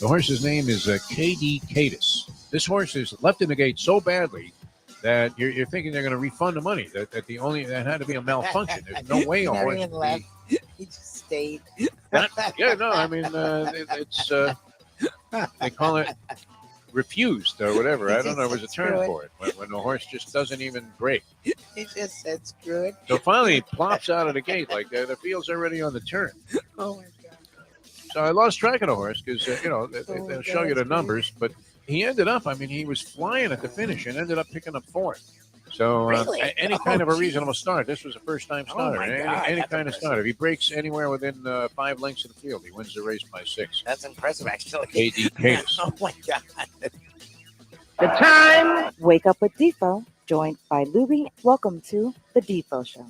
horse's name is KD Cadis. This horse is left in the gate so badly that you're thinking they're going to refund the money. That had to be a malfunction. There's no way a horse would left. He just stayed. It's they call it refused or whatever. I don't know. There was a term for it when the horse just doesn't even break. He just said screw it. So finally, he plops out of the gate like the field's already on the turn. Oh my God! So I lost track of the horse because they'll show you the numbers, but he ended up. I mean, he was flying at the finish and ended up picking up fourth. So any kind of a reasonable start. This was a first-time starter. Any kind of starter. If he breaks anywhere within 5 lengths of the field, he wins the race by 6. That's impressive, actually. KD Cadis. Oh my God! The time. Wake up with Defo, joined by Lubie. Welcome to the Defo Show.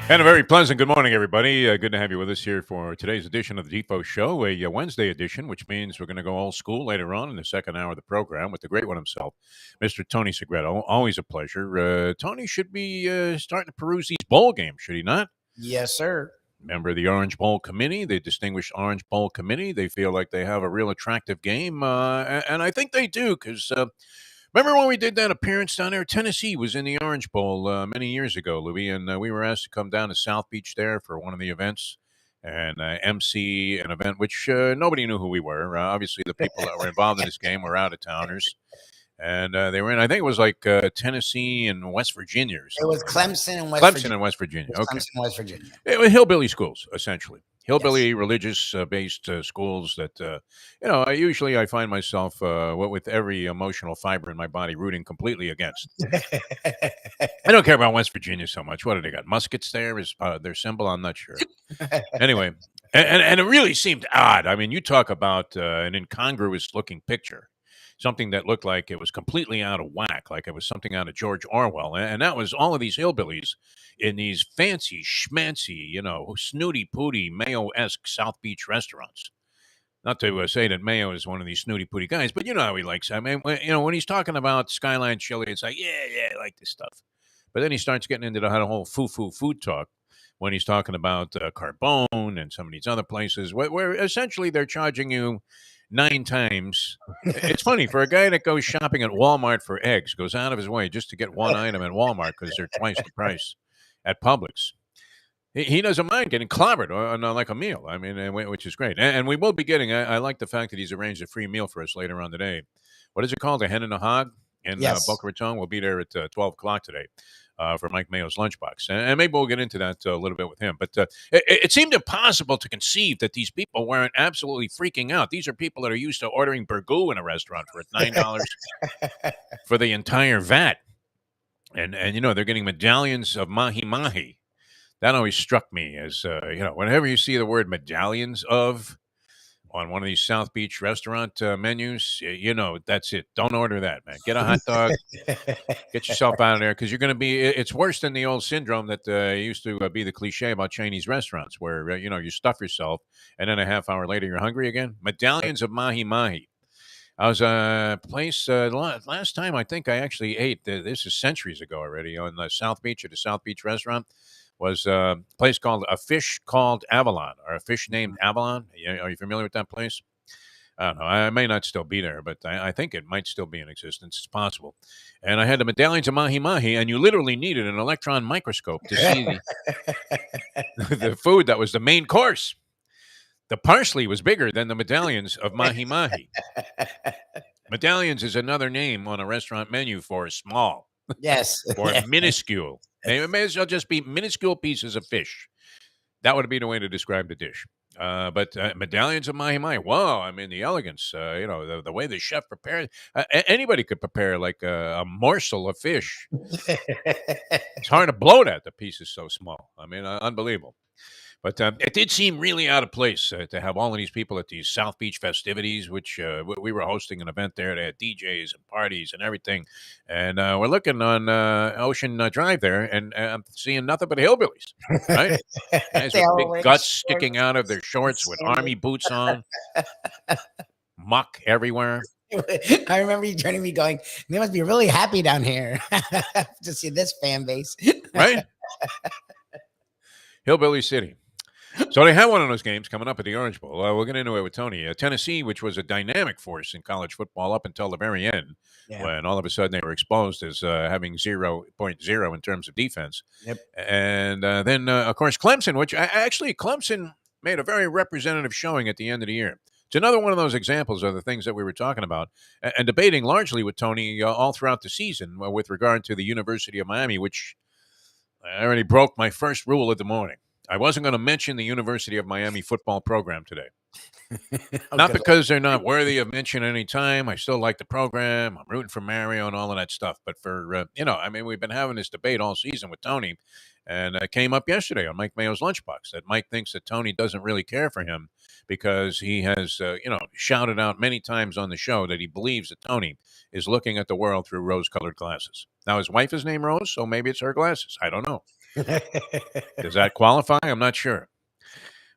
And a very pleasant good morning, everybody. Good to have you with us here for today's edition of the Defo Show, a Wednesday edition, which means we're going to go old school later on in the second hour of the program with the great one himself, Mr. Tony Segreto. Always a pleasure. Tony should be starting to peruse these bowl games, should he not? Yes, sir. Member of the Orange Bowl Committee, the Distinguished Orange Bowl Committee. They feel like they have a real attractive game, and I think they do because... remember when we did that appearance down there? Tennessee was in the Orange Bowl many years ago, Louis, and we were asked to come down to South Beach there for one of the events and MC an event which nobody knew who we were. Obviously, the people that were involved in this game were out-of-towners, and they were in, I think it was like Tennessee and West Virginia or something. It was Clemson and West Virginia. Okay. Clemson and West Virginia. It was hillbilly schools, essentially. Hillbilly religious-based schools that, usually I find myself with every emotional fiber in my body rooting completely against. I don't care about West Virginia so much. What do they got? Muskets there is their symbol? I'm not sure. Anyway, and it really seemed odd. I mean, you talk about an incongruous-looking picture. Something that looked like it was completely out of whack, like it was something out of George Orwell. And that was all of these hillbillies in these fancy, schmancy, snooty-pooty, Mayo-esque South Beach restaurants. Not to say that Mayo is one of these snooty-pooty guys, but you know how he likes. I mean, when he's talking about Skyline Chili, it's like, yeah, I like this stuff. But then he starts getting into the whole food talk when he's talking about Carbone and some of these other places where essentially they're charging you 9 times. It's funny for a guy that goes shopping at Walmart for eggs, goes out of his way just to get one item at Walmart because they're twice the price at Publix. He doesn't mind getting clobbered on like a meal. I mean, which is great. And we will be getting. I like the fact that he's arranged a free meal for us later on today. What is it called? A hen and a hog in Boca Raton. We'll be there at 12 o'clock today. For Mike Mayo's lunchbox. And maybe we'll get into that a little bit with him. But it seemed impossible to conceive that these people weren't absolutely freaking out. These are people that are used to ordering burgoo in a restaurant for $9 for the entire vat. And they're getting medallions of mahi-mahi. That always struck me as, whenever you see the word medallions of on one of these South Beach restaurant menus, that's it. Don't order that, man. Get a hot dog. Get yourself out of there because you're going to be – it's worse than the old syndrome that used to be the cliche about Chinese restaurants where, you stuff yourself and then a half hour later you're hungry again. Medallions of mahi-mahi. I was a place last time I think I actually ate, this is centuries ago already, on South Beach at a South Beach restaurant. Was a place called A Fish Called Avalon, or A Fish Named Avalon. Are you familiar with that place? I don't know. I may not still be there, but I think it might still be in existence. It's possible. And I had the medallions of mahi-mahi, and you literally needed an electron microscope to see the food that was the main course. The parsley was bigger than the medallions of mahi-mahi. Medallions is another name on a restaurant menu for small. Yes. Or minuscule. It may as well just be minuscule pieces of fish. That would be the way to describe the dish. But medallions of mahi-mahi, wow, I mean, the elegance, the way the chef prepares. Anybody could prepare like a morsel of fish. It's hard to blow that. The piece is so small. I mean, unbelievable. But it did seem really out of place to have all of these people at these South Beach festivities, which we were hosting an event there. They had DJs and parties and everything. And we're looking on Ocean Drive there, and I'm seeing nothing but hillbillies, right? Guys with big guts sticking out of their shorts with army boots on, muck everywhere. I remember you turning to me going, they must be really happy down here to see this fan base. Right? Hillbilly City. So they have one of those games coming up at the Orange Bowl. We'll get into it with Tony. Tennessee, which was a dynamic force in college football up until the very end, when all of a sudden they were exposed as having 0.0 in terms of defense. Yep. And then, of course, Clemson, which actually Clemson made a very representative showing at the end of the year. It's another one of those examples of the things that we were talking about and debating largely with Tony all throughout the season with regard to the University of Miami, which I already broke my first rule of the morning. I wasn't going to mention the University of Miami football program today. Not because they're not worthy of mention any time. I still like the program. I'm rooting for Mario and all of that stuff. But for, we've been having this debate all season with Tony. And it came up yesterday on Mike Mayo's Lunchbox that Mike thinks that Tony doesn't really care for him because he has, shouted out many times on the show that he believes that Tony is looking at the world through rose-colored glasses. Now, his wife is named Rose, so maybe it's her glasses. I don't know. Does that qualify? I'm not sure.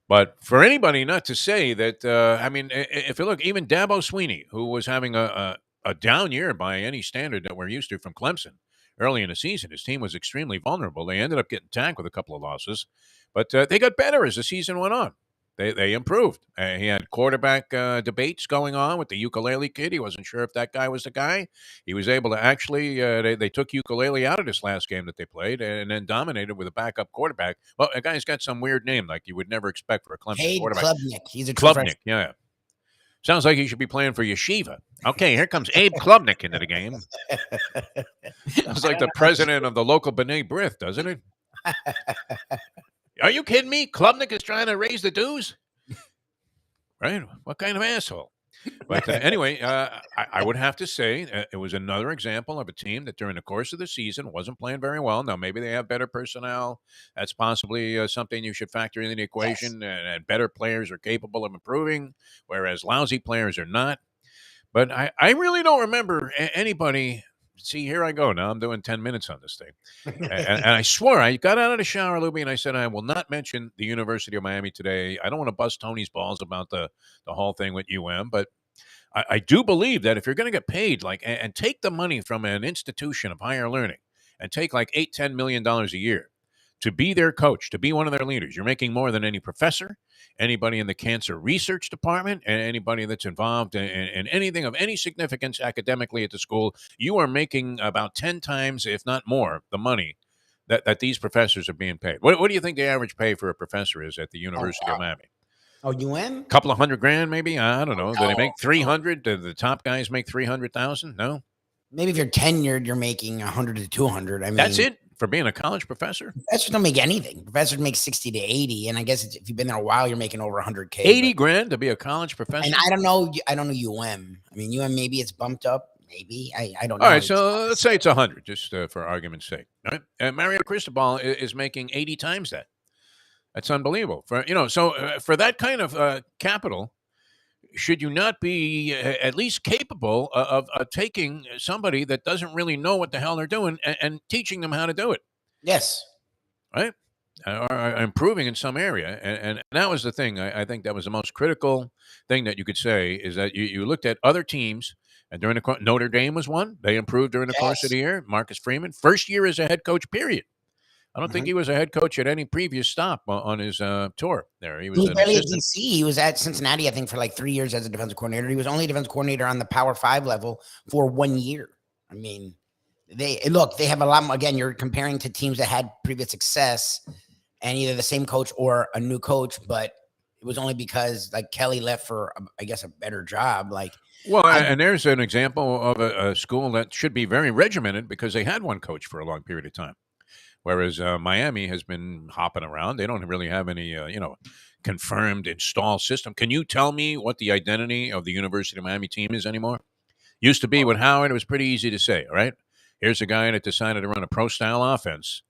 But for anybody not to say that, if you look, even Dabo Sweeney, who was having a down year by any standard that we're used to from Clemson early in the season, his team was extremely vulnerable. They ended up getting tagged with a couple of losses, but they got better as the season went on. They improved. He had quarterback debates going on with the ukulele kid. He wasn't sure if that guy was the guy. He was able to actually, they took ukulele out of this last game that they played and then dominated with a backup quarterback. Well, a guy's got some weird name like you would never expect for a Clemson quarterback. Klubnik. He's a Klubnik, yeah. Sounds like he should be playing for Yeshiva. Okay, here comes Abe Klubnik into the game. Sounds like the president of the local B'nai B'rith, doesn't it? Are you kidding me? Klubnik is trying to raise the dues? Right? What kind of asshole? But anyway, I would have to say it was another example of a team that during the course of the season wasn't playing very well. Now, maybe they have better personnel. That's possibly something you should factor in the equation. Yes. And better players are capable of improving, whereas lousy players are not. But I really don't remember anybody. See, here I go. Now I'm doing 10 minutes on this thing. and I swore, I got out of the shower, Lubie, and I said, I will not mention the University of Miami today. I don't want to bust Tony's balls about the whole thing with UM, but I do believe that if you're going to get paid, and take the money from an institution of higher learning and take like $8-10 million a year to be their coach, to be one of their leaders, you're making more than any professor, anybody in the cancer research department, and anybody that's involved in anything of any significance academically at the school. You are making about 10 times, if not more, the money that these professors are being paid. What do you think the average pay for a professor is at the University of Miami? Oh, UM? Couple of $100,000, maybe. I don't know. Do they make 300? Do the top guys make 300,000? No. Maybe if you're tenured, you're making 100 to 200. I mean, that's it for being a college professor. Professors don't make anything. Professors make 60 to 80, and I guess if you've been there a while, you're making over 100K. 80 grand to be a college professor. And I don't know UM. I mean, UM maybe it's bumped up. Maybe I don't know. All right, so let's say it's 100, just for argument's sake. All right, and Mario Cristobal is making 80 times that. That's unbelievable. For for that kind of capital, should you not be at least capable of taking somebody that doesn't really know what the hell they're doing and teaching them how to do it? Yes. Right? Or improving in some area. And that was the thing. I think that was the most critical thing that you could say is that you looked at other teams, and during the Notre Dame was one. They improved during the course of the year. Marcus Freeman, first year as a head coach, period. I don't think he was a head coach at any previous stop on his tour there. He was barely at DC. He was at Cincinnati, I think, for like 3 years as a defensive coordinator. He was only a defensive coordinator on the Power 5 level for 1 year. I mean, they have a lot more. Again, you're comparing to teams that had previous success and either the same coach or a new coach, but it was only because like Kelly left for, I guess, a better job. And there's an example of a school that should be very regimented because they had one coach for a long period of time. Whereas Miami has been hopping around. They don't really have any, confirmed installed system. Can you tell me what the identity of the University of Miami team is anymore? Used to be with Howard. It was pretty easy to say, all right? Here's a guy that decided to run a pro-style offense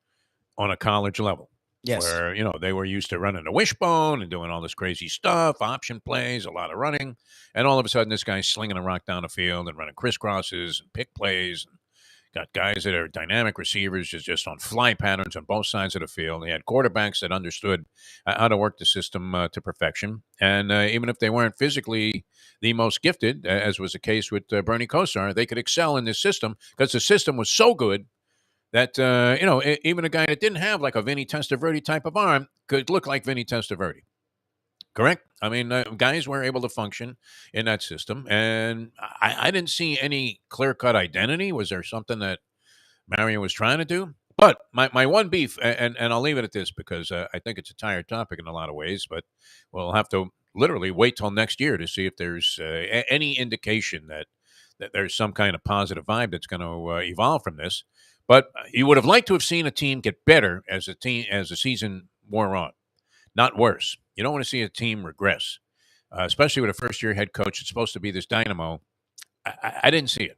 on a college level. Yes. Where, they were used to running a wishbone and doing all this crazy stuff, option plays, a lot of running. And all of a sudden, this guy's slinging a rock down the field and running crisscrosses and pick plays. Got guys that are dynamic receivers, just on fly patterns on both sides of the field. They had quarterbacks that understood how to work the system to perfection. And even if they weren't physically the most gifted, as was the case with Bernie Kosar, they could excel in this system because the system was so good that, even a guy that didn't have like a Vinny Testaverde type of arm could look like Vinny Testaverde. Correct. I mean, guys were able to function in that system, and I didn't see any clear-cut identity. Was there something that Mario was trying to do? But my one beef, and I'll leave it at this because I think it's a tired topic in a lot of ways, but we'll have to literally wait till next year to see if there's any indication that there's some kind of positive vibe that's going to evolve from this. But you would have liked to have seen a team get better as the season wore on, not worse. You don't want to see a team regress, especially with a first-year head coach. It's supposed to be this dynamo. I didn't see it.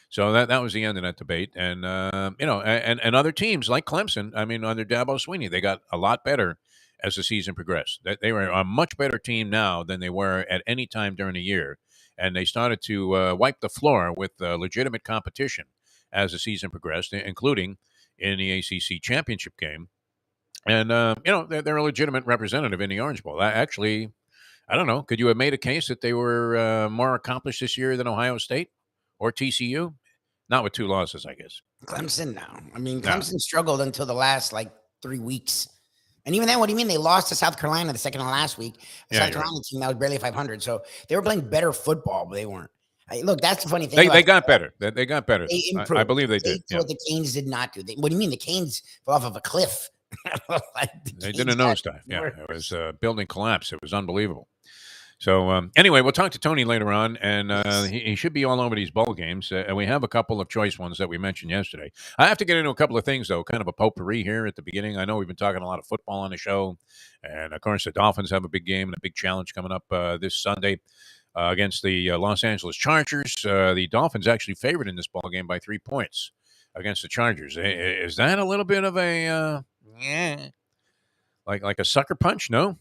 So that was the end of that debate. And, and other teams like Clemson, I mean, under Dabo Swinney, they got a lot better as the season progressed. They were a much better team now than they were at any time during the year. And they started to wipe the floor with legitimate competition as the season progressed, including in the ACC championship game. And, they're a legitimate representative in the Orange Bowl. Actually, I don't know. Could you have made a case that they were more accomplished this year than Ohio State or TCU? Not with 2 losses, I guess. Clemson, no. I mean, No. Clemson struggled until the last, 3 weeks. And even then, what do you mean? They lost to South Carolina the second to last week. The South Carolina team that was barely 500. So they were playing better football, but they weren't. Look, that's the funny thing. They got better. They got better. They improved. I believe they did. What the Canes did not do. What do you mean? The Canes fell off of a cliff. They did a nosedive. Yeah, it was building collapse. It was unbelievable. So anyway, we'll talk to Tony later on, and he should be all over these bowl games. And we have a couple of choice ones that we mentioned yesterday. I have to get into a couple of things, though, kind of a potpourri here at the beginning. I know we've been talking a lot of football on the show, and, of course, the Dolphins have a big game and a big challenge coming up this Sunday against the Los Angeles Chargers. The Dolphins actually favored in this ball game by 3 points against the Chargers. Is that a little bit of a like a sucker punch? No.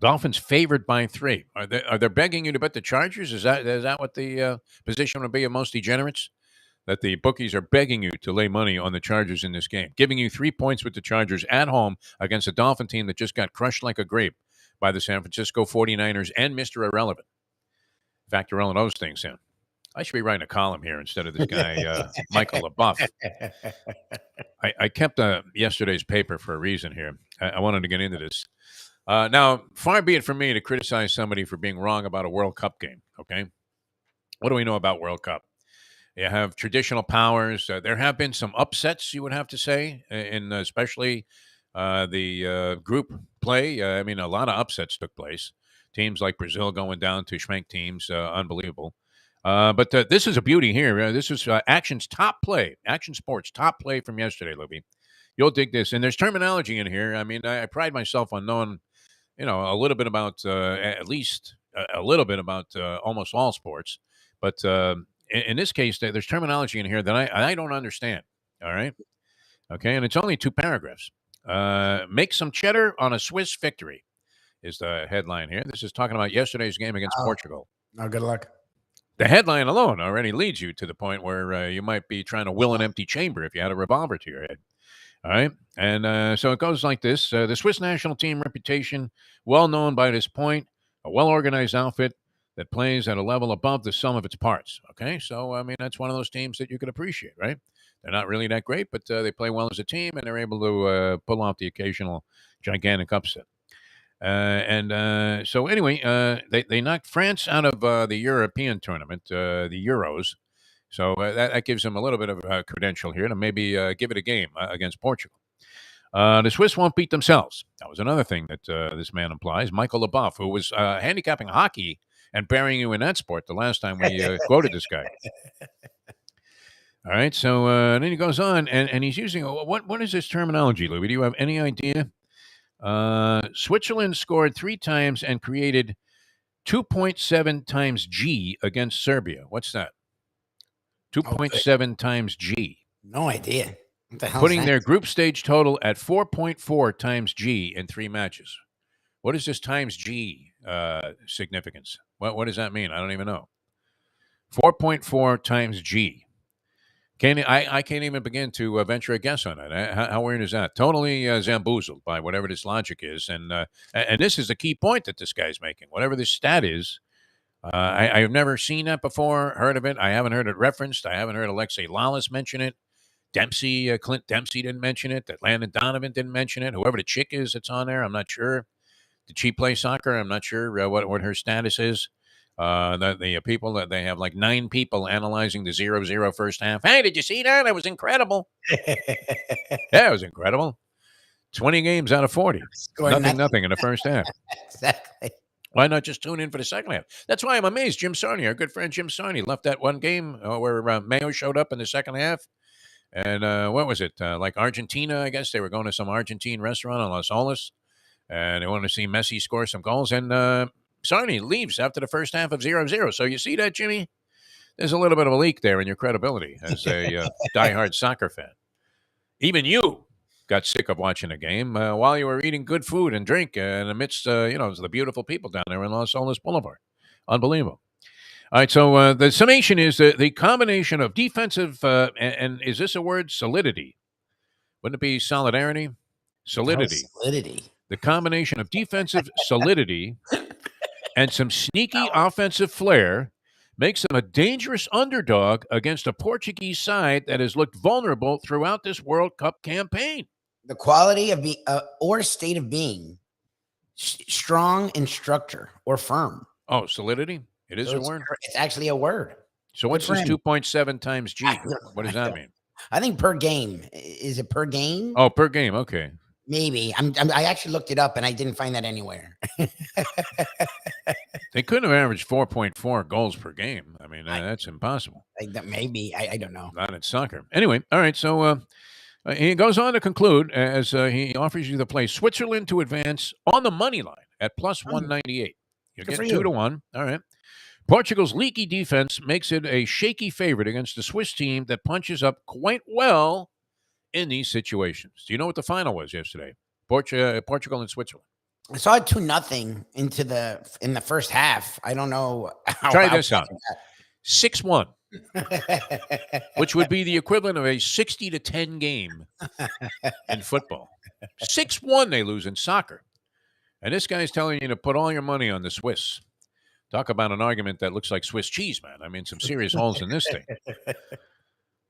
Dolphins favored by 3. Are they begging you to bet the Chargers? Is that what the position would be of most degenerates? That the bookies are begging you to lay money on the Chargers in this game, giving you 3 points with the Chargers at home against a Dolphin team that just got crushed like a grape by the San Francisco 49ers and Mr. Irrelevant. Factor all of those things in. I should be writing a column here instead of this guy, Michael LaBeouf. I kept yesterday's paper for a reason here. I wanted to get into this. Now, far be it from me to criticize somebody for being wrong about a World Cup game, okay? What do we know about World Cup? You have traditional powers. There have been some upsets, you would have to say, in especially the group play. I mean, a lot of upsets took place. Teams like Brazil going down to Schmenk teams, unbelievable. But this is a beauty here. This is Action's top play, Action Sports top play from yesterday, Lubie. You'll dig this. And there's terminology in here. I mean, I pride myself on knowing, a little bit about, at least a little bit about almost all sports. But in this case, there's terminology in here that I don't understand. All right. Okay. And it's only 2 paragraphs. Make some cheddar on a Swiss victory is the headline here. This is talking about yesterday's game against Portugal. Oh, good luck. The headline alone already leads you to the point where you might be trying to will an empty chamber if you had a revolver to your head. All right. And so it goes like this. The Swiss national team reputation, well known by this point, a well-organized outfit that plays at a level above the sum of its parts. Okay. So, I mean, that's one of those teams that you can appreciate, right? They're not really that great, but they play well as a team, and they're able to pull off the occasional gigantic upset. So anyway, they knocked France out of the European tournament, the Euros. So that gives them a little bit of a credential here to maybe give it a game against Portugal. The Swiss won't beat themselves. That was another thing that this man implies. Michael LaBeouf, who was handicapping hockey and burying you in that sport the last time we quoted this guy. All right, so then he goes on, and he's using, what is this terminology, Louis? Do you have any idea? Switzerland scored 3 times and created 2.7 times G against Serbia. What's that? 2.7 times G. No idea. What the hell Putting their group stage total at 4.4 times G in 3 matches. What is this times G significance? What does that mean? I don't even know. 4.4 times G. I can't even begin to venture a guess on it. How weird is that? Totally zamboozled by whatever this logic is, and this is the key point that this guy's making. Whatever this stat is, I have never seen that before, heard of it. I haven't heard it referenced. I haven't heard Alexei Lalas mention it. Clint Dempsey didn't mention it. That Landon Donovan didn't mention it. Whoever the chick is that's on there, I'm not sure. Did she play soccer? I'm not sure what her status is. The people that they have like 9 people analyzing the 0-0 first half. Hey, did you see that? It was incredible. Yeah, it was incredible. 20 games out of 40. Nothing in the first half. Exactly. Why not just tune in for the second half? That's why I'm amazed. Jim Sarney, our good friend Jim Sarney, left that one game where Mayo showed up in the second half. And what was it? Like Argentina, I guess. They were going to some Argentine restaurant in Los Olas. And they wanted to see Messi score some goals. And Sarney leaves after the first half of 0-0. So you see that, Jimmy? There's a little bit of a leak there in your credibility as a diehard soccer fan. Even you got sick of watching a game while you were eating good food and drink and amidst, the beautiful people down there in Los Olas Boulevard. Unbelievable. All right, so the summation is the combination of defensive, and is this a word, solidity? Wouldn't it be solidarity? Solidity. Solidity. The combination of defensive solidity and some sneaky offensive flair makes them a dangerous underdog against a Portuguese side that has looked vulnerable throughout this World Cup campaign. The quality of being or state of being strong in structure or firm. Oh, solidity? It is a word? It's actually a word. So what's this 2.7 times G? What does that mean? I think per game. Is it per game? Oh, per game. Okay. Maybe. I actually looked it up and I didn't find that anywhere. They couldn't have averaged 4.4 goals per game. I mean, that's impossible. Maybe. I don't know. Not in soccer. Anyway, all right. So he goes on to conclude as he offers you the play Switzerland to advance on the money line at plus 198. You get 2-1. All right. Portugal's leaky defense makes it a shaky favorite against a Swiss team that punches up quite well in these situations. Do you know what the final was yesterday? Portugal and Switzerland. I saw it 2-0 in the first half. I don't know. Try this out. 6-1, which would be the equivalent of a 60-10 game in football. 6-1 they lose in soccer. And this guy's telling you to put all your money on the Swiss. Talk about an argument that looks like Swiss cheese, man. I mean, some serious holes in this thing.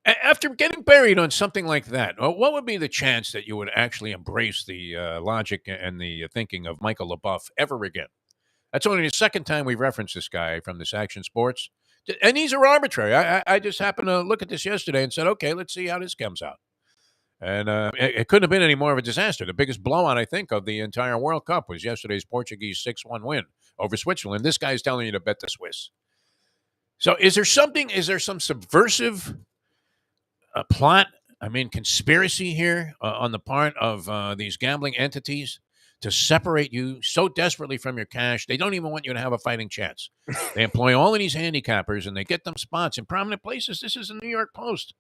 After getting buried on something like that, what would be the chance that you would actually embrace the logic and the thinking of Michael LaBeouf ever again? That's only the second time we've referenced this guy from this Action Sports. And these are arbitrary. I just happened to look at this yesterday and said, okay, let's see how this comes out. And it couldn't have been any more of a disaster. The biggest blowout, I think, of the entire World Cup was yesterday's Portuguese 6-1 win over Switzerland. This guy's telling you to bet the Swiss. So is there some subversive plot, conspiracy here on the part of these gambling entities to separate you so desperately from your cash? They don't even want you to have a fighting chance. They employ all of these handicappers, and they get them spots in prominent places. This is the New York Post.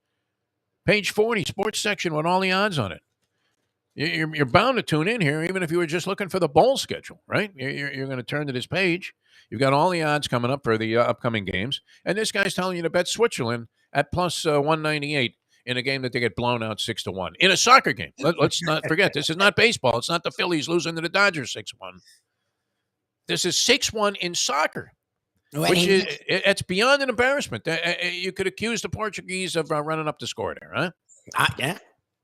Page 40, sports section with all the odds on it. You're bound to tune in here, even if you were just looking for the bowl schedule, right? You're going to turn to this page. You've got all the odds coming up for the upcoming games. And this guy's telling you to bet Switzerland at plus 198 in a game that they get blown out 6-1. In a soccer game. Let's not forget, this is not baseball. It's not the Phillies losing to the Dodgers 6-1. This is 6-1 in soccer. Which is, it's beyond an embarrassment. You could accuse the Portuguese of running up the score there, huh? Yeah.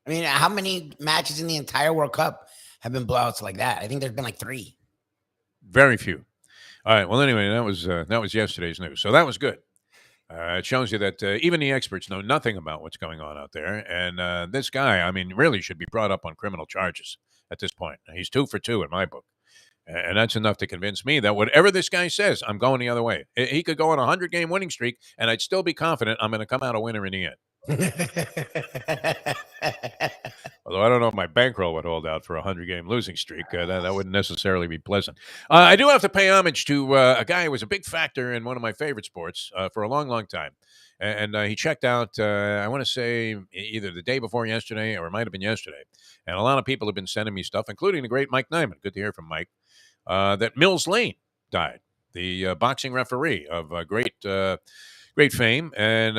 I mean, how many matches in the entire World Cup have been blowouts like that? I think there's been like 3. Very few. All right. Well, anyway, that was yesterday's news. So that was good. It shows you that even the experts know nothing about what's going on out there. And this guy, really should be brought up on criminal charges at this point. He's 2 for 2 in my book. And that's enough to convince me that whatever this guy says, I'm going the other way. He could go on a 100-game winning streak, and I'd still be confident I'm going to come out a winner in the end. Although I don't know if my bankroll would hold out for a 100-game losing streak. That wouldn't necessarily be pleasant. I do have to pay homage to a guy who was a big factor in one of my favorite sports for a long, long time. And he checked out, I want to say, either the day before yesterday or it might have been yesterday. And a lot of people have been sending me stuff, including the great Mike Nyman. Good to hear from Mike. That Mills Lane died, the boxing referee of great great fame. And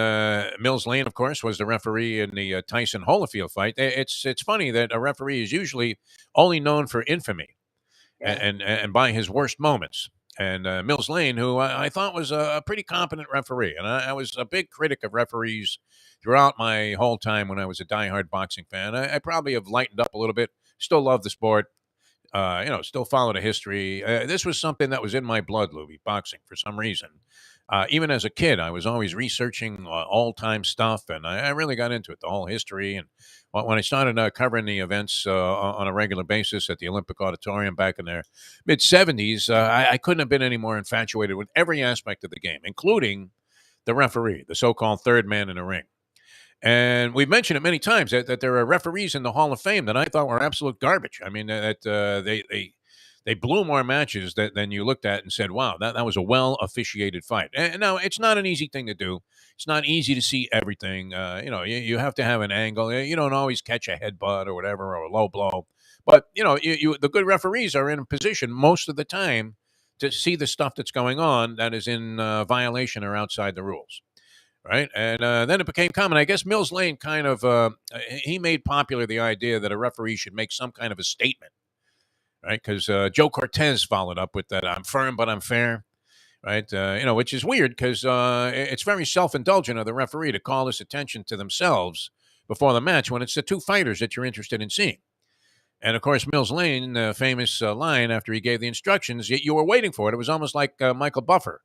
Mills Lane, of course, was the referee in the Tyson Holyfield fight. It's funny that a referee is usually only known for infamy and by his worst moments. And Mills Lane, who I thought was a pretty competent referee, and I was a big critic of referees throughout my whole time when I was a diehard boxing fan. I probably have lightened up a little bit. Still love the sport. Still follow the history. This was something that was in my blood, Lubie, boxing, for some reason. Even as a kid, I was always researching all-time stuff, and I really got into it, the whole history. And when I started covering the events on a regular basis at the Olympic Auditorium back in the mid-'70s, I couldn't have been any more infatuated with every aspect of the game, including the referee, the so-called third man in the ring. And we've mentioned it many times that there are referees in the Hall of Fame that I thought were absolute garbage. I mean, that they blew more matches than you looked at and said, wow, that was a well-officiated fight. And now, it's not an easy thing to do. It's not easy to see everything. You have to have an angle. You don't always catch a headbutt or whatever, or a low blow. But, the good referees are in a position most of the time to see the stuff that's going on that is in violation or outside the rules. Right. And then it became common. I guess Mills Lane kind of he made popular the idea that a referee should make some kind of a statement. Right. Because Joe Cortez followed up with that. I'm firm, but I'm fair. Right. Which is weird because it's very self-indulgent of the referee to call this attention to themselves before the match when it's the two fighters that you're interested in seeing. And of course, Mills Lane, famous line after he gave the instructions, you were waiting for it. It was almost like Michael Buffer.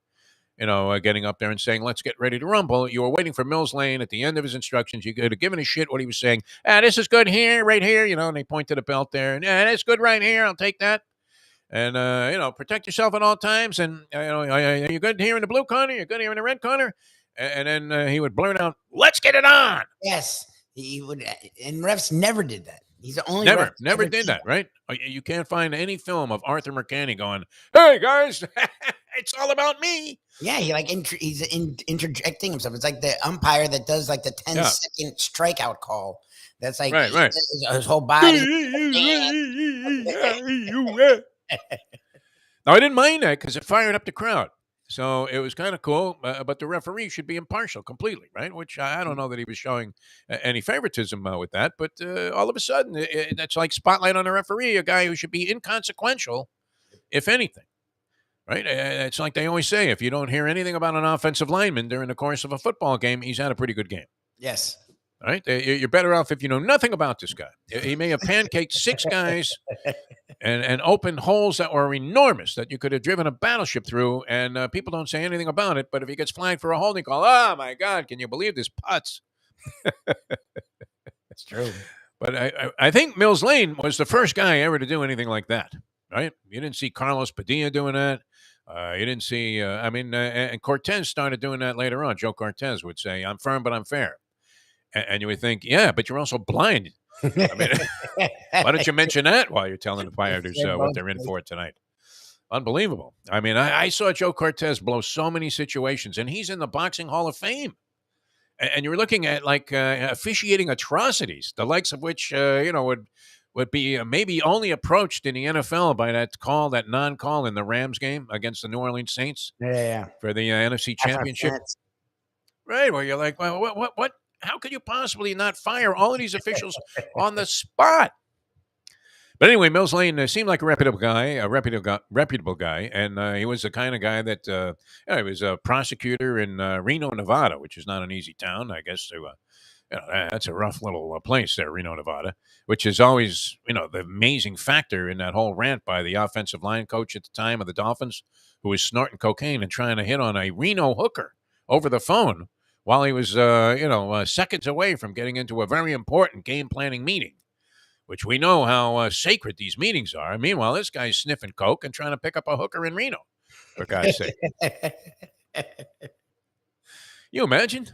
Getting up there and saying, let's get ready to rumble. You were waiting for Mills Lane at the end of his instructions. You could have given a shit what he was saying. This is good here, right here. And they point to the belt there. And that's good right here. I'll take that. And, protect yourself at all times. And, are you good here in the blue corner? You're good here in the red corner? And then he would blurt out, let's get it on. Yes, he would. And refs never did that. He's the only never did that, right? You can't find any film of Arthur Mercani going, hey, guys, it's all about me. Yeah, he's interjecting himself. It's like the umpire that does like the 10-second strikeout call. That's like right. His whole body. Now, I didn't mind that because it fired up the crowd. So it was kind of cool, but the referee should be impartial completely, right? Which I don't know that he was showing any favoritism with that. But all of a sudden, that's like spotlight on the referee, a guy who should be inconsequential, if anything, right? It's like they always say, if you don't hear anything about an offensive lineman during the course of a football game, he's had a pretty good game. Yes. All right? You're better off if you know nothing about this guy. He may have pancaked 6 guys and opened holes that were enormous that you could have driven a battleship through, and people don't say anything about it. But if he gets flagged for a holding call, oh, my God, can you believe this putz? That's true. But I think Mills Lane was the first guy ever to do anything like that, right? You didn't see Carlos Padilla doing that. You didn't see, and Cortez started doing that later on. Joe Cortez would say, I'm firm, but I'm fair. And you would think, yeah, but you're also blind. I mean, why don't you mention that while you're telling the fighters what they're in for tonight? Unbelievable. I mean, I saw Joe Cortez blow so many situations, and he's in the Boxing Hall of Fame. And you're looking at like officiating atrocities, the likes of which would be maybe only approached in the NFL by that non-call in the Rams game against the New Orleans Saints. Yeah. For the NFC Championship. Right, where you're like, well, what? How could you possibly not fire all of these officials on the spot? But anyway, Mills Lane seemed like a reputable guy, and he was the kind of guy that he was a prosecutor in Reno, Nevada, which is not an easy town, I guess. That's a rough little place there, Reno, Nevada, which is always, the amazing factor in that whole rant by the offensive line coach at the time of the Dolphins, who was snorting cocaine and trying to hit on a Reno hooker over the phone while he was, seconds away from getting into a very important game planning meeting, which we know how sacred these meetings are. Meanwhile, this guy's sniffing coke and trying to pick up a hooker in Reno, for God's sake. You imagine?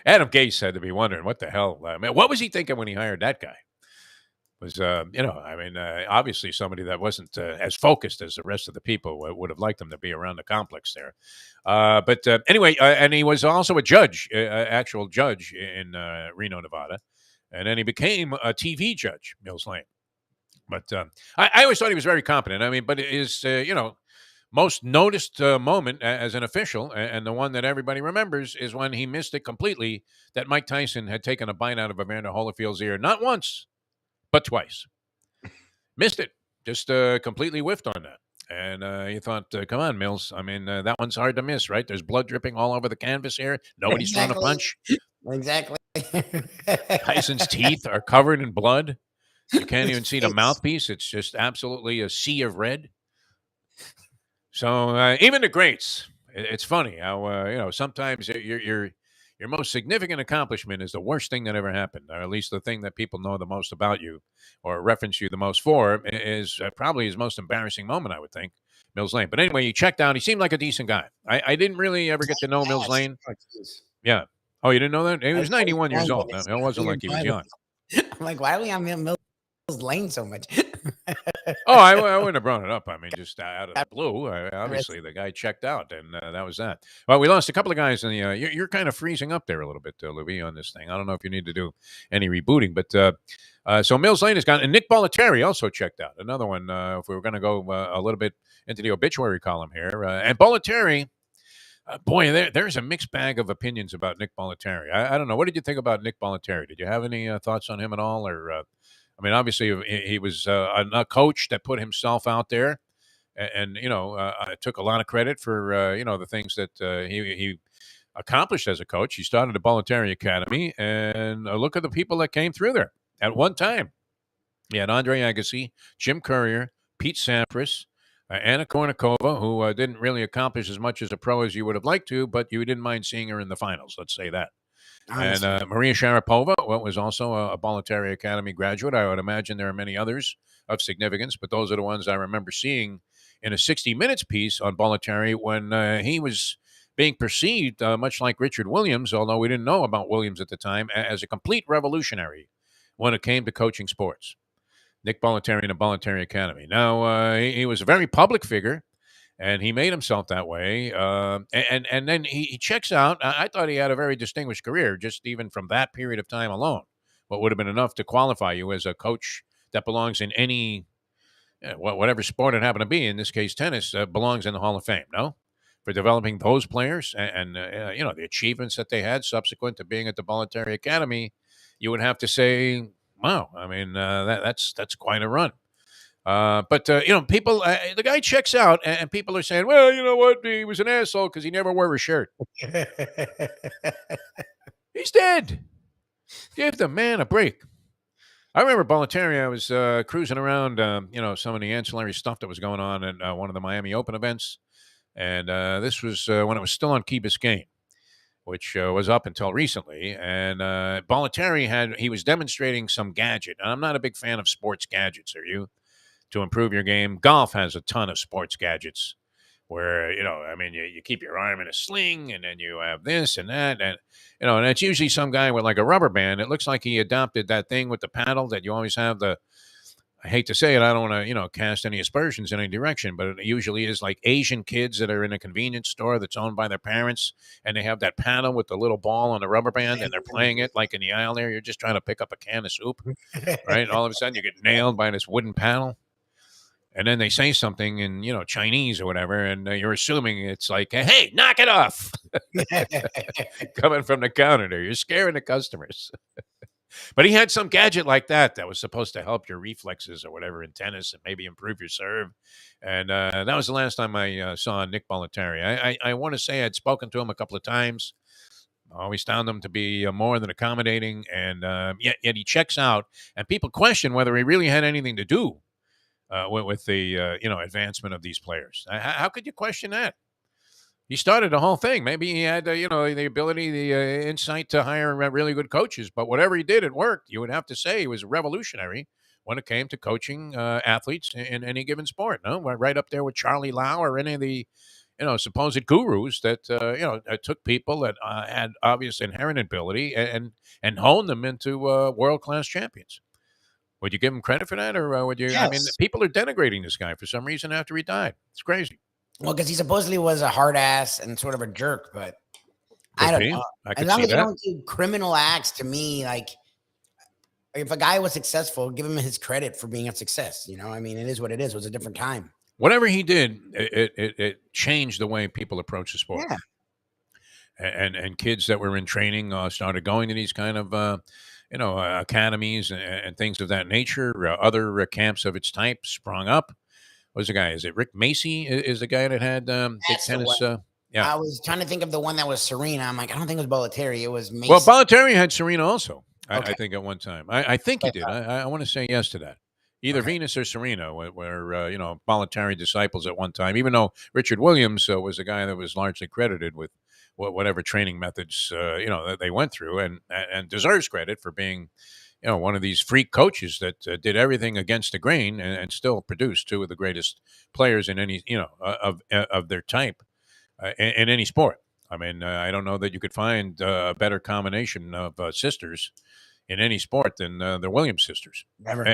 Adam Gase had to be wondering, what the hell? What was he thinking when he hired that guy? Was, obviously somebody that wasn't as focused as the rest of the people would have liked him to be around the complex there. But anyway, and he was also a judge, actual judge in Reno, Nevada. And then he became a TV judge, Mills Lane. But I always thought he was very competent. But his, most noticed moment as an official, and the one that everybody remembers, is when he missed it completely. That Mike Tyson had taken a bite out of Evander Holyfield's ear, not once, but twice. Missed it, just completely whiffed on that. And you thought, come on, Mills. I mean, that one's hard to miss, right? There's blood dripping all over the canvas here. Nobody's throwing a punch. Exactly. Tyson's teeth are covered in blood. You can't even see the mouthpiece. It's just absolutely a sea of red. So even the greats, it's funny how sometimes your most significant accomplishment is the worst thing that ever happened, or at least the thing that people know the most about you, or reference you the most for, is probably his most embarrassing moment, I would think. Mills Lane. But anyway, he checked out. He seemed like a decent guy. I didn't really ever get to know Mills Lane. Yeah. Oh, you didn't know that? He was 91 years old. It wasn't like he was young. I'm like, why are we on Mills Lane so much? Oh, I wouldn't have brought it up. I mean, just out of the blue. Obviously, the guy checked out, and that was that. Well, we lost a couple of guys in the. You're kind of freezing up there a little bit, Lubie, on this thing. I don't know if you need to do any rebooting, but so Mills Lane is gone, and Nick Bollettieri also checked out. Another one. If we were going to go a little bit into the obituary column here, and Bollettieri. Boy, there's a mixed bag of opinions about Nick Bollettieri. I don't know. What did you think about Nick Bollettieri? Did you have any thoughts on him at all? Or, I mean, obviously, he was a coach that put himself out there and took a lot of credit for, the things that he accomplished as a coach. He started the Bollettieri Academy, and look at the people that came through there at one time. You had Andre Agassi, Jim Courier, Pete Sampras, Anna Kournikova, who didn't really accomplish as much as a pro as you would have liked to, but you didn't mind seeing her in the finals. Let's say that. Honestly. And Maria Sharapova, was also a Bollettieri Academy graduate. I would imagine there are many others of significance, but those are the ones I remember seeing in a 60 Minutes piece on Bollettieri when he was being perceived, much like Richard Williams, although we didn't know about Williams at the time, as a complete revolutionary when it came to coaching sports. Nick Bollettieri in the Bollettieri Academy. Now, he was a very public figure, and he made himself that way. And then he checks out. I thought he had a very distinguished career, just even from that period of time alone. What would have been enough to qualify you as a coach that belongs in any, whatever sport it happened to be, in this case tennis, belongs in the Hall of Fame, no? For developing those players and the achievements that they had subsequent to being at the Bollettieri Academy, you would have to say, wow, I mean, that's quite a run. But people, the guy checks out, and people are saying, well, you know what? He was an asshole because he never wore a shirt. He's dead. Give the man a break. I remember Bollettieri. I was cruising around, some of the ancillary stuff that was going on at one of the Miami Open events. And this was when it was still on Key Biscayne, which was up until recently. And Bollettieri he was demonstrating some gadget. And I'm not a big fan of sports gadgets, are you? To improve your game. Golf has a ton of sports gadgets where, you keep your arm in a sling, and then you have this and that. And, and it's usually some guy with like a rubber band. It looks like he adopted that thing with the paddle that you always have I hate to say it, I don't want to, cast any aspersions in any direction, but it usually is like Asian kids that are in a convenience store that's owned by their parents, and they have that paddle with the little ball on the rubber band, and they're playing it like in the aisle there. You're just trying to pick up a can of soup, right? All of a sudden, you get nailed by this wooden paddle, and then they say something in, Chinese or whatever, and you're assuming it's like, hey, knock it off. Coming from the counter there. You're scaring the customers. But he had some gadget like that was supposed to help your reflexes or whatever in tennis and maybe improve your serve. And that was the last time I saw Nick Bollettieri. I want to say I'd spoken to him a couple of times. I always found him to be more than accommodating. And yet he checks out. And people question whether he really had anything to do with the advancement of these players. How could you question that? He started the whole thing. Maybe he had, the ability, the insight to hire really good coaches. But whatever he did, it worked. You would have to say he was revolutionary when it came to coaching athletes in any given sport. No, right up there with Charlie Lau or any of the, supposed gurus that took people that had obvious inherent ability and honed them into world-class champions. Would you give him credit for that, or would you? Yes. I mean, people are denigrating this guy for some reason after he died. It's crazy. Well, because he supposedly was a hard ass and sort of a jerk, but I don't know. As long as you don't do criminal acts, to me, like, if a guy was successful, give him his credit for being a success. It is what it is. It was a different time. whatever he did, it changed the way people approach the sport. Yeah. And kids that were in training started going to these kind of academies and things of that nature. Other camps of its type sprung up. What's the guy? Is it Rick Macy? Is the guy that had big That's the tennis? one. Yeah. I was trying to think of the one that was Serena. I'm like, I don't think it was Bollettieri. It was Macy. Well, Bollettieri had Serena also. Okay. I think at one time. I think he did. I want to say yes to that. Either Okay. Venus or Serena were Bollettieri disciples at one time. Even though Richard Williams was a guy that was largely credited with whatever training methods that they went through, and deserves credit for being one of these freak coaches that did everything against the grain and still produced two of the greatest players in any of their type in any sport. I mean, I don't know that you could find a better combination of sisters in any sport than the Williams sisters. Never.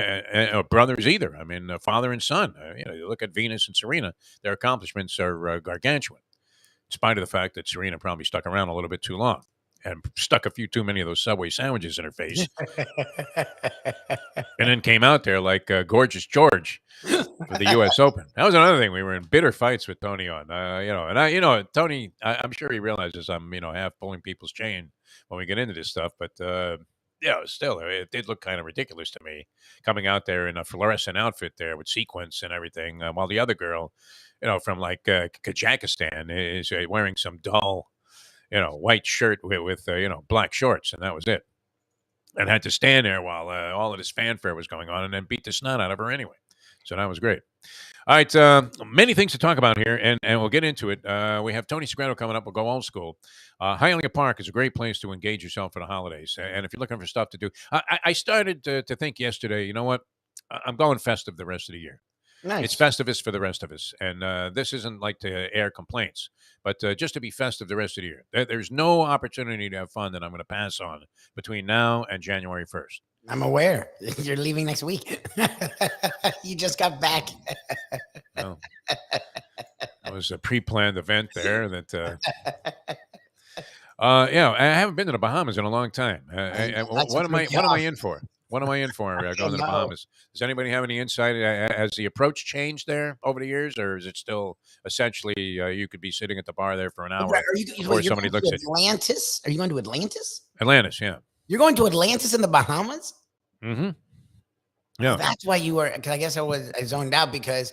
Or brothers either. I mean, father and son. You look at Venus and Serena; their accomplishments are gargantuan. In spite of the fact that Serena probably stuck around a little bit too long and stuck a few too many of those Subway sandwiches in her face, and then came out there like Gorgeous George for the U.S. Open. That was another thing. We were in bitter fights with Tony on, Tony, I'm sure he realizes I'm, half pulling people's chain when we get into this stuff, but still, it did look kind of ridiculous to me coming out there in a fluorescent outfit there with sequins and everything, while the other girl, from like Kazakhstan is wearing some dull, white shirt with black shorts, and that was it. And had to stand there while all of this fanfare was going on and then beat the snot out of her anyway. So that was great. All right, many things to talk about here, and we'll get into it. We have Tony Segreto coming up. We'll go old school. Hialeah Park is a great place to engage yourself for the holidays. And if you're looking for stuff to do, I started to think yesterday, you know what? I'm going festive the rest of the year. Nice. It's Festivus for the rest of us. And this isn't like to air complaints, but just to be festive the rest of the year. There's no opportunity to have fun that I'm going to pass on between now and January 1st. I'm aware. You're leaving next week. You just got back. Well, it was a pre-planned event there that I haven't been to the Bahamas in a long time. What am I in for? What am I in for going to the Bahamas? Does anybody have any insight? Has the approach changed there over the years, or is it still essentially you could be sitting at the bar there for an hour before somebody looks at you? Atlantis? Are you going to Atlantis? Atlantis, yeah. You're going to Atlantis in the Bahamas? Mm-hmm. Yeah. Well, that's why you were, because I guess I zoned out because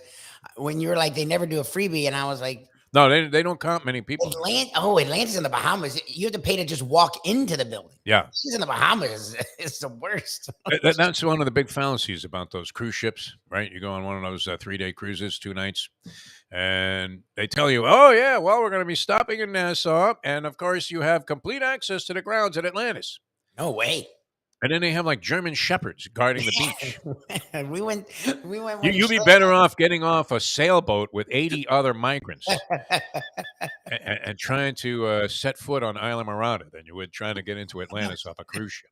when you were like, they never do a freebie, and I was like, no, they don't count many people. Atlantis in the Bahamas. You have to pay to just walk into the building. Yeah. She's in the Bahamas is the worst. That's one of the big fallacies about those cruise ships, right? You go on one of those 3-day cruises, 2 nights, and they tell you, oh, yeah, well, we're going to be stopping in Nassau. And, of course, you have complete access to the grounds at Atlantis. No way. And then they have like German shepherds guarding the beach. we went. You'd be better off getting off a sailboat with 80 other migrants and trying to set foot on Isla Morada than you would trying to get into Atlantis off a cruise ship.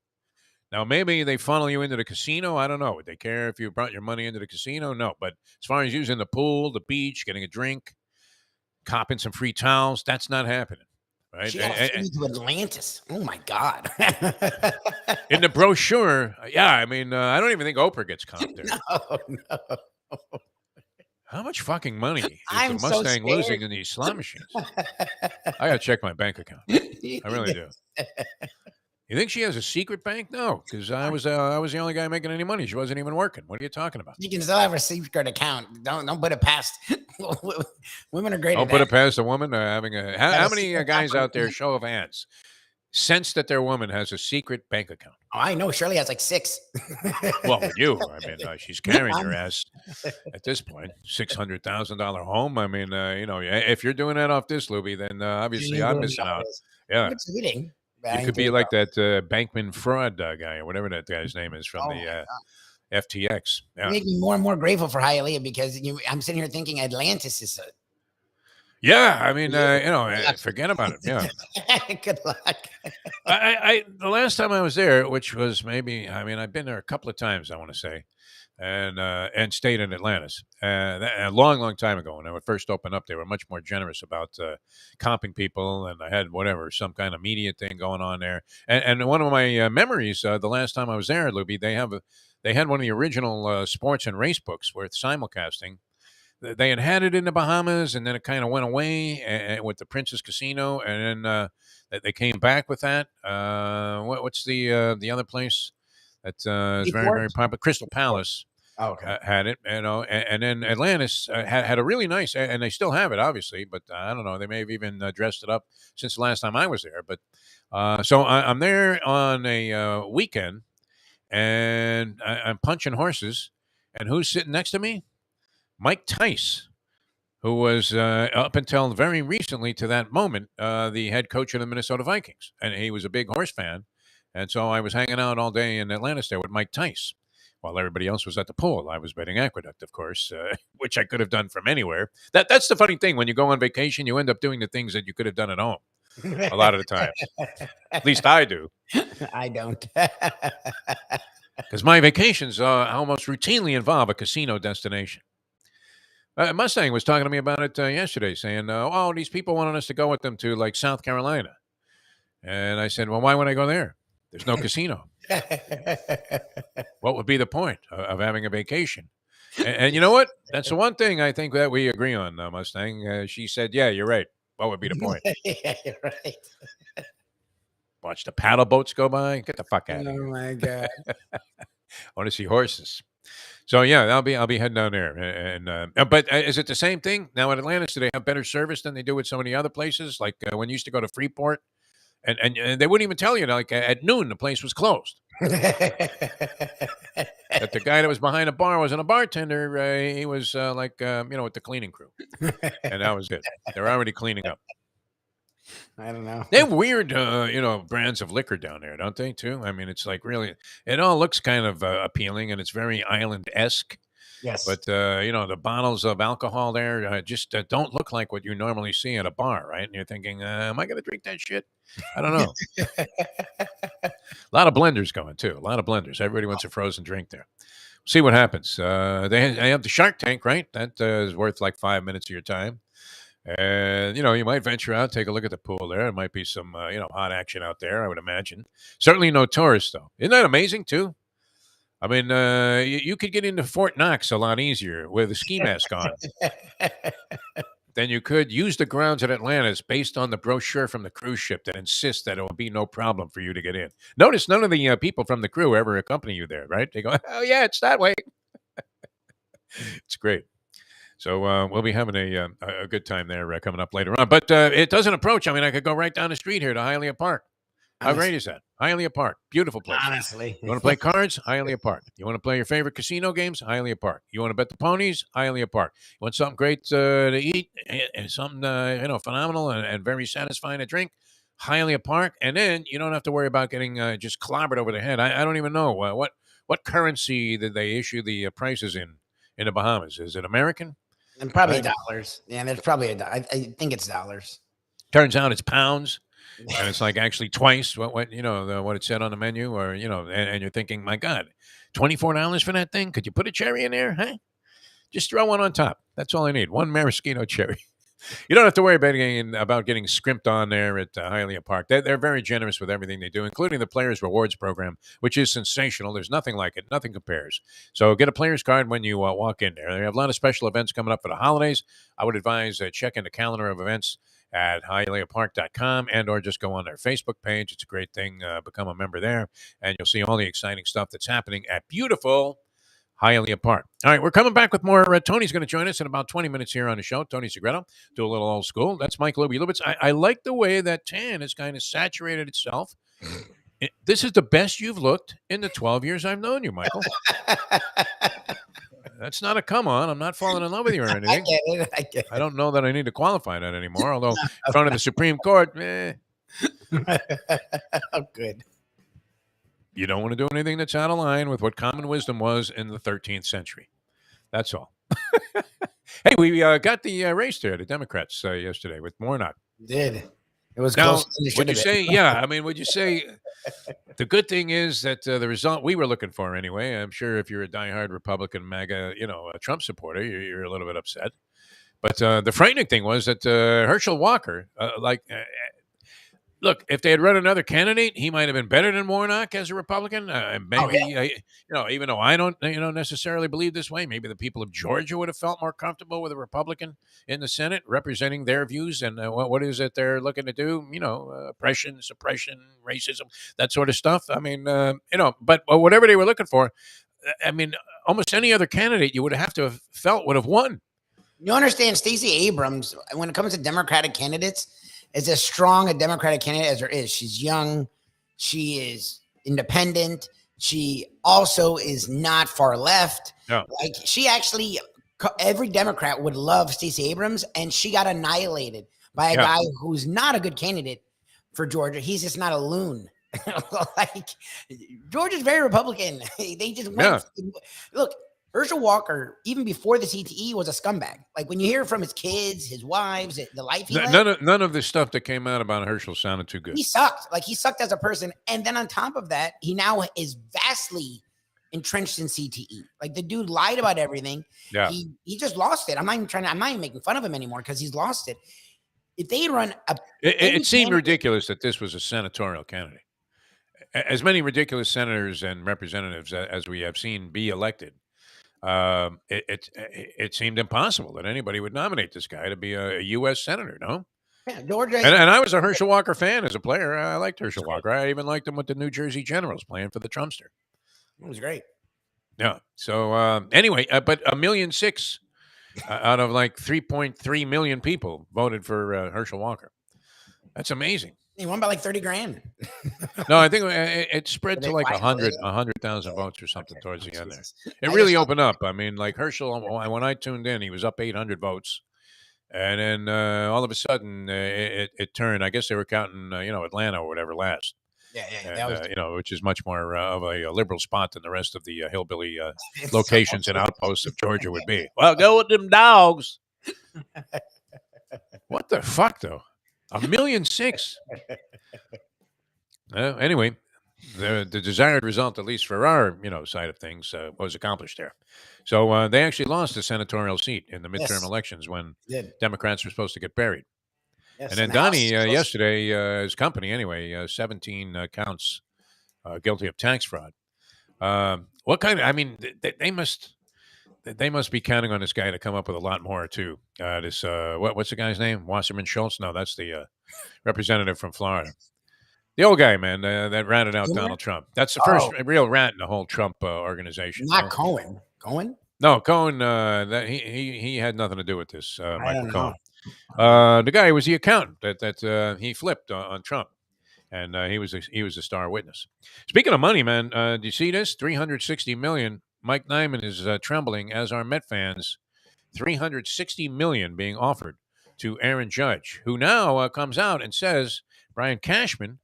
Now, maybe they funnel you into the casino. I don't know. Would they care if you brought your money into the casino? No. But as far as using the pool, the beach, getting a drink, copping some free towels, that's not happening. Right? She got to Atlantis. Oh my God! In the brochure, I mean, I don't even think Oprah gets comped there. No. How much fucking money is I'm the Mustang losing in these slot machines? I gotta check my bank account. I really do. You think she has a secret bank? No, because I was the only guy making any money. She wasn't even working. What are you talking about? You can still have a secret account. Don't put it past. Women are great. Don't put it past a woman having a. How many guys out there, show of hands, sense that their woman has a secret bank account? Oh, I know. Shirley has like 6. Well, with you, I mean, she's carrying your ass at this point. $600,000 home. I mean, if you're doing that off this, Lubie, then obviously I'm missing out. Yeah. You could be like that Bankman fraud guy or whatever that guy's name is from the FTX. Yeah. You make me more and more grateful for Hialeah because I'm sitting here thinking Atlantis is a. Yeah, I mean, forget about it. Yeah. Good luck. The last time I was there, which was maybe, I've been there a couple of times, I want to say, and stayed in Atlantis. A long, long time ago, when I would first open up, they were much more generous about comping people, and I had some kind of media thing going on there. And one of my memories, the last time I was there, Lubie, they had one of the original sports and race books worth simulcasting they had it in the Bahamas, and then it kind of went away with the Princess Casino, and then they came back with that. What's the other place that is very, very popular? Crystal Palace. Oh, okay. Had it, and then Atlantis had a really nice, and they still have it, obviously, but I don't know, they may have even dressed it up since the last time I was there. But so I'm there on a weekend, and I'm punching horses, and who's sitting next to me? Mike Tice, who was up until very recently to that moment the head coach of the Minnesota Vikings, and he was a big horse fan, and so I was hanging out all day in Atlantis there with Mike Tice. While everybody else was at the pool, I was betting Aqueduct, of course, which I could have done from anywhere. That's the funny thing. When you go on vacation, you end up doing the things that you could have done at home a lot of the times. At least I do. I don't. Because my vacations almost routinely involve a casino destination. Mustang was talking to me about it yesterday, saying, oh, these people wanted us to go with them to, like, South Carolina. And I said, well, why would I go there? There's no casino. What would be the point of having a vacation? And you know what? That's the one thing I think that we agree on, Mustang. She said, yeah, you're right. What would be the point? Yeah, you're right. Watch the paddle boats go by? Get the fuck out of here. Oh, my God. I want to see horses. So, yeah, I'll be heading down there. And but is it the same thing? Now, at Atlantis, do they have better service than they do with so many other places? Like when you used to go to Freeport, and they wouldn't even tell you, like, at noon, the place was closed. That the guy that was behind the bar wasn't a bartender. He was with the cleaning crew. And that was it. They're already cleaning up. I don't know. They have weird, brands of liquor down there, don't they, too? I mean, it's like really, it all looks kind of appealing, and it's very island-esque. Yes. But, the bottles of alcohol there just don't look like what you normally see at a bar, right? And you're thinking, am I going to drink that shit? I don't know. A lot of blenders going, too. A lot of blenders. Everybody wants a frozen drink there. See what happens. They have the Shark Tank, right? That is worth like 5 minutes of your time. And, you might venture out, take a look at the pool there. There might be some, hot action out there, I would imagine. Certainly no tourists, though. Isn't that amazing, too? I mean, you could get into Fort Knox a lot easier with a ski mask on than you could use the grounds at Atlantis based on the brochure from the cruise ship that insists that it will be no problem for you to get in. Notice none of the people from the crew ever accompany you there, right? They go, oh, yeah, it's that way. It's great. So we'll be having a good time there coming up later on. But it doesn't approach. I mean, I could go right down the street here to Hialeah Park. How great is that? Hialeah Park. Beautiful place. Honestly. You want to play cards? Hialeah Park. You want to play your favorite casino games? Hialeah Park. You want to bet the ponies? Hialeah Park. You want something great to eat and something phenomenal and very satisfying to drink? Hialeah Park. And then you don't have to worry about getting just clobbered over the head. I don't even know what currency did they issue the prices in the Bahamas. Is it American? And probably dollars. Yeah, there's probably I think it's dollars. Turns out it's pounds. And it's like actually twice what it said on the menu, or and you're thinking, my God, $24 for that thing? Could you put a cherry in there? Huh? Just throw one on top. That's all I need. One maraschino cherry. You don't have to worry about getting scrimped on there at Hialeah Park. They're very generous with everything they do, including the Players Rewards program, which is sensational. There's nothing like it. Nothing compares. So get a player's card when you walk in there. They have a lot of special events coming up for the holidays. I would advise checking the calendar of events at hialeahpark.com or just go on their Facebook page. It's a great thing. Become a member there, and you'll see all the exciting stuff that's happening at beautiful Hialeah Park. All right, we're coming back with more. Tony's going to join us in about 20 minutes here on the show. Tony Segreto, do a little old school. That's Mike Lubie. I like the way that tan has kind of saturated itself. This is the best you've looked in the 12 years I've known you, Michael. That's not a come on. I'm not falling in love with you or anything. I get it. I don't know that I need to qualify that anymore, although in front of the Supreme Court, Oh, good. You don't want to do anything that's out of line with what common wisdom was in the 13th century. That's all. Hey, we got the race there, the Democrats, yesterday with Warnock. Did. It was now, close. Would you say, yeah, I mean, would you say the good thing is that the result we were looking for anyway, I'm sure if you're a diehard Republican MAGA, a Trump supporter, you're a little bit upset. But the frightening thing was that Herschel Walker, look, if they had run another candidate, he might have been better than Warnock as a Republican. Maybe, even though I don't, necessarily believe this way, maybe the people of Georgia would have felt more comfortable with a Republican in the Senate representing their views and what is it they're looking to do? Oppression, suppression, racism, that sort of stuff. I mean, but whatever they were looking for, I mean, almost any other candidate you would have to have felt would have won. You understand, Stacey Abrams, when it comes to Democratic candidates, is as strong a Democratic candidate as there is. She's young. She is independent. She also is not far left. Yeah. Like, she actually, every Democrat would love Stacey Abrams, and she got annihilated by a guy who's not a good candidate for Georgia. He's just not a loon. Like, Georgia's very Republican. They just went. Look, Herschel Walker, even before the CTE, was a scumbag. Like, when you hear from his kids, his wives, the life he led, none of the stuff that came out about Herschel sounded too good. He sucked. Like, he sucked as a person. And then on top of that, he now is vastly entrenched in CTE. Like, the dude lied about everything. Yeah. He just lost it. I'm not even making fun of him anymore because he's lost it. If they run it seemed ridiculous that this was a senatorial candidate. As many ridiculous senators and representatives as we have seen be elected, it seemed impossible that anybody would nominate this guy to be a U.S. senator. No, Georgia, and I was a Herschel Walker fan as a player. I liked Herschel Walker. I even liked him with the New Jersey Generals playing for the Trumpster. It was great. Yeah. So anyway, but 1.6 million out of like 3.3 million people voted for Herschel Walker. That's amazing. He won by like 30 grand. No, I think it spread to like 100,000 votes or something towards the end there. It really opened up. I mean, like Herschel, when I tuned in, he was up 800 votes. And then all of a sudden it turned. I guess they were counting, Atlanta or whatever last. Yeah. And, which is much more of a liberal spot than the rest of the hillbilly locations and outposts of Georgia would be. Well, go with them dogs. What the fuck, though? 1.6 million. Anyway, the desired result, at least for our side of things, was accomplished there. So they actually lost a senatorial seat in the midterm elections when Democrats were supposed to get buried. Yes, and then Donnie yesterday, his company anyway, 17 counts guilty of tax fraud. What kind of? I mean, they must be counting on this guy to come up with a lot more too. What's the guy's name? Wasserman Schultz? No, that's the representative from Florida. The old guy, man, that ratted out Donald Trump. That's the first real rat in the whole Trump organization. Not Cohen. Cohen? No, Cohen. That he had nothing to do with this. Michael Cohen. The guy was the accountant that he flipped on Trump, and he was a star witness. Speaking of money, man, do you see this? $360 million. Mike Nyman is trembling, as are Met fans. $360 million being offered to Aaron Judge, who now comes out and says Brian Cashman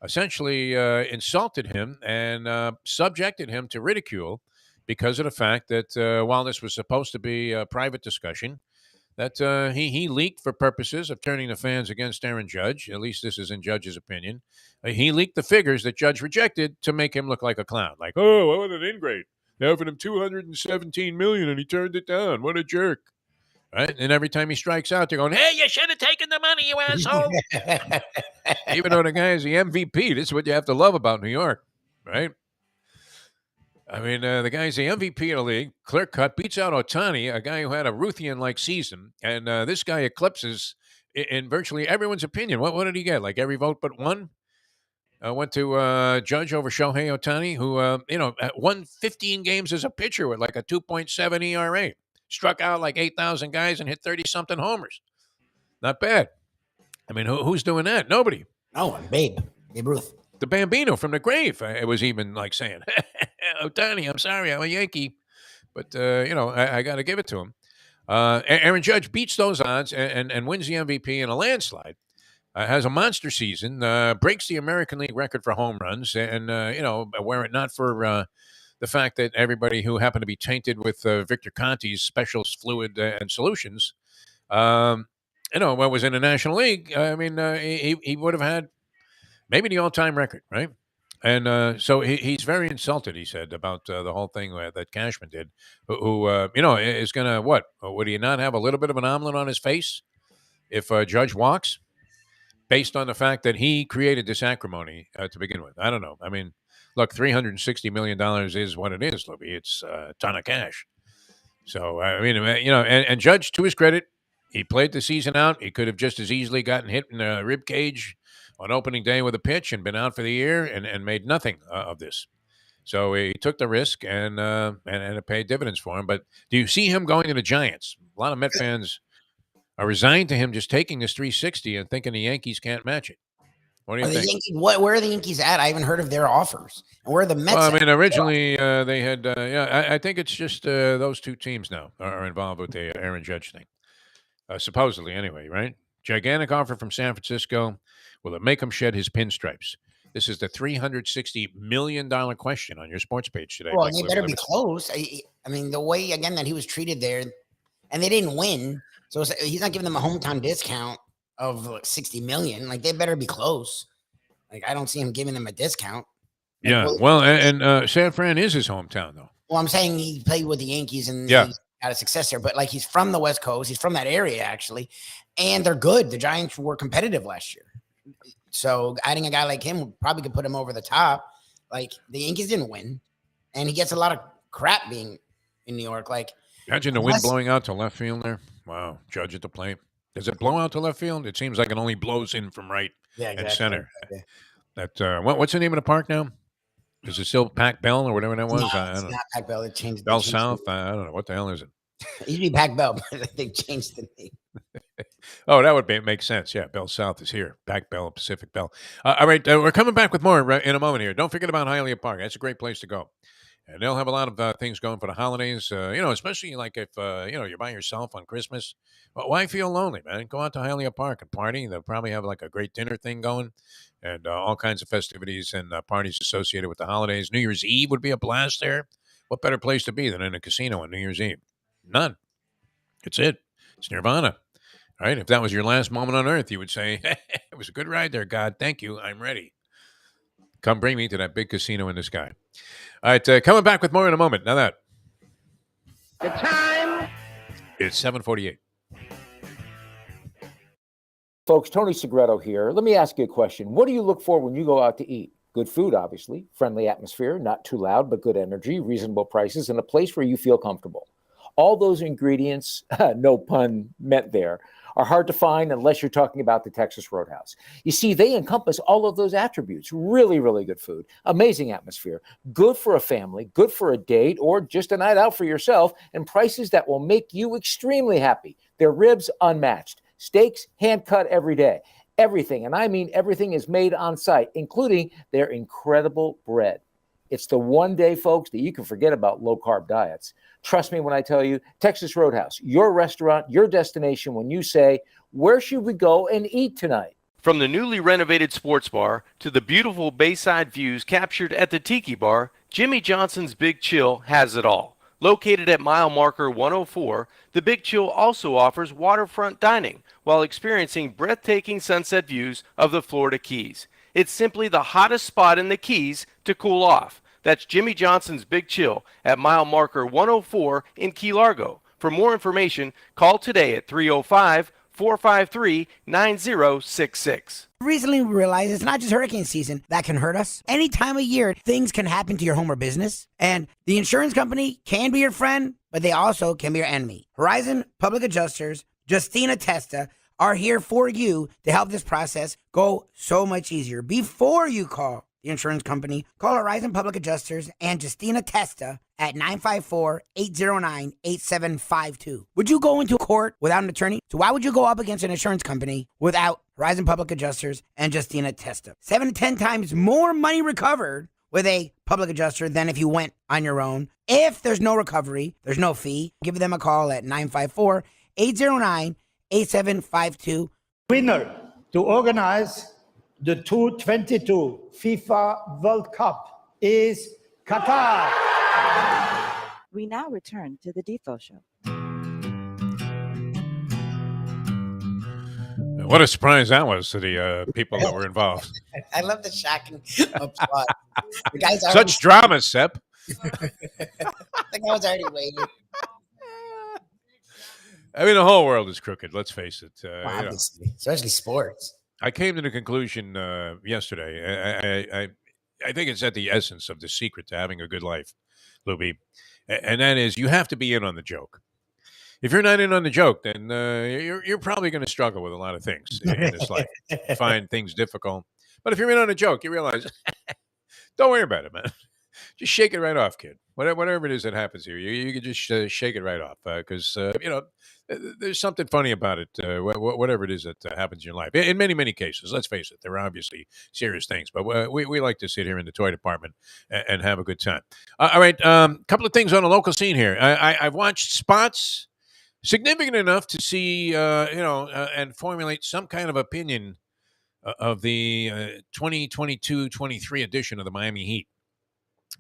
essentially insulted him and subjected him to ridicule because of the fact that while this was supposed to be a private discussion, that he leaked for purposes of turning the fans against Aaron Judge. At least this is in Judge's opinion. He leaked the figures that Judge rejected to make him look like a clown. Like, oh, what an ingrate. They offered him $217 million and he turned it down. What a jerk. Right? And every time he strikes out, they're going, hey, you should have taken the money, you asshole. Even though the guy is the MVP, this is what you have to love about New York, right? I mean, the guy's the MVP of the league, clear cut, beats out Ohtani, a guy who had a Ruthian-like season, and this guy eclipses in virtually everyone's opinion. What did he get? Like every vote but one? Went to Judge over Shohei Ohtani, who, won 15 games as a pitcher with like a 2.7 ERA. Struck out like 8,000 guys and hit 30-something homers. Not bad. I mean, who's doing that? Nobody. Oh, Babe Ruth. The Bambino from the grave. It was even like saying, Ohtani, I'm sorry, I'm a Yankee. But, I got to give it to him. Aaron Judge beats those odds and wins the MVP in a landslide. Has a monster season, breaks the American League record for home runs, and, were it not for the fact that everybody who happened to be tainted with Victor Conti's specials, fluid, and solutions, what was in the National League, I mean, he would have had maybe the all-time record, right? And so he's very insulted, he said, about the whole thing that Cashman did, who is going to, what? Would he not have a little bit of an omelet on his face if Judge walks? based on the fact that he created this acrimony to begin with. I don't know. I mean, look, $360 million is what it is, Lubie. It's a ton of cash. So, I mean, and Judge, to his credit, he played the season out. He could have just as easily gotten hit in the rib cage on opening day with a pitch and been out for the year and made nothing of this. So he took the risk and it paid dividends for him. But do you see him going to the Giants? A lot of Met fans are resigned to him just taking this 360 and thinking the Yankees can't match it. What do you think? Where are the Yankees at? I haven't heard of their offers. And where are the Mets Well, I mean, originally they had, I think it's just those two teams now are involved with the Aaron Judge thing. Supposedly, anyway, right? Gigantic offer from San Francisco. Will it make him shed his pinstripes? This is the $360 million question on your sports page today. Well, they better be close. I mean, the way, again, that he was treated there, and they didn't win. So he's not giving them a hometown discount of like $60 million. Like, they better be close. Like, I don't see him giving them a discount. Yeah, well, and San Fran is his hometown, though. Well, I'm saying he played with the Yankees and he got a success there. But, like, he's from the West Coast. He's from that area, actually. And they're good. The Giants were competitive last year. So adding a guy like him probably could put him over the top. Like, the Yankees didn't win, and he gets a lot of crap being in New York. Like, imagine the wind blowing out to left field there. Wow, Judge at the plate. Does it blow out to left field? It seems like it only blows in from right and center. Yeah. That what's the name of the park now? Is it still Pac Bell or whatever that was? No, I it's don't know. not Pac Bell. It changed. Bell South. I don't know what the hell is it. It used to be Pac Bell, but they changed the name. Oh, that would make sense. Yeah, Bell South is here. Pac Bell, Pacific Bell. All right, we're coming back with more in a moment here. Don't forget about Hialeah Park. That's a great place to go. And they'll have a lot of things going for the holidays, especially like if, you're by yourself on Christmas. Well, why feel lonely, man? Go out to Hialeah Park and party. They'll probably have like a great dinner thing going and all kinds of festivities and parties associated with the holidays. New Year's Eve would be a blast there. What better place to be than in a casino on New Year's Eve? None. It's it. It's nirvana. All right. If that was your last moment on earth, you would say, it was a good ride there, God. Thank you. I'm ready. Come bring me to that big casino in the sky. All right. Coming back with more in a moment. Now that. The time. It's 7:48. Folks, Tony Segreto here. Let me ask you a question. What do you look for when you go out to eat? Good food, obviously. Friendly atmosphere, not too loud, but good energy, reasonable prices, and a place where you feel comfortable. All those ingredients, no pun meant there, are hard to find unless you're talking about the Texas Roadhouse. You see, they encompass all of those attributes. Really, really good food, amazing atmosphere, good for a family, good for a date, or just a night out for yourself, and prices that will make you extremely happy. Their ribs, unmatched. Steaks, hand-cut every day. Everything, and I mean everything, is made on site, including their incredible bread. It's the one day, folks, that you can forget about low-carb diets. Trust me when I tell you, Texas Roadhouse, your restaurant, your destination when you say, where should we go and eat tonight? From the newly renovated sports bar to the beautiful bayside views captured at the Tiki Bar, Jimmy Johnson's Big Chill has it all. Located at mile marker 104, the Big Chill also offers waterfront dining while experiencing breathtaking sunset views of the Florida Keys. It's simply the hottest spot in the Keys to cool off. That's Jimmy Johnson's Big Chill at mile marker 104 in Key Largo. For more information, call today at 305-453-9066. Recently, we realized it's not just hurricane season that can hurt us. Any time of year, things can happen to your home or business. And the insurance company can be your friend, but they also can be your enemy. Horizon Public Adjusters, Justina Testa, are here for you to help this process go so much easier. Before you call the insurance company, call Horizon Public Adjusters and Justina Testa at 954-809-8752. Would you go into court without an attorney? So why would you go up against an insurance company without Horizon Public Adjusters and Justina Testa? 7 to 10 times more money recovered with a public adjuster than if you went on your own. If there's no recovery, there's no fee. Give them a call at 954-809-8752. Winner to organize the 2022 FIFA World Cup is Qatar. We now return to the Defo Show. What a surprise that was to the people that were involved. I love the shocking applause. The guy's Such drama, Sep. The guy was already waiting. I mean, the whole world is crooked. Let's face it. Obviously, especially sports. I came to the conclusion yesterday. I think it's at the essence of the secret to having a good life, Lubie, and that is you have to be in on the joke. If you're not in on the joke, then you're probably going to struggle with a lot of things in this life. Find things difficult. But if you're in on a joke, you realize, don't worry about it, man. Just shake it right off, kid. Whatever it is that happens here, you can just shake it right off because there's something funny about it. Whatever it is that happens in your life, in many cases. Let's face it, there are obviously serious things, but we like to sit here in the toy department and have a good time. All right, couple of things on the local scene here. I've watched spots significant enough to see, and formulate some kind of opinion of the 2022-23 edition of the Miami Heat.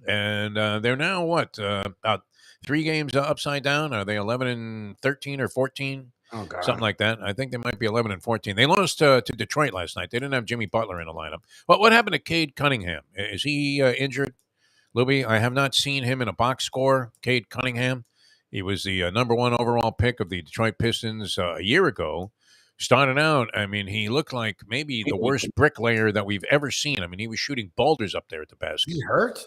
And they're now about 3 games upside down? Are they 11-13 or 14? Oh, God. Something like that. I think they might be 11-14. They lost to Detroit last night. They didn't have Jimmy Butler in the lineup. What happened to Cade Cunningham? Is he injured, Lubie? I have not seen him in a box score. Cade Cunningham. He was the number 1 overall pick of the Detroit Pistons a year ago. Started out, I mean, he looked like maybe the worst bricklayer that we've ever seen. I mean, he was shooting boulders up there at the basket. He hurt?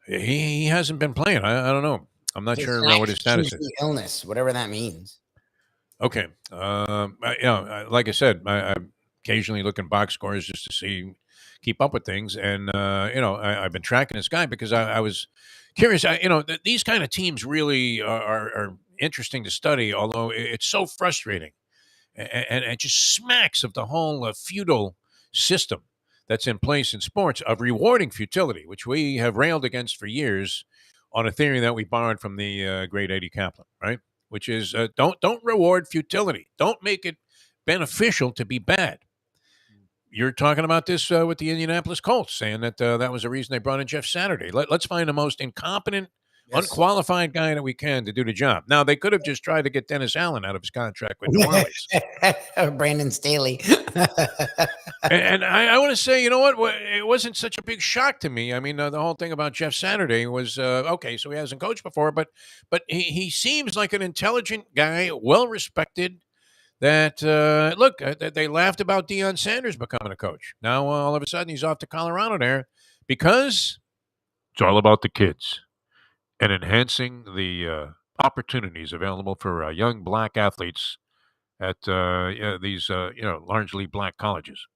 He hasn't been playing. I don't know. I'm not sure what his status is. Illness, whatever that means. Okay. Like I said, I'm occasionally looking box scores just to keep up with things. And, I've been tracking this guy because I was curious. These kind of teams really are interesting to study, although it's so frustrating. And it just smacks of the whole feudal system that's in place in sports of rewarding futility, which we have railed against for years on a theory that we borrowed from the great Eddie Kaplan, right? Which is don't reward futility. Don't make it beneficial to be bad. You're talking about this with the Indianapolis Colts, saying that that was the reason they brought in Jeff Saturday. Let's find the most incompetent, unqualified guy that we can to do the job. Now, they could have just tried to get Dennis Allen out of his contract with New Orleans. Brandon Staley. and I want to say, you know what? It wasn't such a big shock to me. I mean, the whole thing about Jeff Saturday was, okay, so he hasn't coached before, but he seems like an intelligent guy, well-respected, that, they laughed about Deion Sanders becoming a coach. Now, all of a sudden, he's off to Colorado there because it's all about the kids and enhancing the opportunities available for young black athletes at these largely black colleges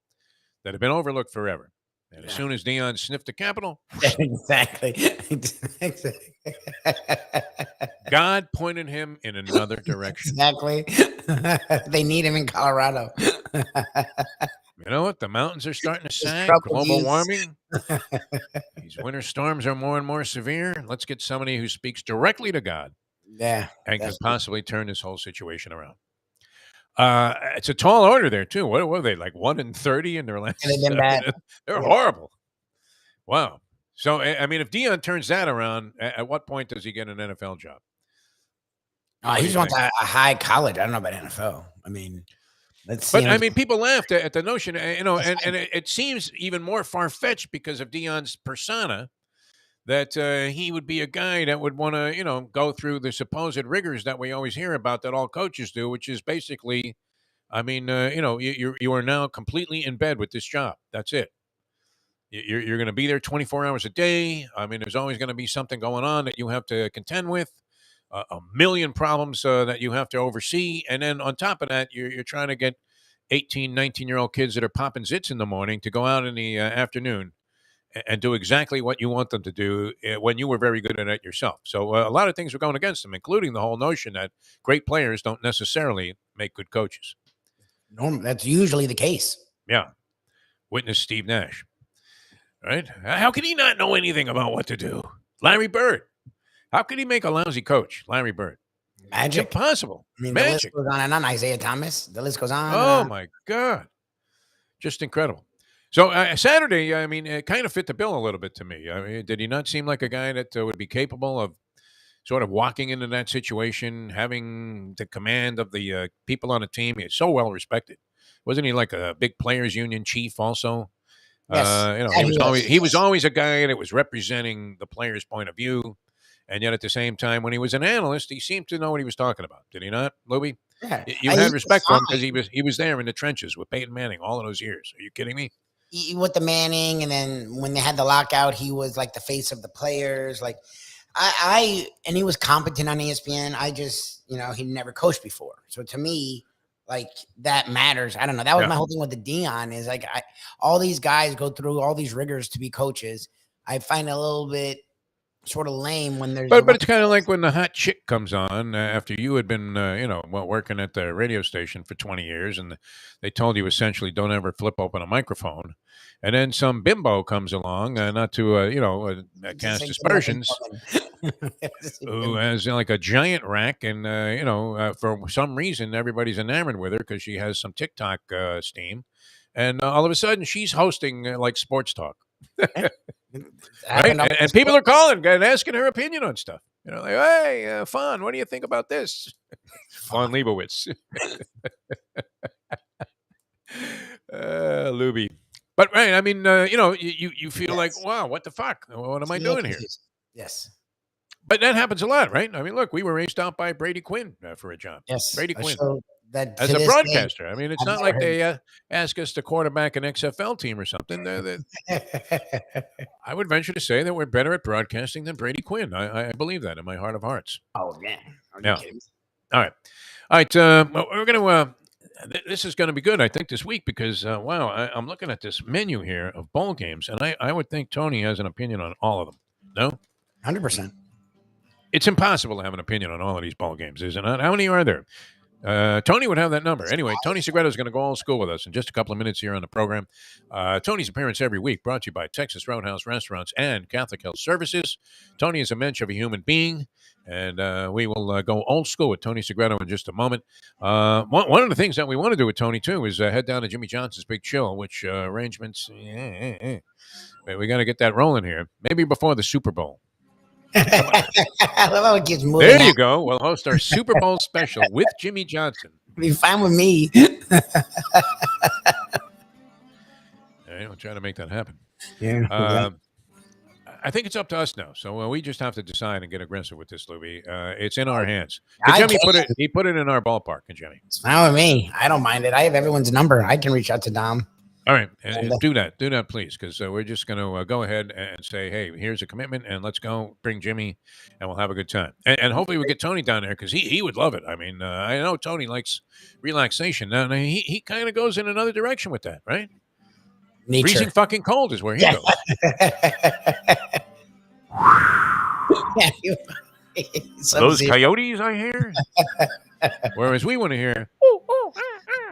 that have been overlooked forever. And as soon as Deion sniffed the capital, exactly. God pointed him in another direction. Exactly. They need him in Colorado. You know what? The mountains are starting to sag. trouble Global use. warming. These winter storms are more and more severe. Let's get somebody who speaks directly to God. Yeah. And can possibly turn this whole situation around. It's a tall order there, too. What were they, like 1-30 in their last? They've been bad. They're horrible. Wow. So, I mean, if Deion turns that around, at what point does he get an NFL job? He just wants a high college. I don't know about NFL. I mean, let's see. But I mean, people laughed at the notion, and it seems even more far-fetched because of Deion's persona that he would be a guy that would want to, go through the supposed rigors that we always hear about that all coaches do, which is basically, I mean, you are now completely in bed with this job. That's it. You're going to be there 24 hours a day. I mean, there's always going to be something going on that you have to contend with, a million problems that you have to oversee. And then on top of that, you're trying to get 18, 19-year-old kids that are popping zits in the morning to go out in the afternoon and do exactly what you want them to do when you were very good at it yourself. So a lot of things were going against them, including the whole notion that great players don't necessarily make good coaches. That's usually the case. Yeah. Witness Steve Nash. Right? How could he not know anything about what to do? Larry Bird. How could he make a lousy coach? Larry Bird. Magic. It's impossible. I mean, Magic. the list goes on and on. Isaiah Thomas. The list goes on. Oh, my God. Just incredible. So Saturday, I mean, it kind of fit the bill a little bit to me. I mean, did he not seem like a guy that would be capable of sort of walking into that situation, having the command of the people on the team? He's so well respected. Wasn't he like a big players union chief also? Yes. He was always a guy that was representing the players' point of view. And yet at the same time, when he was an analyst, he seemed to know what he was talking about. Did he not, Lubie? Yeah. You had respect for him because he was there in the trenches with Peyton Manning all of those years. Are you kidding me? With the Manning, and then when they had the lockout, he was like the face of the players. Like and he was competent on ESPN. I just, he never coached before. So to me, like, that matters. I don't know. That was my whole thing with the Dion is like, all these guys go through all these rigors to be coaches. I find it a little bit sort of lame when there's. But it's kind of like when the hot chick comes on after you had been, working at the radio station for 20 years, and they told you essentially don't ever flip open a microphone. And then some bimbo comes along, not to, cast aspersions, who has like a giant rack, and, for some reason, everybody's enamored with her because she has some TikTok steam. And all of a sudden, she's hosting like sports talk. Right? And people are calling and asking her opinion on stuff. Like, hey, Fawn, what do you think about this? Fawn Leibowitz. Lubie. But, right, I mean, you feel like, wow, what the fuck? What am I doing here? Yes. But that happens a lot, right? I mean, look, we were raced out by Brady Quinn for a job. Yes. Brady Quinn. That as a broadcaster. I mean, it's not like they ask us to quarterback an XFL team or something. I would venture to say that we're better at broadcasting than Brady Quinn. I believe that in my heart of hearts. Oh, yeah. Yeah. All right. We're going to this is going to be good, I think, this week because, I'm looking at this menu here of bowl games, and I would think Tony has an opinion on all of them. No? 100%. It's impossible to have an opinion on all of these bowl games, isn't it? How many are there? Tony would have that number. Anyway, Tony Segreto is going to go old school with us in just a couple of minutes here on the program. Tony's appearance every week brought to you by Texas Roadhouse Restaurants and Catholic Health Services. Tony is a mensch of a human being, and we will go old school with Tony Segreto in just a moment. One of the things that we want to do with Tony, too, is head down to Jimmy Johnson's Big Chill, which arrangements, we got to get that rolling here. Maybe before the Super Bowl. I love how it keeps moving. There you go. We'll host our Super Bowl special with Jimmy Johnson. Be fine with me. All right, we'll try to make that happen. Yeah. I think it's up to us now. So we just have to decide and get aggressive with this, Lubie. It's in our hands. Jimmy put it in our ballpark, and Jimmy. It's fine with me. I don't mind it. I have everyone's number. I can reach out to Dom. All right, do that, please, because we're just going to go ahead and say, hey, here's a commitment, and let's go bring Jimmy, and we'll have a good time. And hopefully we get Tony down there, because he would love it. I mean, I know Tony likes relaxation. Now, he kind of goes in another direction with that, right? Nature. Freezing fucking cold is where he goes. Those coyotes, I hear. Whereas we want to hear.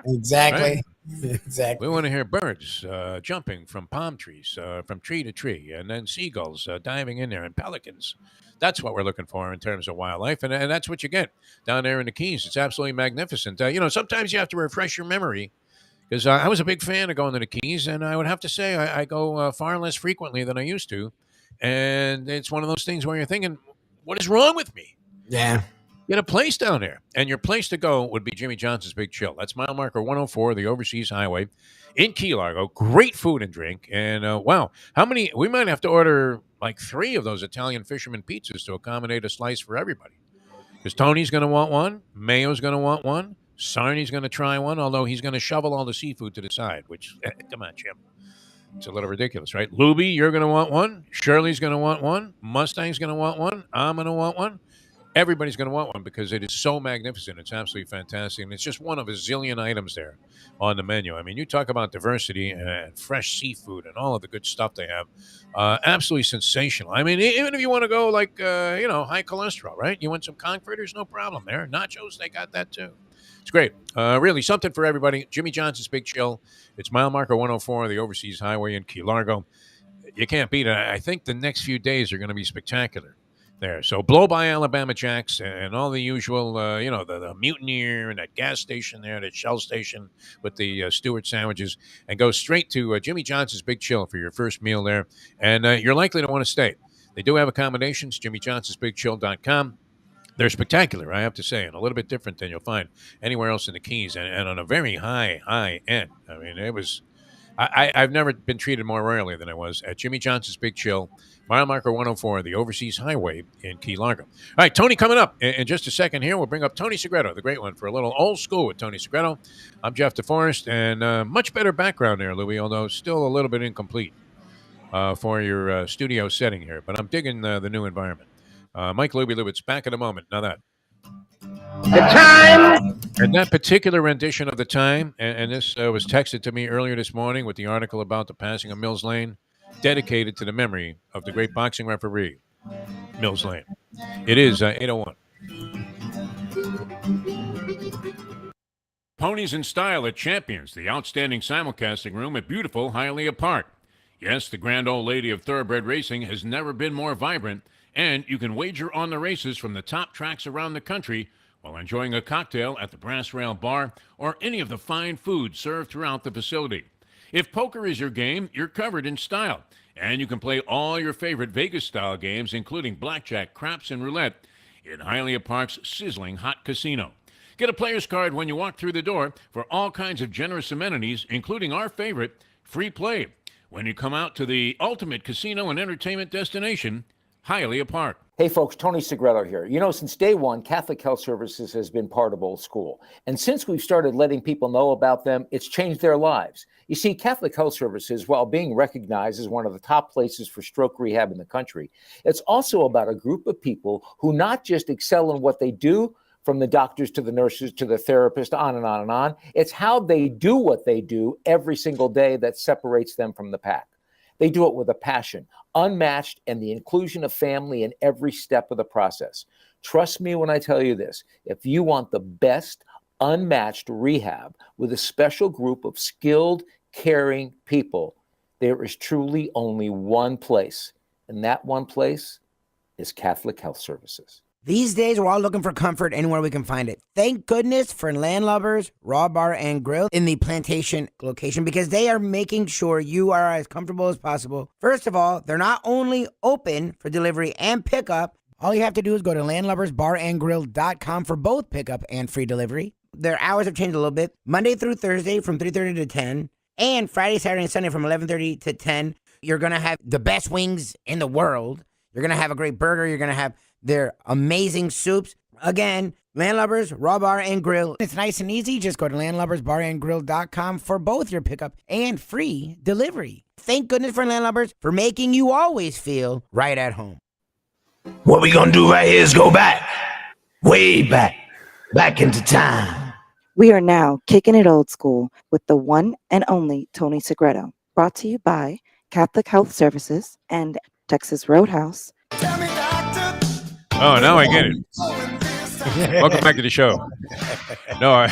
Exactly. Right? Exactly. We want to hear birds jumping from palm trees, from tree to tree, and then seagulls diving in there, and pelicans. That's what we're looking for in terms of wildlife, and that's what you get down there in the Keys. It's absolutely magnificent. Sometimes you have to refresh your memory, because I was a big fan of going to the Keys, and I would have to say I go far less frequently than I used to, and it's one of those things where you're thinking, what is wrong with me? Yeah. Get a place down there, and your place to go would be Jimmy Johnson's Big Chill. That's mile marker 104, the Overseas Highway in Key Largo. Great food and drink, and wow, how many? We might have to order like 3 of those Italian fisherman pizzas to accommodate a slice for everybody. Because Tony's going to want one, Mayo's going to want one, Sarni's going to try one, although he's going to shovel all the seafood to the side. Which, come on, Jim, it's a little ridiculous, right? Lubie, you're going to want one. Shirley's going to want one. Mustang's going to want one. I'm going to want one. Everybody's going to want one because it is so magnificent. It's absolutely fantastic. And it's just one of a zillion items there on the menu. I mean, you talk about diversity and fresh seafood and all of the good stuff they have. Absolutely sensational. I mean, even if you want to go like, high cholesterol, right? You want some conch fritters? No problem there. Nachos, they got that too. It's great. Really something for everybody. Jimmy Johnson's Big Chill. It's mile marker 104, the Overseas Highway in Key Largo. You can't beat it. I think the next few days are going to be spectacular there. So blow by Alabama Jacks and all the usual, the Mutineer and that gas station there, that Shell station with the Stewart sandwiches, and go straight to Jimmy Johnson's Big Chill for your first meal there. And you're likely to want to stay. They do have accommodations, jimmyjohnsonsbigchill.com. They're spectacular, I have to say, and a little bit different than you'll find anywhere else in the Keys, and on a very high end. I mean, it was I've never been treated more royally than I was at Jimmy Johnson's Big Chill, mile marker 104, the Overseas Highway in Key Largo. All right, Tony coming up in just a second here. We'll bring up Tony Segreto, the great one, for a little old school with Tony Segreto. I'm Jeff DeForest, and much better background there, Louie, although still a little bit incomplete for your studio setting here. But I'm digging the new environment. Mike Lubie Lubitz back in a moment. Now that. The time. And that particular rendition of the time, and this was texted to me earlier this morning with the article about the passing of Mills Lane, dedicated to the memory of the great boxing referee, Mills Lane. It is 8:01. Ponies in Style at Champions, the outstanding simulcasting room at beautiful Hialeah Park. Yes, the grand old lady of thoroughbred racing has never been more vibrant, and you can wager on the races from the top tracks around the country while enjoying a cocktail at the Brass Rail Bar or any of the fine food served throughout the facility. If poker is your game, you're covered in style, and you can play all your favorite Vegas-style games, including blackjack, craps, and roulette, in Hialeah Park's sizzling hot casino. Get a player's card when you walk through the door for all kinds of generous amenities, including our favorite, free play, when you come out to the ultimate casino and entertainment destination, Hialeah Park. Hey folks, Tony Segreto here. You know, since day one, Catholic Health Services has been part of Old School. And since we've started letting people know about them, it's changed their lives. You see, Catholic Health Services, while being recognized as one of the top places for stroke rehab in the country, it's also about a group of people who not just excel in what they do, from the doctors to the nurses to the therapist, on and on and on. It's how they do what they do every single day that separates them from the pack. They do it with a passion, unmatched, and the inclusion of family in every step of the process. Trust me when I tell you this. If you want the best, unmatched rehab with a special group of skilled, caring people, there is truly only one place, and that one place is Catholic Health Services. These days, we're all looking for comfort anywhere we can find it. Thank goodness for Landlubbers Raw Bar and Grill in the Plantation location, because they are making sure you are as comfortable as possible. First of all, they're not only open for delivery and pickup. All you have to do is go to landlubbersbarandgrill.com for both pickup and free delivery. Their hours have changed a little bit. Monday through Thursday from 3:30 to 10, and Friday, Saturday, and Sunday from 11:30 to 10. You're going to have the best wings in the world. You're going to have a great burger. You're going to have their amazing soups. Again, Landlubbers, Raw Bar, and Grill. It's nice and easy. Just go to landlubbersbarandgrill.com for both your pickup and free delivery. Thank goodness for Landlubbers for making you always feel right at home. What we gonna do right here is go back, way back into time. We are now kicking it old school with the one and only Tony Segreto. Brought to you by Catholic Health Services and Texas Roadhouse. Oh, now I get it. Welcome back to the show. No,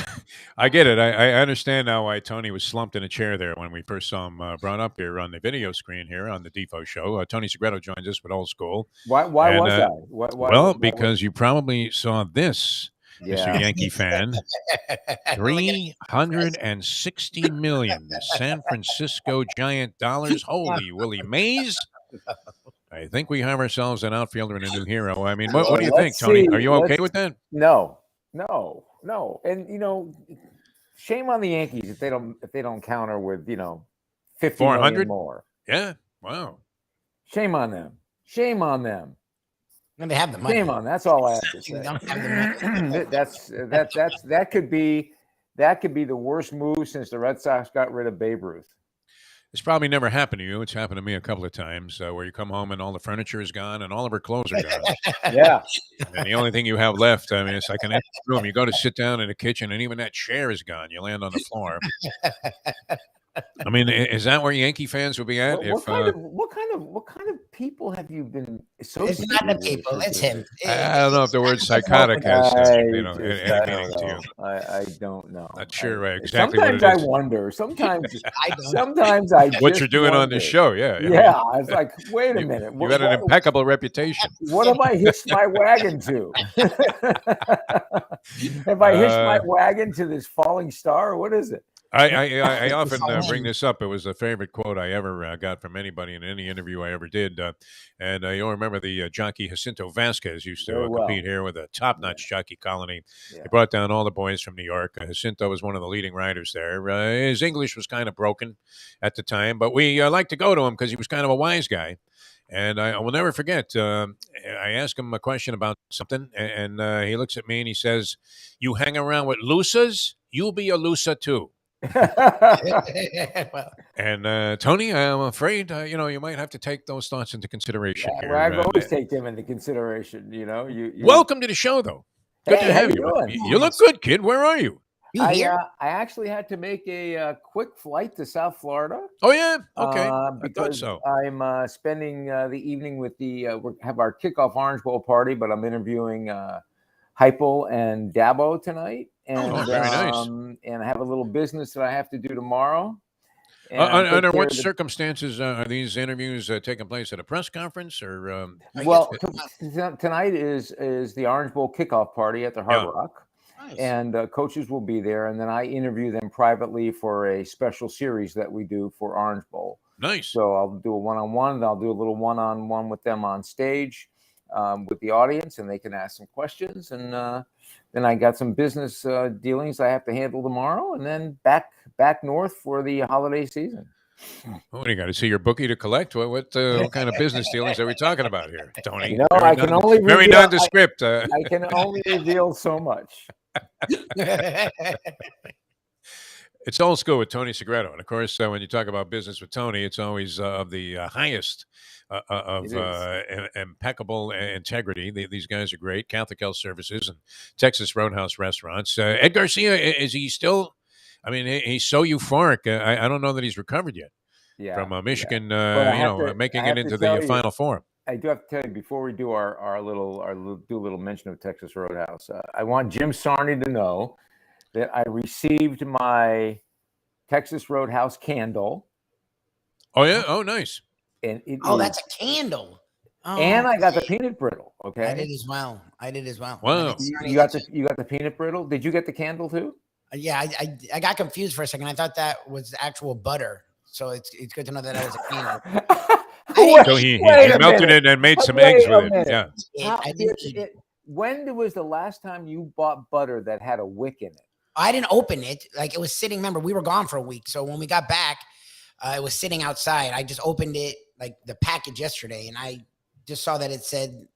I get it. I understand now why Tony was slumped in a chair there when we first saw him brought up here on the video screen here on the Defo Show. Tony Segreto joins us with Old School. Why was that? Well, because you probably saw this, Mr. Yankee fan. $360 million San Francisco Giant dollars. Holy Willie Mays. I think we have ourselves an outfielder and a new hero. I mean, what do you think, Tony? Are you okay with that? No. And you know, shame on the Yankees if they don't counter with 50 million more. Yeah. Wow. Shame on them. And they have the money. Shame on. That's all I have to say. That could be the worst move since the Red Sox got rid of Babe Ruth. It's probably never happened to you. It's happened to me a couple of times where you come home and all the furniture is gone and all of her clothes are gone. Yeah. And the only thing you have left, I mean, it's like an empty room. You go to sit down in the kitchen and even that chair is gone. You land on the floor. I mean, is that where Yankee fans would be at? What kind of people have you been associated with? It's not the people, it's him. I don't know if the word psychotic has any meaning to you. I don't know. Not sure exactly what it is. Sometimes I wonder. Sometimes I what you're doing on this show, yeah. Yeah, I was like, wait a minute. You got an impeccable reputation. What have I hitched my wagon to? Have I hitched my wagon to this falling star? What is it? I often all bring in. this up. It was a favorite quote I ever got from anybody in any interview I ever did. And you'll remember the jockey Jacinto Vasquez used to Very well. compete here with a top-notch jockey colony. Yeah. He brought down all the boys from New York. Jacinto was one of the leading riders there. His English was kind of broken at the time, but we liked to go to him because he was kind of a wise guy. And I will never forget, I asked him a question about something, and he looks at me and he says, "You hang around with loosas, you'll be a loosa too." Well, And Tony, I'm afraid you might have to take those thoughts into consideration here. Well, I always take them into consideration. You Welcome to the show, though. Good Hey, to how have you you. doing? You look good, kid. Where are you? you here? I actually had to make a quick flight to South Florida. Oh yeah, okay. I thought Because so. I'm spending the evening with we have our kickoff Orange Bowl party, but I'm interviewing Heupel and Dabo tonight, and very nice. and I have a little business that I have to do tomorrow. And Under take what care of the- circumstances are these interviews taking place at a press conference or? Well, tonight is the Orange Bowl kickoff party at the Hard Rock. Nice. And coaches will be there, and then I interview them privately for a special series that we do for Orange Bowl. Nice. So I'll do a one-on-one, and I'll do a little one-on-one with them on stage with the audience, and they can ask some questions. And then I got some business dealings I have to handle tomorrow, and then back north for the holiday season. What do you got to see your bookie to collect? What kind of business dealings are we talking about here, Tony? You know, I can only very reveal- nondescript. I can only reveal so much. It's old school with Tony Segreto, and of course, when you talk about business with Tony, it's always of the highest of impeccable integrity. These guys are great. Catholic Health Services and Texas Roadhouse Restaurants. Ed Garcia, is he still? I mean, he's so euphoric. I don't know that he's recovered yet from Michigan. Making it into the Final Four. I do have to tell you before we do our little mention of Texas Roadhouse. I want Jim Sarney to know that I received my Texas Roadhouse candle. Oh yeah! Oh nice. And that's a candle. Oh, and I got the peanut brittle. Okay, I did as well. Wow. You got the peanut brittle. Did you get the candle too? Yeah, I got confused for a second. I thought that was actual butter. So it's good to know that I was a candle. So he melted it and made some eggs with it. Yeah. When was the last time you bought butter that had a wick in it? I didn't open it. Like, it was sitting. Remember, we were gone for a week. So when we got back, it was sitting outside. I just opened it, like the package yesterday, and I just saw that it said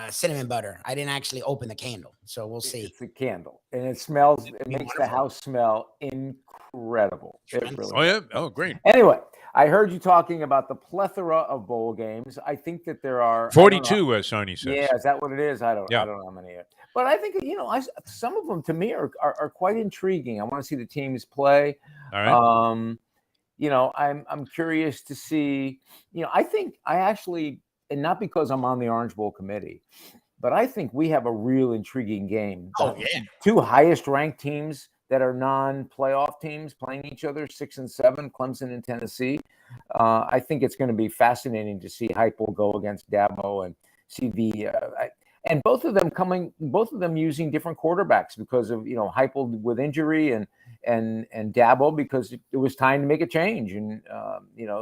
cinnamon butter. I didn't actually open the candle. So we'll see. It's a candle, and it smells. It makes the house smell incredible. It really Oh yeah. Oh great. Anyway, I heard you talking about the plethora of bowl games. I think that there are 42, Sarney says. Yeah, is that what it is? I don't know how many. But I think some of them to me are quite intriguing. I want to see the teams play. All right. I'm curious to see. I think I actually, and not because I'm on the Orange Bowl committee, but I think we have a real intriguing game. Oh yeah. Two highest ranked teams that are non-playoff teams playing each other, 6 and 7, Clemson and Tennessee. I think it's going to be fascinating to see Heupel go against Dabo and see and both of them using different quarterbacks because of Heupel with injury and Dabo because it was time to make a change. And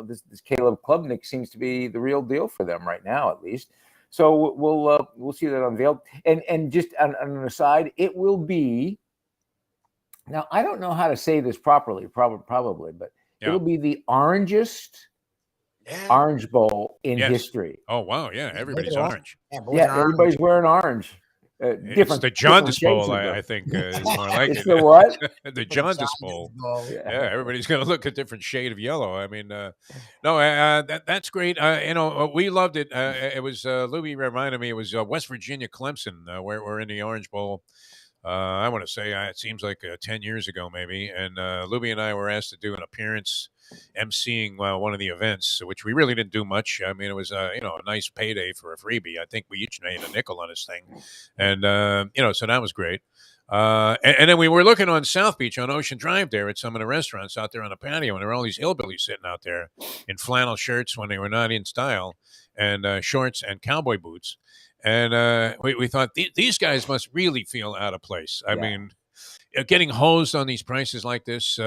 this Caleb Klubnik seems to be the real deal for them right now, at least. So we'll see that unveiled. And just on an aside, it will be. Now, I don't know how to say this properly, probably, but it'll be the orangest Orange Bowl in history. Oh, wow. Yeah, everybody's orange. Yeah, everybody's wearing orange. It's the Jaundice Bowl, I think, is more like it's it. the what? The Jaundice Bowl. Yeah, everybody's going to look a different shade of yellow. I mean, that's great. We loved it. It was, Lubie reminded me, it was West Virginia Clemson, where we're in the Orange Bowl. I want to say it seems like 10 years ago, maybe. And Lubie and I were asked to do an appearance emceeing one of the events, which we really didn't do much. I mean, it was a nice payday for a freebie. I think we each made a nickel on this thing, and so that was great. And then we were looking on South Beach on Ocean Drive there at some of the restaurants out there on the patio, and there were all these hillbillies sitting out there in flannel shirts when they were not in style, and shorts and cowboy boots. And we thought these guys must really feel out of place. I mean, getting hosed on these prices like this.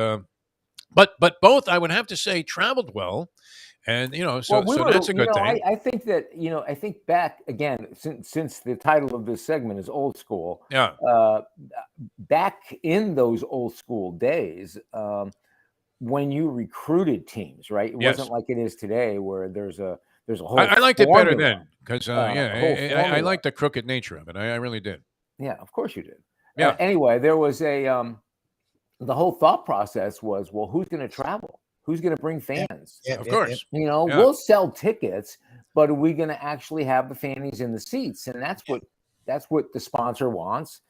But both, I would have to say, traveled well, and so that's a good thing. I think that I think back again since the title of this segment is old school. Yeah. Back in those old school days, when you recruited teams, right? It wasn't like it is today, where there's a whole. I liked it better then because I liked the crooked nature of it. I really did. Yeah, of course you did. Yeah. Anyway, there was the whole thought process was, well, who's going to travel? Who's going to bring fans? Of course. We'll sell tickets, but are we going to actually have the fannies in the seats? And that's what the sponsor wants.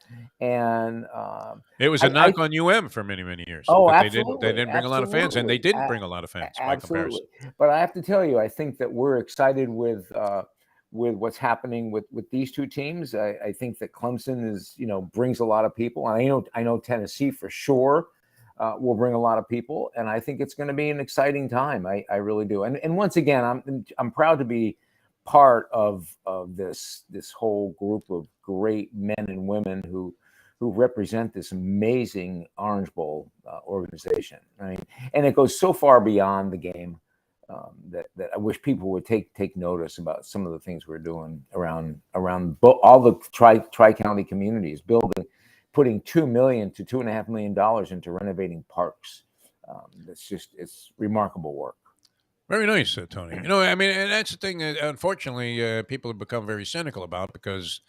And it was a knock on UM for many, many years. Oh, absolutely. They didn't bring a lot of fans, and they didn't bring a lot of fans by comparison. But I have to tell you, I think that we're excited with what's happening with these two teams. I think that Clemson is, brings a lot of people. I know Tennessee for sure will bring a lot of people, and I think it's going to be an exciting time. I really do. And once again, I'm proud to be part of this whole group of great men and women who represent this amazing Orange Bowl organization. Right? And it goes so far beyond the game. That I wish people would take notice about some of the things we're doing around all the tri-county communities, putting $2 million to $2.5 million into renovating parks. It's remarkable work. Very nice, Tony. And that's the thing that unfortunately people have become very cynical about because.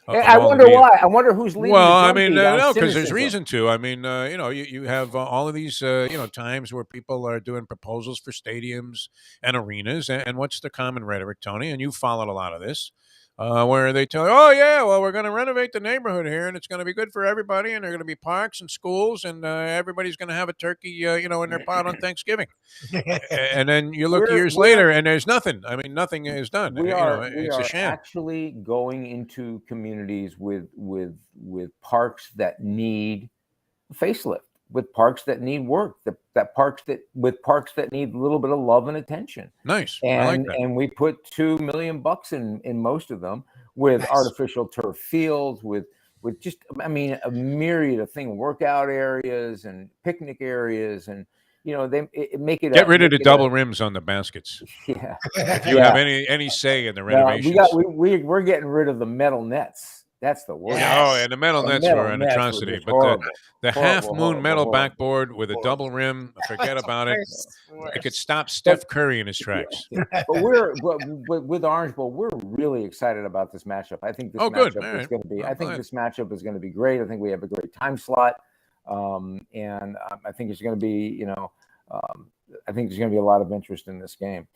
I wonder why. I wonder who's leading. Well, no, because there's reason to. You have all of these, times where people are doing proposals for stadiums and arenas, and what's the common rhetoric, Tony? And you followed a lot of this, where they tell you, oh yeah, well we're going to renovate the neighborhood here, and it's going to be good for everybody, and there are going to be parks and schools, and everybody's going to have a turkey, in their pot on Thanksgiving. And then you look years later, and there's nothing. Nothing is done. It's a sham. Actually going into communities with parks that need a facelift, with parks that need work, parks that need a little bit of love and attention. Nice. And I like that. And we put $2 million in most of them, with artificial turf fields, with just a myriad of things, workout areas and picnic areas, and they make it. Get rid of the double rims on the baskets. Yeah. If you have any say in the renovations. We're getting rid of the metal nets. That's the worst. Yeah, and the metal nets were an atrocity. But the half moon metal backboard with a double rim, forget about it. It could stop Steph Curry in his tracks. But with Orange Bowl, we're really excited about this matchup. I think this matchup is going to be. I think this matchup is going to be great. I think we have a great time slot, and I think it's going to be. I think there's going to be a lot of interest in this game.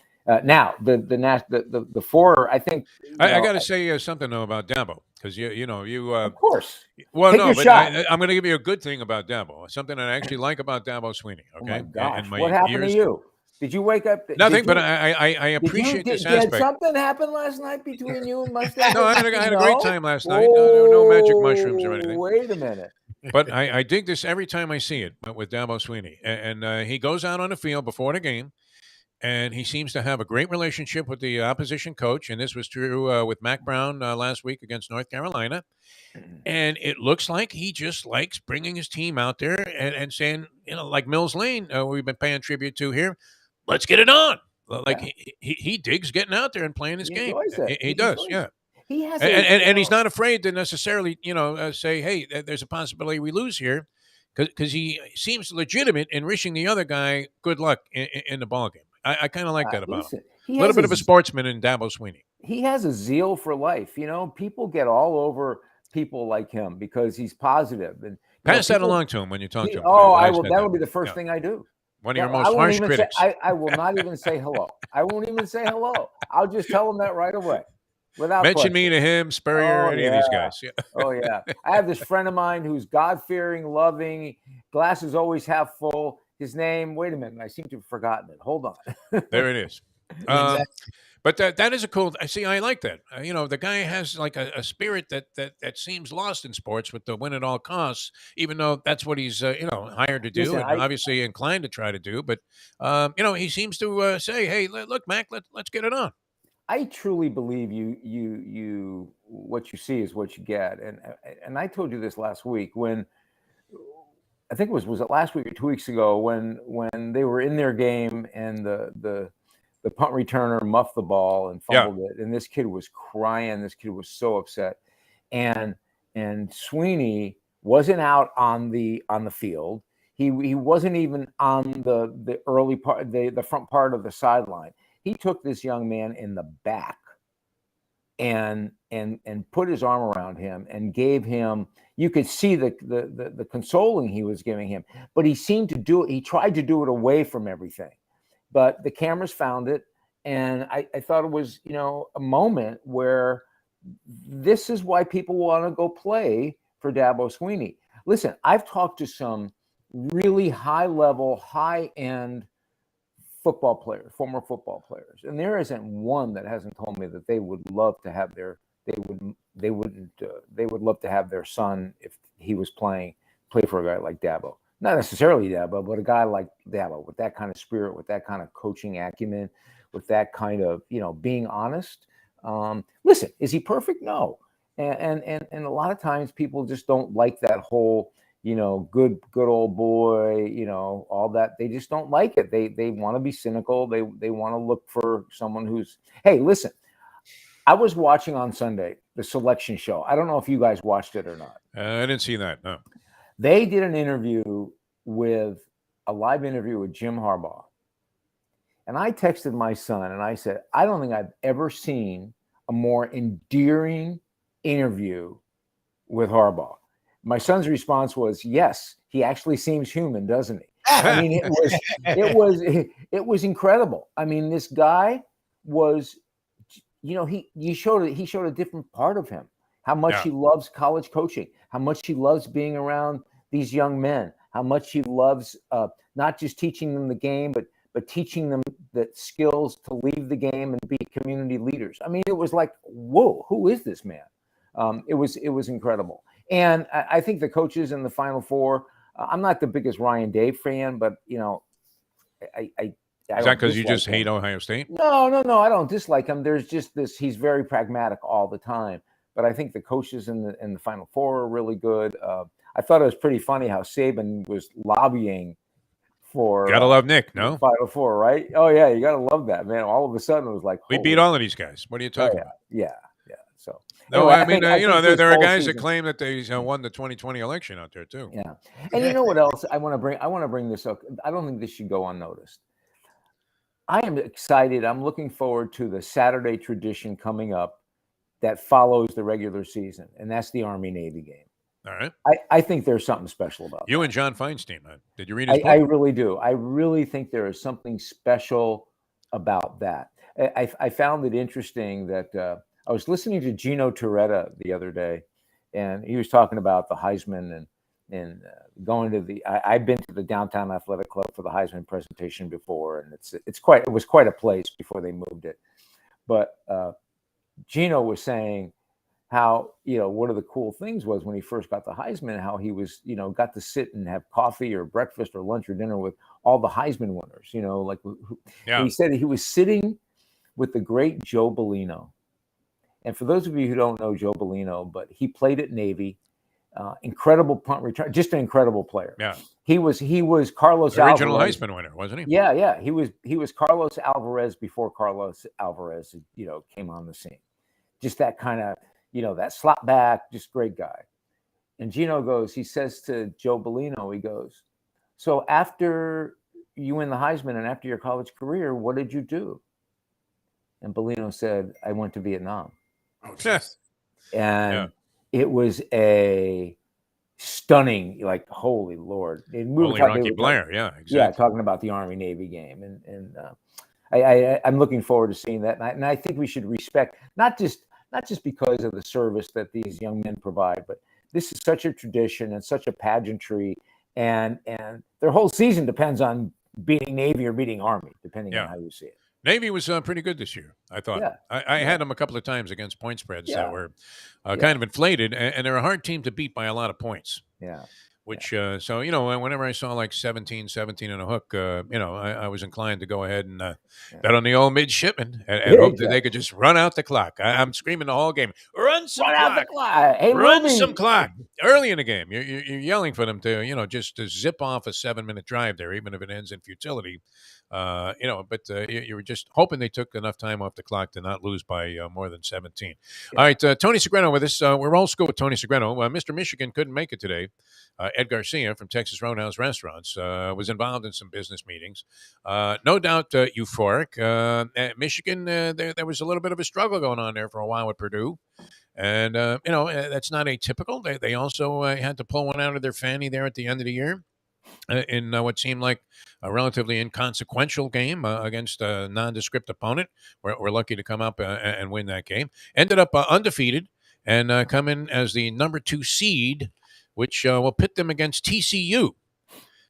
Now the four, I think. I got to say something though about Dabo, because you of course. Well, Take no, your but shot. I'm going to give you a good thing about Dabo. Something that I actually like about Dabo Sweeney. Okay. Oh my gosh! In my what happened years, to you? Did you wake up? Nothing, but I appreciate this aspect. Did something happen last night between you and Mustang? No, I had a great time last night. No magic mushrooms or anything. Wait a minute. But I dig this every time I see it with Dabo Sweeney. And he goes out on the field before the game, and he seems to have a great relationship with the opposition coach. And this was true with Mac Brown last week against North Carolina. And it looks like he just likes bringing his team out there and saying, like Mills Lane, we've been paying tribute to here, let's get it on. Like he digs getting out there and playing his game. He does, yeah. He has, and he's not afraid to necessarily, say, hey, there's a possibility we lose here, because he seems legitimate in wishing the other guy good luck in the ballgame. I kind of like that about him. A little bit of a sportsman in Dabo Sweeney. He has a zeal for life. People get all over people like him because he's positive. And pass that along to him when you talk to him. Oh, I will. That will be the first thing I do. One of your most harsh critics. I will not even say hello. I won't even say hello. I'll just tell him that right away. Without mention question. Me to him, Spurrier, any of these guys. Yeah. Oh, yeah. I have this friend of mine who's God-fearing, loving, glasses always half full. His name, wait a minute, I seem to have forgotten it. Hold on. There it is. But that is a cool. See, I like that. The guy has like a spirit that seems lost in sports with the win at all costs, even though that's what he's hired to do. Listen, and obviously inclined to try to do. But he seems to say, "Hey, look, Mac, let's get it on." I truly believe you what you see is what you get, and I told you this last week when I think was it last week or 2 weeks ago when they were in their game and the punt returner muffed the ball and fumbled it, and this kid was crying. This kid was so upset, and Sweeney wasn't out on the field. He wasn't even on the early part, the front part of the sideline. He took this young man in the back and put his arm around him and gave him. You could see the consoling he was giving him, but he seemed to do it. He tried to do it away from everything, but the cameras found it, and I thought it was a moment where this is why people want to go play for Dabo Sweeney. Listen, I've talked to some really high-level, high-end football players, former football players, and there isn't one that hasn't told me that they would love to have they would love to have their son, if he was play for a guy like Dabo. Not necessarily Dabo, but a guy like Dabo with that kind of spirit, with that kind of coaching acumen, with that kind of being honest. Listen, is he perfect? No, and a lot of times people just don't like that whole good old boy, all that. They just don't like it. They want to be cynical. They want to look for someone who's, hey, listen, I was watching on Sunday the selection show. I don't know if you guys watched it or not. I didn't see that. No. They did a live interview with Jim Harbaugh. And I texted my son and I said, I don't think I've ever seen a more endearing interview with Harbaugh. My son's response was, yes, he actually seems human, doesn't he? I mean, it was incredible. I mean, this guy was, he showed a different part of him, how much he loves college coaching, how much he loves being around these young men, how much he loves not just teaching them the game, but teaching them the skills to leave the game and be community leaders. I mean, it was like, whoa, who is this man? It was incredible. And I think the coaches in the Final Four, I'm not the biggest Ryan Day fan, but, I is that because you just hate Ohio State? No, I don't dislike him. There's just this, he's very pragmatic all the time. But I think the coaches in the Final Four are really good. I thought it was pretty funny how Saban was lobbying for gotta love Nick, no? Final Four, right? Oh yeah, you gotta love that, man. All of a sudden it was like, we beat all of these guys. What are you talking about? Yeah. So no, anyway, I mean, there are guys season that claim that they won the 2020 election out there too. Yeah, and you know what else I want to bring this up. I don't think this should go unnoticed. I am excited. I'm looking forward to the Saturday tradition coming up that follows the regular season, and that's the Army-Navy game. All right. I think there's something special about you that. and John Feinstein. Did you read his book? I really do. I really think there is something special about that. I found it interesting that I was listening to Gino Torretta the other day, and he was talking about the Heisman and going to I've been to the Downtown Athletic Club for the Heisman presentation before, and it was quite a place before they moved it. But Gino was saying how, one of the cool things was when he first got the Heisman, how he was, got to sit and have coffee or breakfast or lunch or dinner with all the Heisman winners, He said he was sitting with the great Joe Bellino. And for those of you who don't know Joe Bellino, but he played at Navy, incredible punt return, just an incredible player. Yeah. He was Carlos original Alvarez. Heisman winner, wasn't he? Yeah. He was Carlos Alvarez before Carlos Alvarez, came on the scene. Just that kind of, that slot back, just great guy. And Gino he says to Joe Bellino, he goes, so after you win the Heisman and after your college career, what did you do? And Bellino said, I went to Vietnam. Oh, yes. And it was a stunning, like, holy Lord. Holy Rocky Blair, yeah, exactly. Yeah, talking about the Army-Navy game. And I'm looking forward to seeing that. And I think we should respect, not just because of the service that these young men provide, but this is such a tradition and such a pageantry, and their whole season depends on beating Navy or beating Army, depending on how you see it. Navy was pretty good this year, I thought. Yeah. I had them a couple of times against point spreads that were kind of inflated, and they're a hard team to beat by a lot of points. Yeah. which, so, whenever I saw like 17 and a hook, I was inclined to go ahead and bet on the old midshipman and hope that they could just run out the clock. I'm screaming the whole game, run some Run out the clock. clock. Hey, Run Lubie. some clock early in the game. You're yelling for them to, just to zip off a 7-minute drive there, even if it ends in futility. But you were just hoping they took enough time off the clock to not lose by more than 17. Yeah. All right, Tony Segreto with us. We're old school with Tony Segreto. Mr. Michigan couldn't make it today. Ed Garcia from Texas Roadhouse Restaurants was involved in some business meetings. No doubt euphoric. At Michigan, there was a little bit of a struggle going on there for a while with Purdue. And, that's not atypical. They also had to pull one out of their fanny there at the end of the year in what seemed like a relatively inconsequential game against a nondescript opponent. We're lucky to come up and win that game. Ended up undefeated and come in as the number 2 seed, which will pit them against TCU.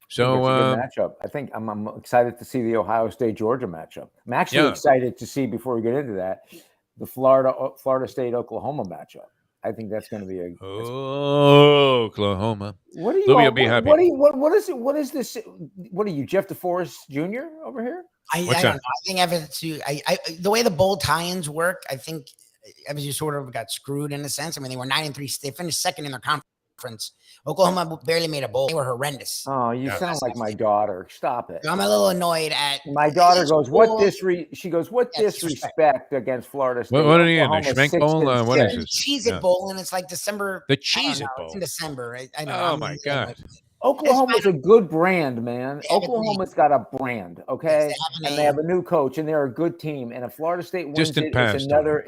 So it's a good matchup. I think I'm excited to see the Ohio State-Georgia matchup. I'm actually excited to see, before we get into that, the Florida State-Oklahoma matchup. I think that's going to be Oklahoma. What are you? Lubie will be happy. What is it? What is this? What are you, Jeff DeForest Jr. over here? I don't know. I think the way the bowl tie-ins work, I think FSU sort of got screwed in a sense. I mean, they were 9-3. They finished second in their conference. Oklahoma barely made a bowl. They were horrendous. Oh, you sound like my daughter. Stop it. I'm a little annoyed at my daughter. Goes, she goes, what disrespect against Florida State? What are you in the Schmenk Bowl? What is this? Cheez-It Bowl, and it's like December. The Cheez-It Bowl. It's in December. I know. Oh my God. Oklahoma's a good brand, man. Oklahoma's got a brand, okay, and they have a new coach, and they're a good team. And if Florida State wins it's another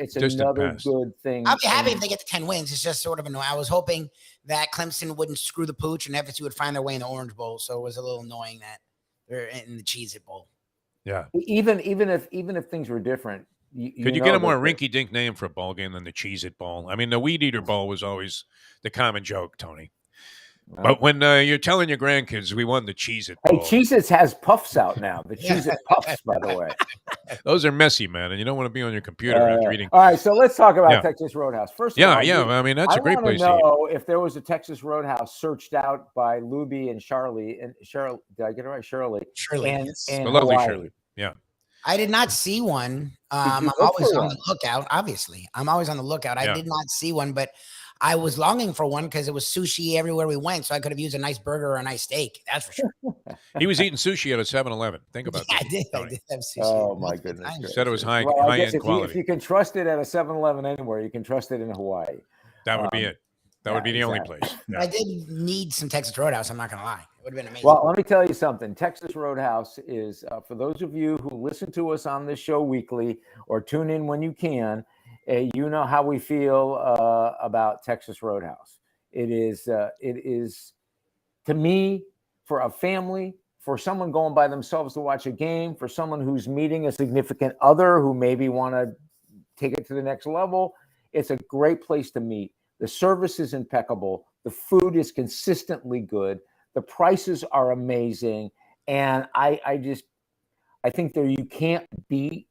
good thing. I'll be happy if they get to 10 wins. It's just sort of annoying. I was hoping that Clemson wouldn't screw the pooch and FSU would find their way in the Orange Bowl. So it was a little annoying that they're in the Cheez-It Bowl. Yeah. Even if things were different. Could you get a more rinky-dink name for a bowl game than the Cheez-It Bowl? I mean, the Weed Eater Bowl was always the common joke, Tony. But when you're telling your grandkids we won the Cheez-It Bowl. Hey, Cheez-Its has puffs out now. The Cheez-It puffs, by the way. Those are messy, man, and you don't want to be on your computer after eating. All right, so let's talk about Texas Roadhouse. First of all, I mean, that's a great place to eat. I want to know if there was a Texas Roadhouse searched out by Lubie and Charlie. And Cheryl, did I get it right? Shirley. And the lovely Shirley. Yeah. I did not see one. I'm always on the lookout, obviously. I'm always on the lookout. I did not see one, but I was longing for one because it was sushi everywhere we went, so I could have used a nice burger or a nice steak. That's for sure. He was eating sushi at a 7-Eleven. Think about that. I did have sushi. Oh, my goodness. Said it was high-end quality. If you can trust it at a 7-Eleven anywhere, you can trust it in Hawaii. That would be it. That would be the only place. Yeah. I did need some Texas Roadhouse. I'm not going to lie. It would have been amazing. Well, let me tell you something. Texas Roadhouse is, for those of you who listen to us on this show weekly or tune in when you can, you know how we feel about Texas Roadhouse. It is, to me, for a family, for someone going by themselves to watch a game, for someone who's meeting a significant other who maybe want to take it to the next level, it's a great place to meet. The service is impeccable. The food is consistently good. The prices are amazing. And I think that you can't beat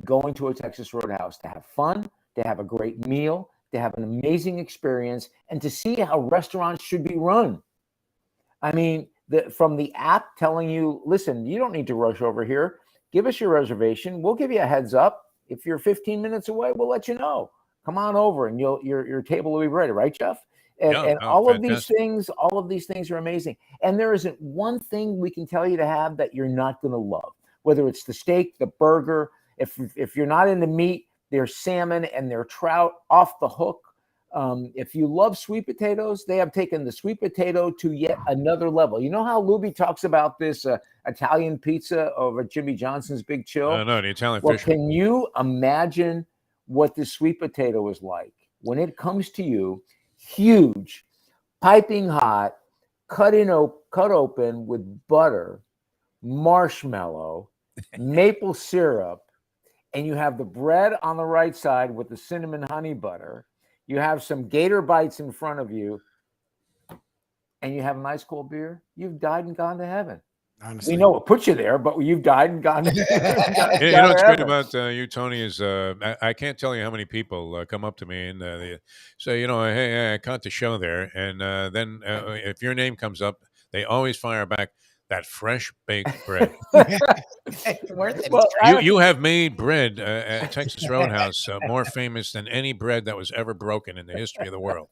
going to a Texas Roadhouse to have fun, to have a great meal, to have an amazing experience, and to see how restaurants should be run. I mean, from the app telling you, listen, you don't need to rush over here. Give us your reservation. We'll give you a heads up. If you're 15 minutes away, we'll let you know. Come on over and your table will be ready, right, Jeff? And all of these things are amazing. And there isn't one thing we can tell you to have that you're not going to love, whether it's the steak, the burger. If you're not into meat, there's salmon and their trout off the hook. If you love sweet potatoes, they have taken the sweet potato to yet another level. You know how Lubie talks about this Italian pizza over Jimmy Johnson's Big Chill? No, the Italian fish. Can you imagine what the sweet potato is like when it comes to you? Huge, piping hot, cut open with butter, marshmallow, maple syrup, and you have the bread on the right side with the cinnamon honey butter. You have some Gator Bites in front of you, and you have a nice cold beer. You've died and gone to heaven. Honestly. We know what put you there, but you've died and gone. You know what's great about you, Tony, is I can't tell you how many people come up to me and they say, hey, I caught the show there. And then if your name comes up, they always fire back that fresh baked bread. It's worth it. Well, You have made bread at Texas Roadhouse more famous than any bread that was ever broken in the history of the world.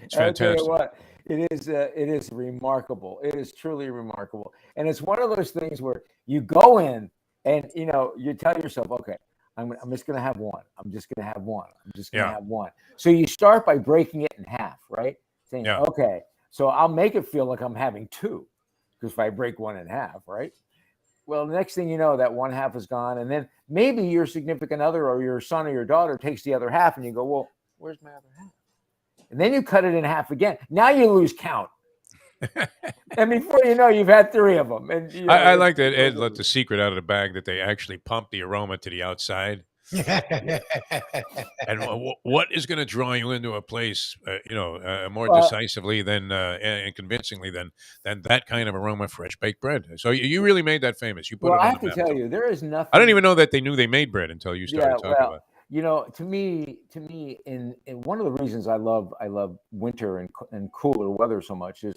It's I'll tell you fantastic. what, it is remarkable. It is truly remarkable. And it's one of those things where you go in and, you tell yourself, okay, I'm just going to have one. I'm just going to have one. I'm just going to have one. So you start by breaking it in half, right? Saying, okay, so I'll make it feel like I'm having two, because if I break one in half, right? Well, the next thing you know, that one half is gone. And then maybe your significant other or your son or your daughter takes the other half and you go, well, where's my other half? And then you cut it in half again. Now you lose count. And before you know, you've had three of them. And I like that Ed let the secret out of the bag that they actually pump the aroma to the outside. And what is going to draw you into a place, more decisively than and convincingly than that kind of aroma, fresh baked bread? So you really made that famous. You put it on I have the to map. tell you, there is nothing. I don't even know that they knew they made bread until you started talking about it. To me, in one of the reasons I love winter and cooler weather so much is,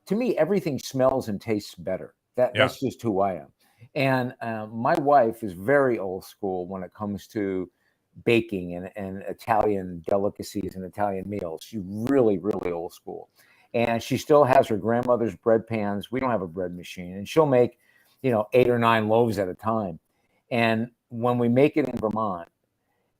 to me, everything smells and tastes better. That's just who I am. And my wife is very old school when it comes to baking and Italian delicacies and Italian meals. She's really, really old school. And she still has her grandmother's bread pans. We don't have a bread machine. And she'll make, 8 or 9 loaves at a time. And when we make it in Vermont,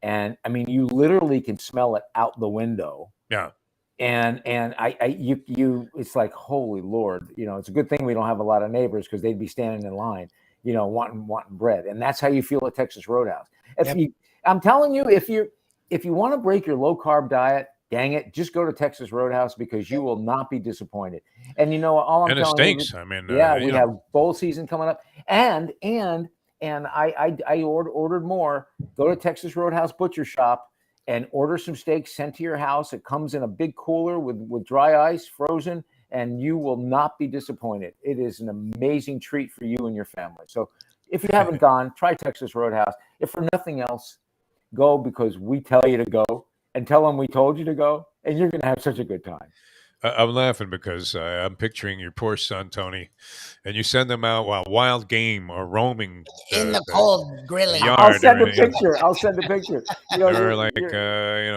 and I mean, you literally can smell it out the window. Yeah. And it's like, holy Lord, it's a good thing we don't have a lot of neighbors, because they'd be standing in line, wanting bread. And that's how you feel at Texas Roadhouse. I'm telling you, if you want to break your low carb diet, dang it, just go to Texas Roadhouse, because you will not be disappointed. And all I'm telling you, I mean, we have bowl season coming up, and I ordered more. Go to Texas Roadhouse Butcher Shop and order some steaks sent to your house. It comes in a big cooler with dry ice, frozen, and you will not be disappointed. It is an amazing treat for you and your family. So if you haven't gone, try Texas Roadhouse. If for nothing else, go because we tell you to go, and tell them we told you to go, and you're going to have such a good time. I'm laughing because I'm picturing your poor son, Tony, and you send them out while wild game or roaming in the cold grilling. yard. I'll send a picture. There are like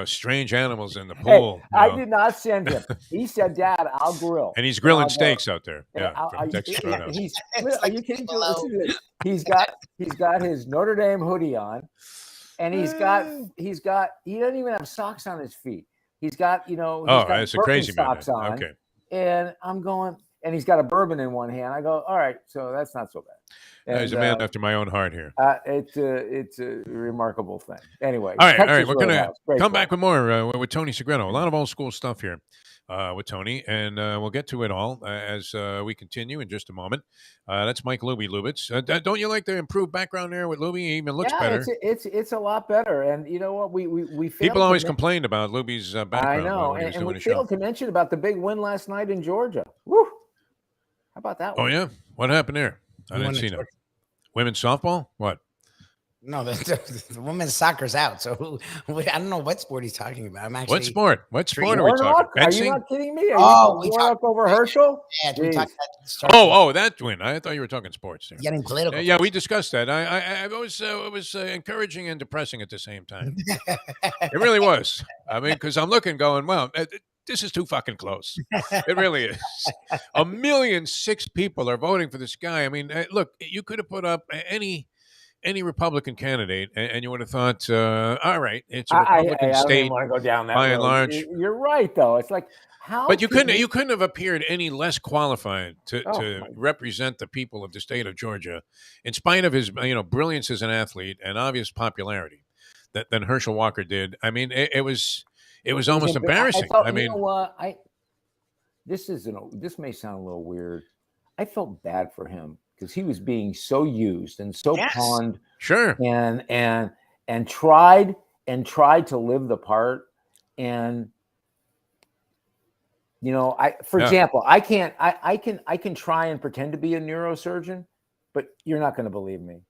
strange animals in the pool. Hey, I did not send him. He said, "Dad, I'll grill." And he's grilling steaks out there. Yeah, are you kidding? Below. Listen to this. He's got his Notre Dame hoodie on, and he doesn't even have socks on his feet. He's got, it's a crazy socks on. Okay. And I'm going, and he's got a bourbon in one hand. I go, all right, so that's not so bad. And, he's a man after my own heart here. It's a remarkable thing. Anyway, all right. We're gonna come back with more with Tony Segreto. A lot of old school stuff here with Tony, and we'll get to it all as we continue in just a moment. That's Mike Lubie Lubitz. Don't you like the improved background there with Lubie? He even looks better. It's a lot better. And you know what? We people always complained about Lubie's background. I know, and we failed to mention about the big win last night in Georgia. Woo! How about that one? Oh yeah, what happened there? I didn't see that. Women's softball? What? No, the women's soccer's out. So I don't know what sport he's talking about. I'm actually. What sport? What sport are we talking? Are you not kidding me? Are you talking over Herschel? Yeah, we talked about that win. I thought you were talking sports there. Getting political. Yeah, we discussed that. I was it was encouraging and depressing at the same time. It really was. I mean, because I'm looking, going, well, this is too fucking close. It really is. 1,000,006 people are voting for this guy. I mean, look, you could have put up any Republican candidate, and you would have thought, all right, it's a Republican state. I don't want to go down that by road. And large. You're right, though. It's like how. But you couldn't have appeared any less qualified to represent the people of the state of Georgia, in spite of his brilliance as an athlete and obvious popularity, than Herschel Walker did. I mean, it was almost embarrassing. I mean, you know what? This may sound a little weird. I felt bad for him, because he was being so used and so pawned, sure, and tried to live the part, and You know, for example, I can try and pretend to be a neurosurgeon, but you're not going to believe me.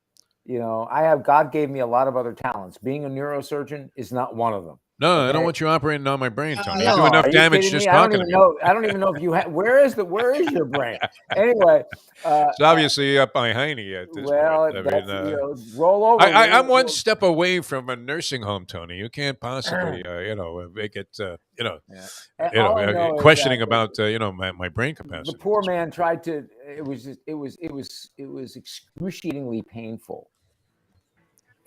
You know, God gave me a lot of other talents. Being a neurosurgeon is not one of them. No, okay? I don't want you operating on my brain, Tony. No, You do enough are you damage kidding just me? talking to me. I don't even know if you have. Where is your brain? Anyway, It's obviously up by Heine at this point. I mean, roll over. I'm one step away from a nursing home, Tony. You can't possibly, make it, questioning about, my brain capacity. The poor man tried to. It was excruciatingly painful.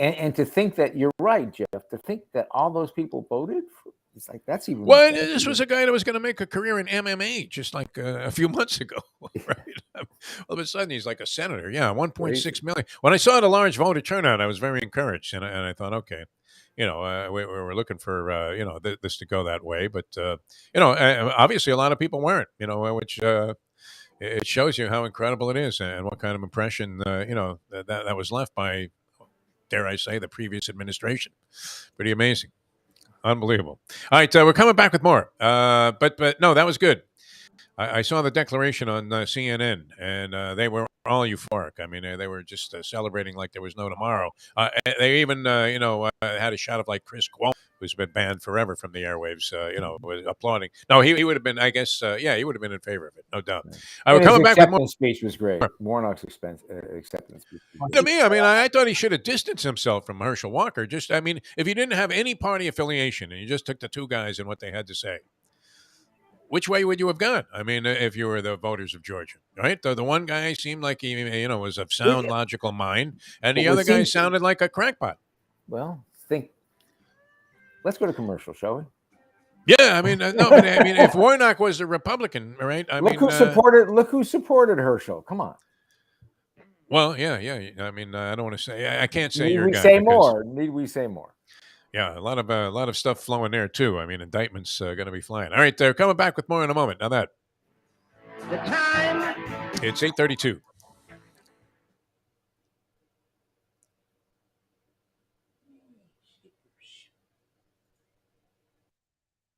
And to think that you're right, Jeff. To think that all those people voted for. It's like that's even. Well, this was a guy that was going to make a career in MMA just like a few months ago, right? All of a sudden, he's like a senator. Yeah, 1.6 million. When I saw the large voter turnout, I was very encouraged, and I thought, okay, we're looking for this to go that way, but obviously, a lot of people weren't. Which it shows you how incredible it is, and what kind of impression that was left by, dare I say, the previous administration. Pretty amazing. Unbelievable. All right, we're coming back with more. But no, that was good. I saw the declaration on CNN, and they were all euphoric. I mean, they were just celebrating like there was no tomorrow. They even, had a shot of like Chris Cuomo, who's been banned forever from the airwaves, was applauding. No, he would have been, I guess, he would have been in favor of it, no doubt. We're coming back with more. His speech was great. Warnock's acceptance speech. To me, I thought he should have distanced himself from Herschel Walker. If you didn't have any party affiliation and you just took the two guys and what they had to say, which way would you have gone? I mean, if you were the voters of Georgia, right? The one guy seemed like he, was of sound, logical mind, and the other guy sounded like a crackpot. Well, let's go to commercial, shall we? Yeah, if Warnock was a Republican, right? Look who supported Herschel. Come on. Well, yeah. I don't want to say. I can't say your guy. Need we say more? Yeah, a lot of stuff flowing there too. Indictments going to be flying. All right, they're coming back with more in a moment. Now that The time. It's 8:32.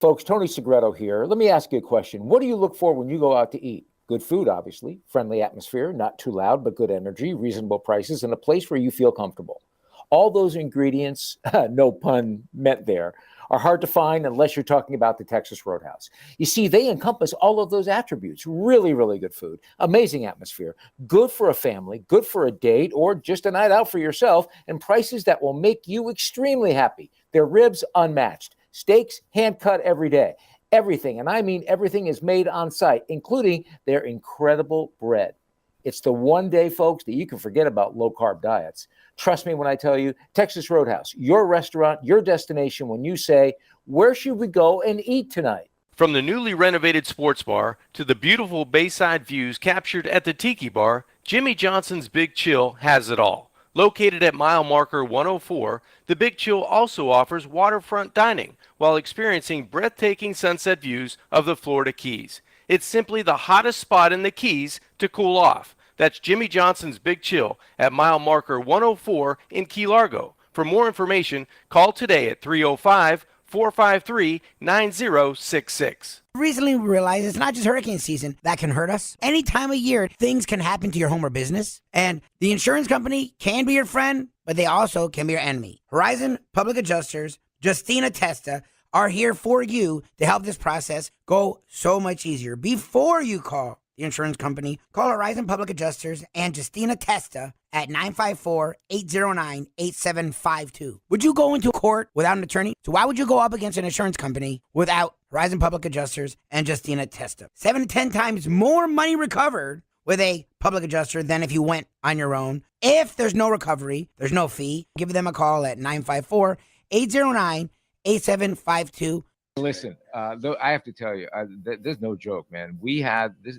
Folks, Tony Segreto here. Let me ask you a question. What do you look for when you go out to eat? Good food, obviously, friendly atmosphere, not too loud, but good energy, reasonable prices, and a place where you feel comfortable. All those ingredients, no pun meant there, are hard to find unless you're talking about the Texas Roadhouse. You see, they encompass all of those attributes. Really, really good food, amazing atmosphere, good for a family, good for a date, or just a night out for yourself, and prices that will make you extremely happy. Their ribs unmatched, steaks hand-cut every day. Everything, and I mean everything, is made on site, including their incredible bread. It's the one day, folks, that you can forget about low-carb diets. Trust me when I tell you, Texas Roadhouse, your restaurant, your destination when you say, where should we go and eat tonight? From the newly renovated sports bar to the beautiful bayside views captured at the Tiki Bar, Jimmy Johnson's Big Chill has it all. Located at mile marker 104, the Big Chill also offers waterfront dining while experiencing breathtaking sunset views of the Florida Keys. It's simply the hottest spot in the Keys to cool off. That's Jimmy Johnson's Big Chill at mile marker 104 in Key Largo. For more information, call today at 305-453-9066. Recently, we realized it's not just hurricane season that can hurt us. Any time of year, things can happen to your home or business. And the insurance company can be your friend, but they also can be your enemy. Horizon Public Adjusters, Justina Testa, are here for you to help this process go so much easier. Before you call the insurance company, call Horizon Public Adjusters and Justina Testa at 954-809-8752. Would you go into court without an attorney? So why would you go up against an insurance company without Horizon Public Adjusters and Justina Testa? 7 to 10 times more money recovered with a public adjuster than if you went on your own. If there's no recovery, there's no fee. Give them a call at 954-809-8752. Listen, I have to tell you, there's no joke, man. We had this.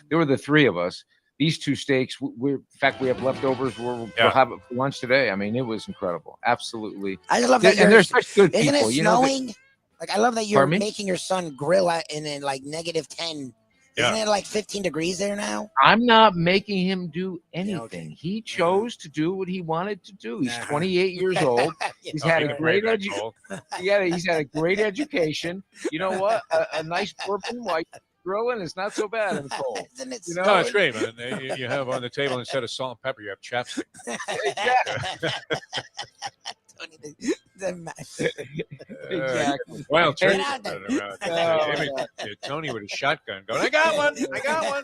There were the three of us. These two steaks. In fact, we have leftovers. We'll have it for lunch today. I mean, it was incredible. Absolutely. I just love that. And they're such good people. Isn't it snowing? I love that you're Pardon me? making your son grill in like -10 Isn't it like 15 degrees there now? I'm not making him do anything. He chose to do what he wanted to do. He's 28 years old. He's had a great he's had a great education. You know what? A nice bourbon white grilling is not so bad in the cold. Isn't it No, it's great, man. You have on the table, instead of salt and pepper, you have chapstick. Exactly. Well, Tony with a shotgun going, I got one. I got one.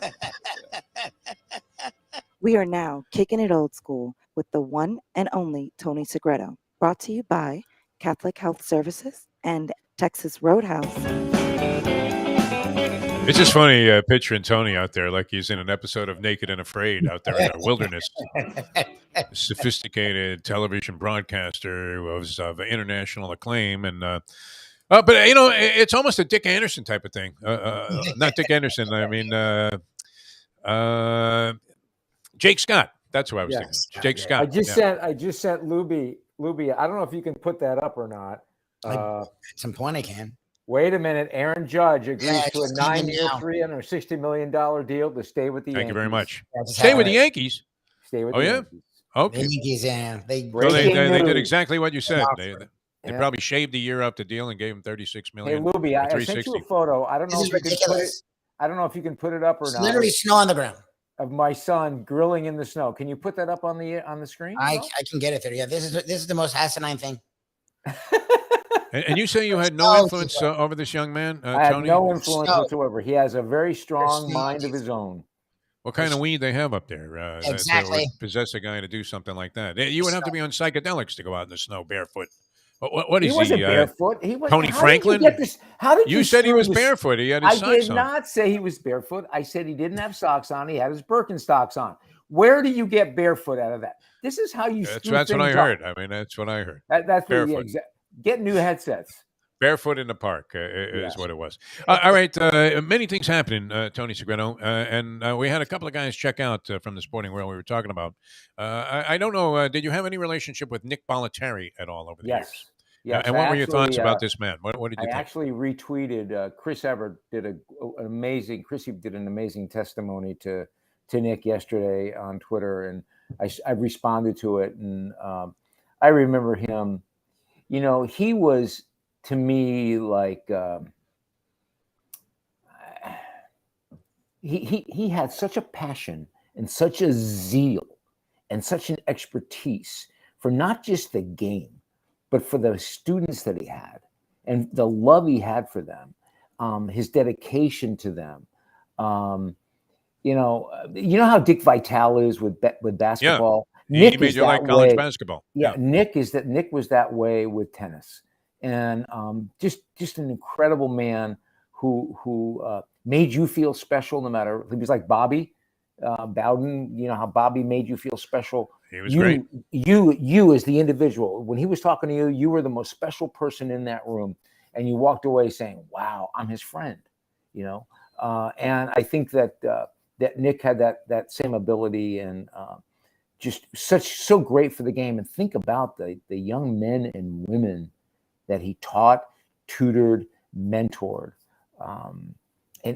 We are now kicking it old school with the one and only Tony Segreto. Brought to you by Catholic Health Services and Texas Roadhouse. It's just funny picturing Tony out there like he's in an episode of Naked and Afraid out there in the wilderness. Sophisticated television broadcaster who was of international acclaim. And but, it's almost a Dick Anderson type of thing. Not Dick Anderson. I mean, Jake Scott. That's who I was thinking. Jake Scott. I just sent Lubie. I don't know if you can put that up or not. At some point I can. Wait a minute. Aaron Judge agrees to a 9-year, $360 million deal to stay with the Yankees. Thank you very much. Stay with the Yankees? Stay with the Yankees. Okay. The Yankees, yeah. They did exactly what you said. They probably shaved a year up the deal and gave him $36 million. Hey, Lubie, I sent you a photo. I don't know if you can put it. I don't know if you can put it up or not. Literally snow on the ground. Of my son grilling in the snow. Can you put that up on the screen? I can get it there. Yeah, this is the most asinine thing. And you say you had no influence over this young man, I had Tony? no influence whatsoever. He has a very strong mind of his own. What kind of weed they have up there exactly. that would possess a guy to do something like that? You would have to be on psychedelics to go out in the snow barefoot. What is he? He wasn't barefoot. He was Tony Franklin? How did you said he was barefoot? He had his socks on. I did not say he was barefoot. I said he didn't have socks on. He had his Birkenstocks on. Where do you get barefoot out of that? This is how you. That's what I heard. I mean, that's what I heard. That's barefoot. Get new headsets. Barefoot in the park is what it was. All right. Many things happening, Tony Segreto. And we had a couple of guys check out from the sporting world we were talking about. I don't know. Did you have any relationship with Nick Bollettieri at all over the years? Yes. And what were your thoughts about this man? What did you think? I actually retweeted. Chris Everett did an amazing testimony to Nick yesterday on Twitter. And I responded to it. And I remember him, he was, to me, like he had such a passion and such a zeal and such an expertise for not just the game, but for the students that he had and the love he had for them, his dedication to them. You know how Dick Vitale is with basketball. Yeah. He made you like college basketball. Yeah, Nick was that way with tennis. And just an incredible man who made you feel special no matter. He was like Bobby Bowden. You know how Bobby made you feel special. He was great. You as the individual, when he was talking to you, you were the most special person in that room, and you walked away saying, "Wow, I'm his friend." And I think that Nick had that same ability and just so great for the game. And think about the young men and women that he taught, tutored, mentored. And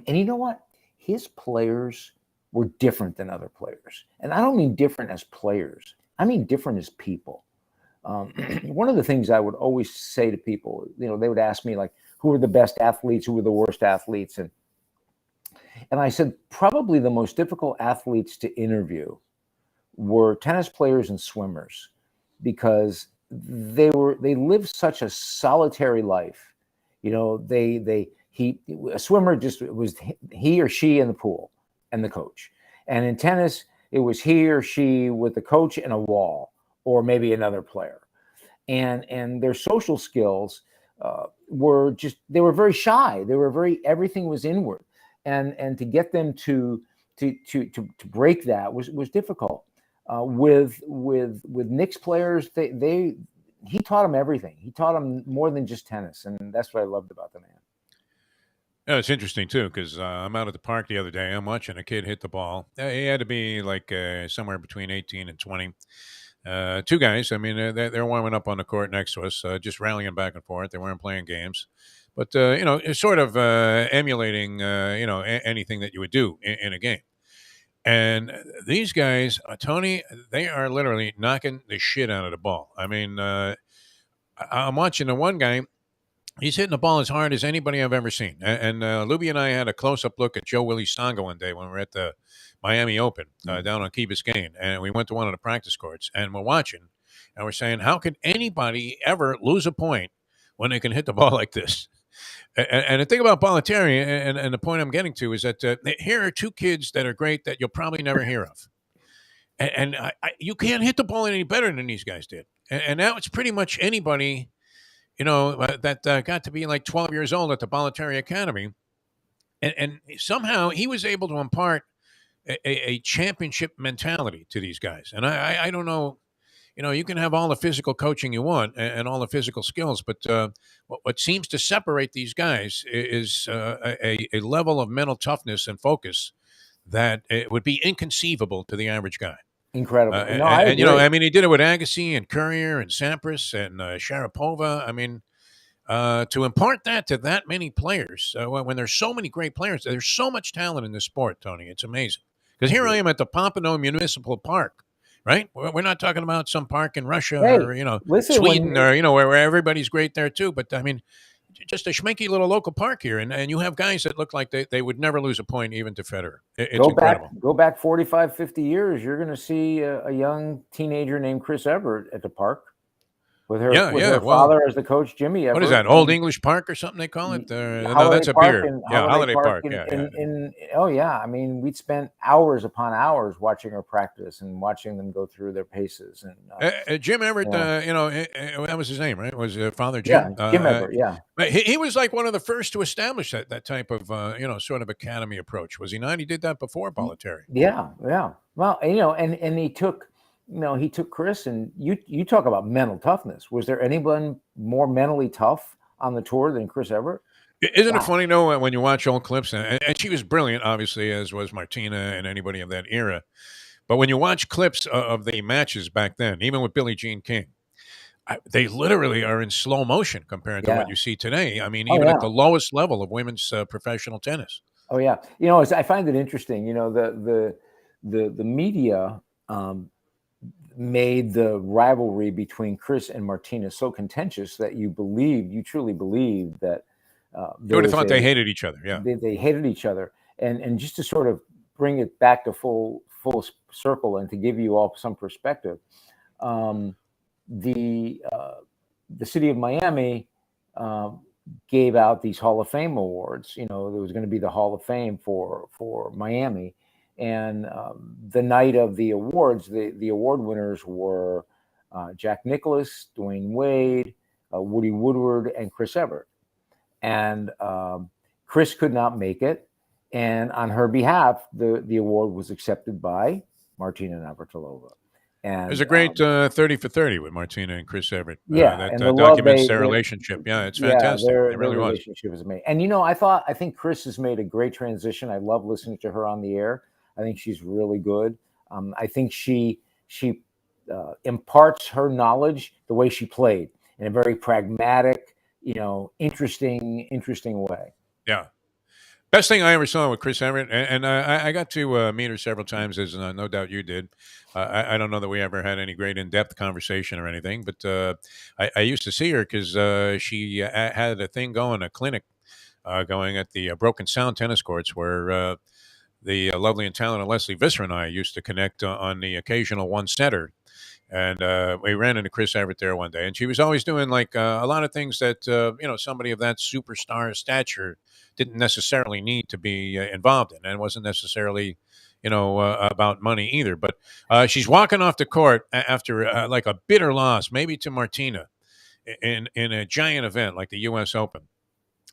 you know what? His players were different than other players. And I don't mean different as players. I mean different as people. One of the things I would always say to people, they would ask me, like, who were the best athletes, who were the worst athletes? And I said, probably the most difficult athletes to interview were tennis players and swimmers, because they lived such a solitary life. A swimmer just was he or she in the pool and the coach. And in tennis, it was he or she with the coach and a wall, or maybe another player. And their social skills were very shy. Everything was inward. And to get them to break that was difficult. With Nick's players, he taught them everything. He taught them more than just tennis, and that's what I loved about the man. Yeah, it's interesting too, because I'm out at the park the other day. I'm watching a kid hit the ball. He had to be like somewhere between 18 and 20. Two guys. I mean, they're warming up on the court next to us, just rallying back and forth. They weren't playing games, but it's sort of emulating anything that you would do in a game. And these guys, Tony, they are literally knocking the shit out of the ball. I mean, I'm watching the one guy. He's hitting the ball as hard as anybody I've ever seen. And Lubie and I had a close-up look at Joe Willie Stonga one day when we were at the Miami Open down on Key Biscayne. And we went to one of the practice courts, and we're watching, and we're saying, how can anybody ever lose a point when they can hit the ball like this? And the thing about Bollettieri, and the point I'm getting to, is that here are two kids that are great that you'll probably never hear of. And you can't hit the ball any better than these guys did. And now it's pretty much anybody, that got to be like 12 years old at the Bollettieri Academy. And somehow he was able to impart a championship mentality to these guys. And I don't know. You can have all the physical coaching you want and all the physical skills, but what seems to separate these guys is a level of mental toughness and focus that it would be inconceivable to the average guy. Incredible. He did it with Agassi and Courier and Sampras and Sharapova. I mean, to impart that to that many players, when there's so many great players, there's so much talent in this sport, Tony. It's amazing. Because here I am at the Pompano Municipal Park. Right? We're not talking about some park in Russia or, Sweden or, where everybody's great there too. But I mean, just a schminky little local park here. And you have guys that look like they would never lose a point even to Federer. It's incredible. Go back 45, 50 years. You're going to see a young teenager named Chris Evert at the park. With her father as the coach, Jimmy Everett. What is that, Old English Park or something they call it? No, that's a beer. Holiday Park. I mean, we'd spent hours upon hours watching her practice and watching them go through their paces. And Jim Everett, that was his name, right? Was Father Jim? Yeah, Jim Everett, yeah. He was like one of the first to establish that type of, sort of academy approach. Was he not? He did that before Bollettieri. Yeah. Well, and he took... he took Chris, and you talk about mental toughness. Was there anyone more mentally tough on the tour than Chris Evert? Isn't it funny, though, when you watch old clips, and she was brilliant, obviously, as was Martina and anybody of that era. But when you watch clips of the matches back then, even with Billie Jean King, they literally are in slow motion compared to what you see today. I mean, even at the lowest level of women's professional tennis. Oh, yeah. I find it interesting, the media made the rivalry between Chris and Martina so contentious that you truly believe that you would have thought they hated each other. Yeah, they hated each other, and just to sort of bring it back to full circle and to give you all some perspective, the city of Miami gave out these Hall of Fame awards. There was going to be the Hall of Fame for Miami. And the night of the awards, the award winners were Jack Nicklaus, Dwayne Wade, Woody Woodward, and Chris Evert. And Chris could not make it. And on her behalf, the award was accepted by Martina Navratilova. And there's a great 30 for 30 with Martina and Chris Everett. That documents their relationship. Yeah, it's fantastic. Their really relationship is amazing. And I think Chris has made a great transition. I love listening to her on the air. I think she's really good. I think she imparts her knowledge the way she played in a very pragmatic, interesting way. Yeah. Best thing I ever saw with Chris Everett, and I got to meet her several times, as no doubt you did. I don't know that we ever had any great in-depth conversation or anything, but I used to see her because she had a thing going, a clinic going at the Broken Sound tennis courts where the lovely and talented Leslie Visser and I used to connect on the occasional one-setter. And we ran into Chris Everett there one day, and she was always doing like a lot of things that, somebody of that superstar stature didn't necessarily need to be involved in. And it wasn't necessarily, about money either. But she's walking off the court after like a bitter loss, maybe to Martina in a giant event like the U.S. Open.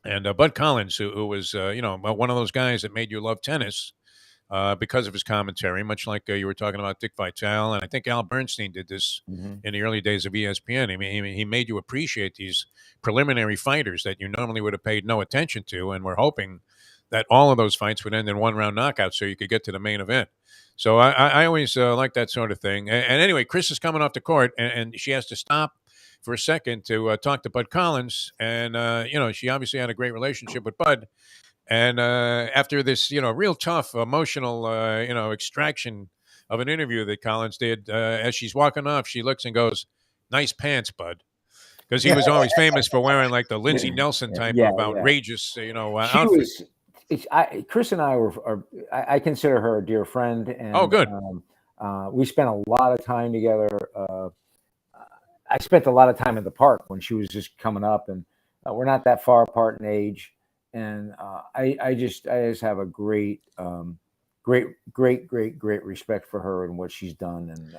And Bud Collins, who was, one of those guys that made you love tennis, because of his commentary, much like you were talking about Dick Vitale, and I think Al Bernstein did this in the early days of ESPN. I mean, he made you appreciate these preliminary fighters that you normally would have paid no attention to, and we're hoping that all of those fights would end in one-round knockouts so you could get to the main event. So I always like that sort of thing. And anyway, Chris is coming off the court, and she has to stop for a second to talk to Bud Collins, and she obviously had a great relationship with Bud. And after this, real tough emotional, extraction of an interview that Collins did, as she's walking off, she looks and goes, "Nice pants, Bud." Because he was always famous for wearing like the Lindsey Nelson type Yeah, of yeah. outrageous, She outfit. Chris and I I consider her a dear friend. And, Oh, good. We spent a lot of time together. I spent a lot of time at the park when she was just coming up, and we're not that far apart in age. And I just have a great respect for her and what she's done. And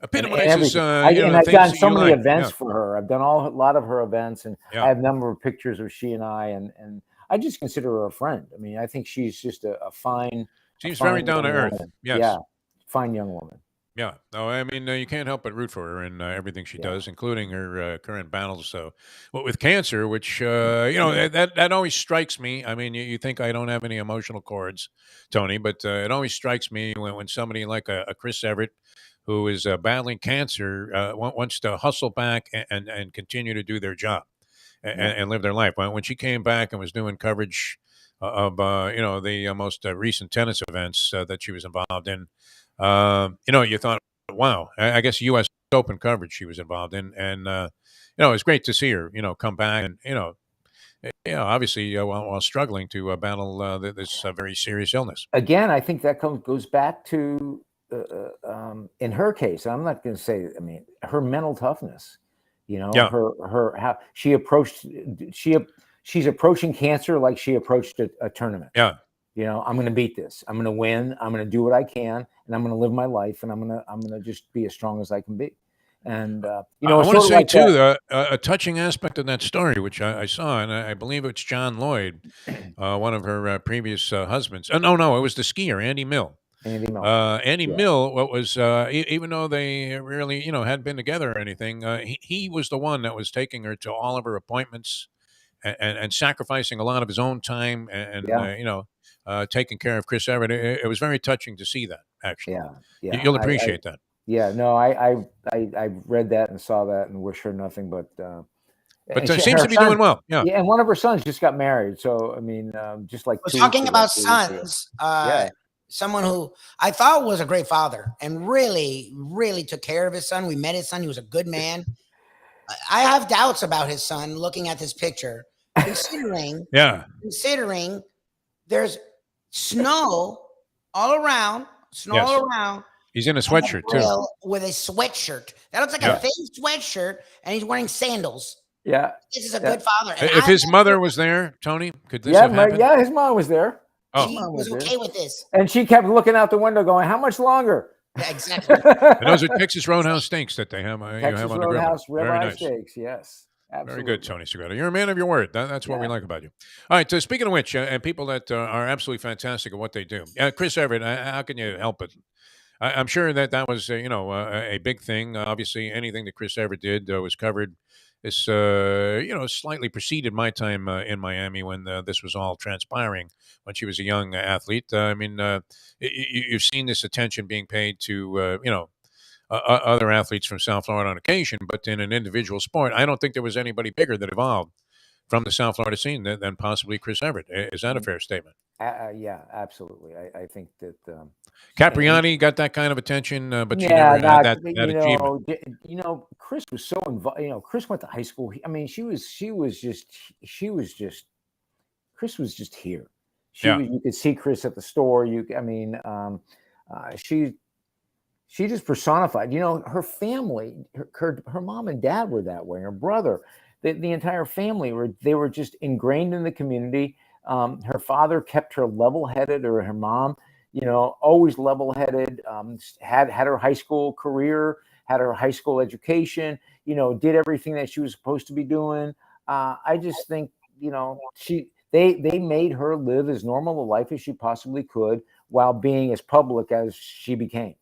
Epitomizes, I've things done that so you many like. events Yeah. for her. I've done a lot of her events, and Yeah. I have a number of pictures of she and I, and I just consider her a friend. I mean, I think she's just a fine. Seems very down to young earth. woman. Yes. Yeah, fine young woman. Yeah. No, I mean, you can't help but root for her in everything she does, including her current battles with cancer, which, that always strikes me. I mean, you think I don't have any emotional cords, Tony, but it always strikes me when somebody like a Chris Everett, who is battling cancer, wants to hustle back and continue to do their job and live their life. When she came back and was doing coverage of, the most recent tennis events that she was involved in, you thought, wow, I guess U.S. Open coverage she was involved in. And, it was great to see her, come back and, obviously while struggling to battle this very serious illness. Again, I think that goes back to, in her case, I'm not going to say, I mean, her mental toughness, her how she approached, she's approaching cancer like she approached a tournament. Yeah. I'm going to beat this. I'm going to win. I'm going to do what I can, and I'm going to live my life, and I'm going to just be as strong as I can be. And I want to say too, a touching aspect of that story, which I saw, and I believe it's John Lloyd, one of her previous husbands. No, it was the skier Andy Mill. Andy Mill, what was even though they really hadn't been together or anything, he was the one that was taking her to all of her appointments and sacrificing a lot of his own time and taking care of Chris Everett. It was very touching to see that. Actually, yeah, you'll appreciate that. Yeah, no, I read that and saw that and wish her nothing but. But seems to be doing well. Yeah, and one of her sons just got married. So I mean, just like talking about sons, someone who I thought was a great father and really, really took care of his son. We met his son; he was a good man. I have doubts about his son. Looking at this picture, considering there's snow all around, He's in a sweatshirt too. With a sweatshirt. That looks like a fake sweatshirt, and he's wearing sandals. Yeah. This is a good father. And if his mother was there, Tony, could this have happened? Yeah, his mom was there. She was okay with this. And she kept looking out the window going, how much longer? Yeah, exactly. And those are Texas Roadhouse steaks that they have, Texas on the Roadhouse grill. Very nice steaks, yes. Absolutely. Very good, Tony Segreto. You're a man of your word. That's what we like about you. All right. So speaking of which, and people that are absolutely fantastic at what they do, Chris Everett, how can you help it? I'm sure that was a big thing. Obviously, anything that Chris Everett did was covered. This slightly preceded my time in Miami when this was all transpiring when she was a young athlete. I mean, you've seen this attention being paid to other athletes from South Florida on occasion, but in an individual sport, I don't think there was anybody bigger that evolved from the South Florida scene than possibly Chris Everett. Is that a fair statement? Yeah, absolutely. I think that Capriati got that kind of attention, but she never had that achievement. Chris was so involved. Chris went to high school. I mean, Chris was just here. You could see Chris at the store. She just personified. Her family, her mom and dad were that way. Her brother. The entire family were just ingrained in the community. Her father kept her level-headed, or her mom, always level-headed. Had her high school career, had her high school education. Did everything that she was supposed to be doing. I just think they made her live as normal a life as she possibly could while being as public as she became.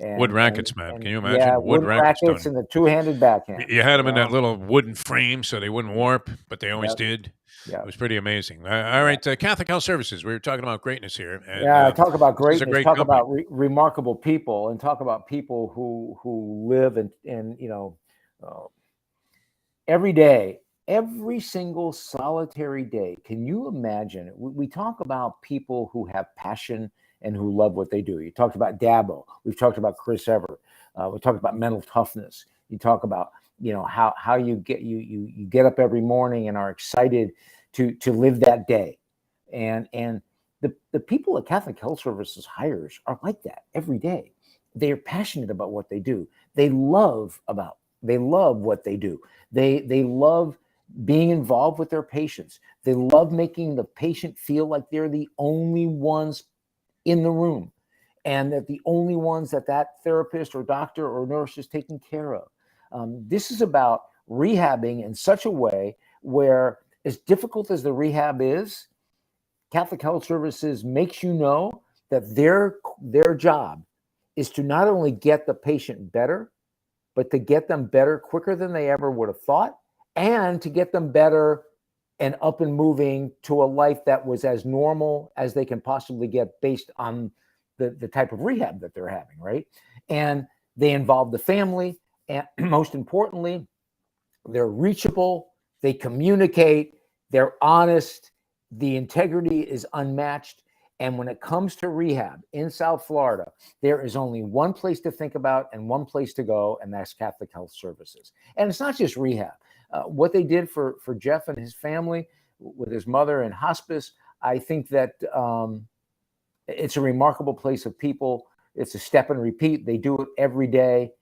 Wood rackets, man. Can you imagine? Yeah, wood rackets and the two-handed backhand. You had them in that little wooden frame so they wouldn't warp, but they always did. Yeah. It was pretty amazing. All right, Catholic Health Services. We were talking about greatness here. And, talk about greatness. Talk company. about remarkable people, and talk about people who live and every day, every single solitary day. Can you imagine? We talk about people who have passion and who love what they do. You talked about Dabo. We've talked about Chris Everett. We talked about mental toughness. You talk about, how you get up every morning and are excited to live that day. And the people at Catholic Health Services hires are like that every day. They are passionate about what they do. They love what they do. They love being involved with their patients. They love making the patient feel like they're the only ones in the room, and that the only ones that therapist or doctor or nurse is taking care of. This is about rehabbing in such a way where, as difficult as the rehab is, Catholic Health Services makes you know that their job is to not only get the patient better, but to get them better quicker than they ever would have thought, and to get them better and up and moving to a life that was as normal as they can possibly get based on the type of rehab that they're having, right? And they involve the family, and most importantly, they're reachable, they communicate, they're honest, the integrity is unmatched. And when it comes to rehab in South Florida, there is only one place to think about and one place to go, and that's Catholic Health Services. And it's not just rehab. What they did for Jeff and his family with his mother in hospice, I think that it's a remarkable place of people. It's a step and repeat. They do it every day,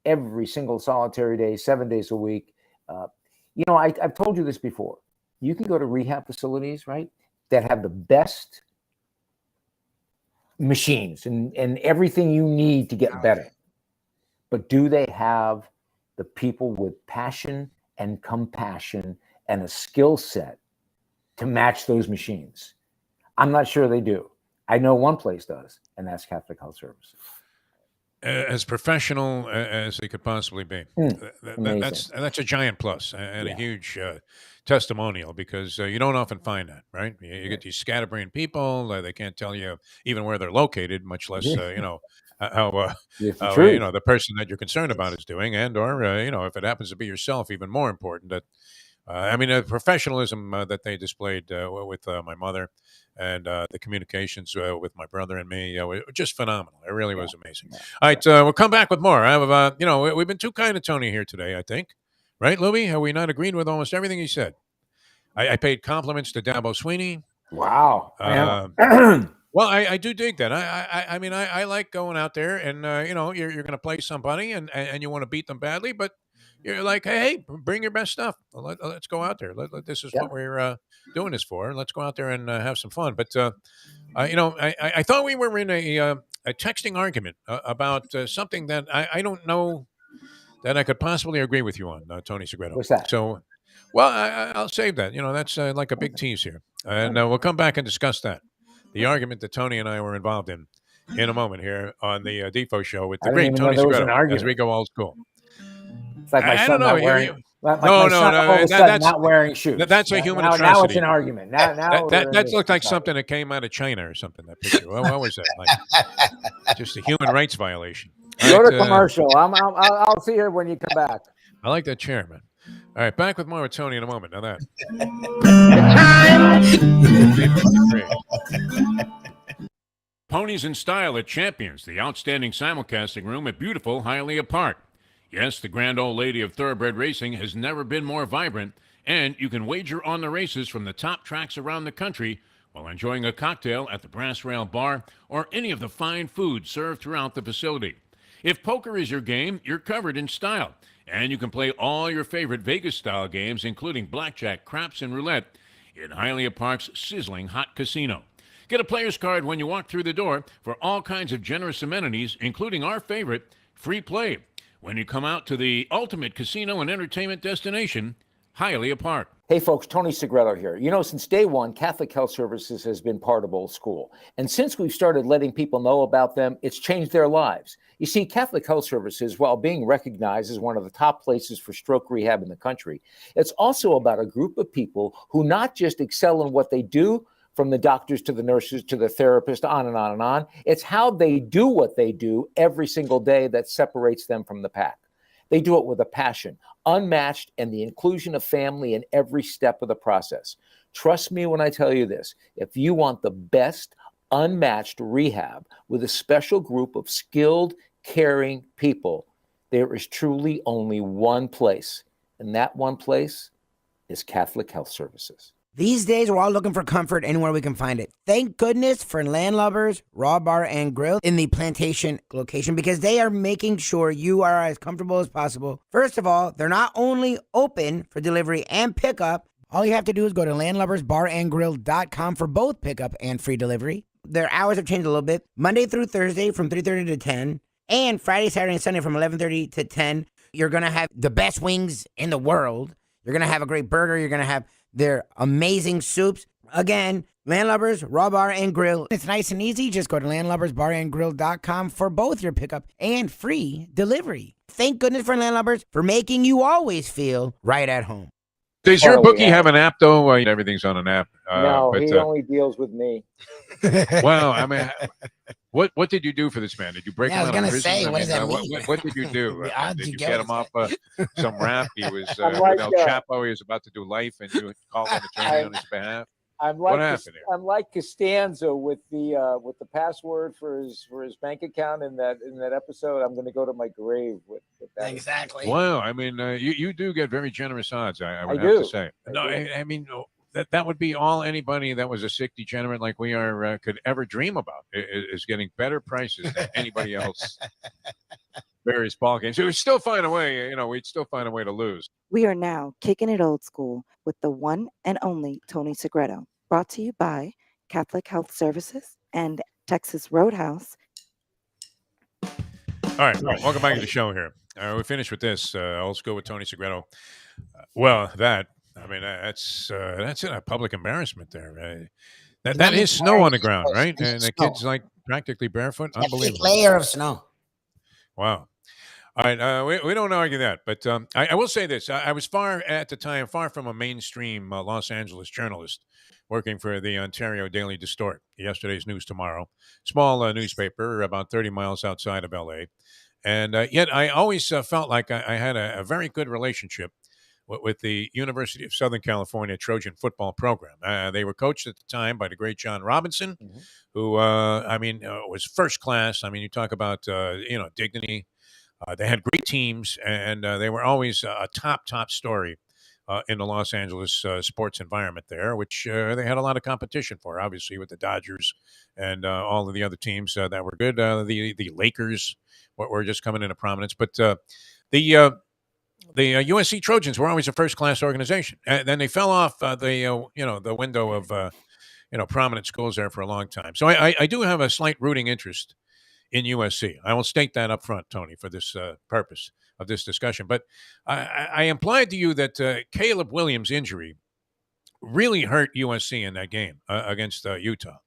every single solitary day, 7 days a week. I've told you this before. You can go to rehab facilities, right, that have the best machines and everything you need to get better. But do they have the people with passion and compassion and a skill set to match those machines? I'm not sure they do. I know one place does, and that's Catholic Health Services. As professional as they could possibly be. That's a giant plus and a huge testimonial, because you don't often find that, right? You get these scatterbrained people. They can't tell you even where they're located, much less, how the person that you're concerned about is doing, and or, if it happens to be yourself, even more important. That the professionalism that they displayed with my mother, and the communications with my brother and me, were just phenomenal. It really was amazing. All right, we'll come back with more. I have, we've been too kind to Tony here today, I think. Right, Lubie? Have we not agreed with almost everything he said? I paid compliments to Dabo Sweeney. Wow. Well, I do dig that. I like going out there and, you're going to play somebody and you want to beat them badly, but you're like, hey, bring your best stuff. Let's go out there. This is what we're doing this for. Let's go out there and have some fun. But, I thought we were in a texting argument about something that I don't know that I could possibly agree with you on, Tony Segreto. What's that? So, well, I'll save that. That's like a big tease here. And we'll come back and discuss that. The argument that Tony and I were involved in a moment here on the Defo Show with the great Tony Segreto, as we go old school. It's like my son not wearing. Not wearing shoes. That's a human atrocity. Now it's an argument. That looked like something that came out of China or something. That picture. What was that? Like, just a human rights violation. Go to commercial. I'll see you when you come back. I like that chair, man. All right, back with more with Tony in a moment. Now that. Ponies in Style at Champions, the outstanding simulcasting room at beautiful Hialeah Park. Yes, the grand old lady of thoroughbred racing has never been more vibrant, and you can wager on the races from the top tracks around the country while enjoying a cocktail at the Brass Rail Bar or any of the fine food served throughout the facility. If poker is your game, you're covered in Style, and you can play all your favorite Vegas-style games, including blackjack, craps, and roulette, in Hialeah Park's sizzling hot casino. Get a player's card when you walk through the door for all kinds of generous amenities, including our favorite, free play, when you come out to the ultimate casino and entertainment destination, Hialeah Park. Hey folks, Tony Segreto here. Since day one, Catholic Health Services has been part of Old School. And since we've started letting people know about them, it's changed their lives. You see, Catholic Health Services, while being recognized as one of the top places for stroke rehab in the country, it's also about a group of people who not just excel in what they do, from the doctors to the nurses to the therapist, on and on and on. It's how they do what they do every single day that separates them from the pack. They do it with a passion, unmatched, and the inclusion of family in every step of the process. Trust me when I tell you this. If you want the best unmatched rehab with a special group of skilled, caring people, there is truly only one place, and that one place is Catholic Health Services. These days, we're all looking for comfort anywhere we can find it. Thank goodness for Landlubbers Raw Bar and Grill in the Plantation location, because they are making sure you are as comfortable as possible. First of all, they're not only open for delivery and pickup. All you have to do is go to landlubbersbarandgrill.com for both pickup and free delivery. Their hours have changed a little bit. Monday through Thursday from 3:30 to 10, and Friday, Saturday, and Sunday from 11:30 to 10. You're going to have the best wings in the world. You're going to have a great burger. You're going to have their amazing soups. Again, Landlubbers Raw Bar and Grill. It's nice and easy. Just go to landlubbersbarandgrill.com for both your pickup and free delivery. Thank goodness for Landlubbers for making you always feel right at home. Does your bookie have an app, though? Everything's on an app. No, he only deals with me. Well, I mean, what did you do for this man? Did you break him out of prison? Say, what does that mean? What did you do? Did you get him off some rap? He was with like, El Chapo. He was about to do life, and you called an attorney on his behalf. What happened here? I'm like Costanza with the password for his bank account in that episode. I'm going to go to my grave with that. Exactly. Wow, I mean, you do get very generous odds. I would I have do. to say. No, I mean, that would be all anybody that was a sick degenerate like we are could ever dream about is getting better prices than anybody else. Various ball games. So we'd still find a way. We'd still find a way to lose. We are now kicking it old school with the one and only Tony Segreto. Brought to you by Catholic Health Services and Texas Roadhouse. All right, welcome back to the show here. We finished with this. Old school with Tony Segreto. That's a public embarrassment there. That is snow on the ground, right? And the kid's like practically barefoot. Unbelievable. Layer of snow. Wow. All right, we don't argue that, but I will say this. I was far from a mainstream Los Angeles journalist working for the Ontario Daily Distort, yesterday's News Tomorrow, small newspaper about 30 miles outside of L.A., and yet I always felt like I had a very good relationship with the University of Southern California Trojan football program. They were coached at the time by the great John Robinson, who, was first class. I mean, you talk about, dignity. They had great teams, and they were always a top story in the Los Angeles sports environment there, which they had a lot of competition for, obviously, with the Dodgers and all of the other teams that were good. The Lakers were just coming into prominence. But the USC Trojans were always a first-class organization. And then they fell off the window of prominent schools there for a long time. So I do have a slight rooting interest in USC. I will state that up front, Tony, for this purpose of this discussion. But I implied to you that Caleb Williams' injury really hurt USC in that game against Utah.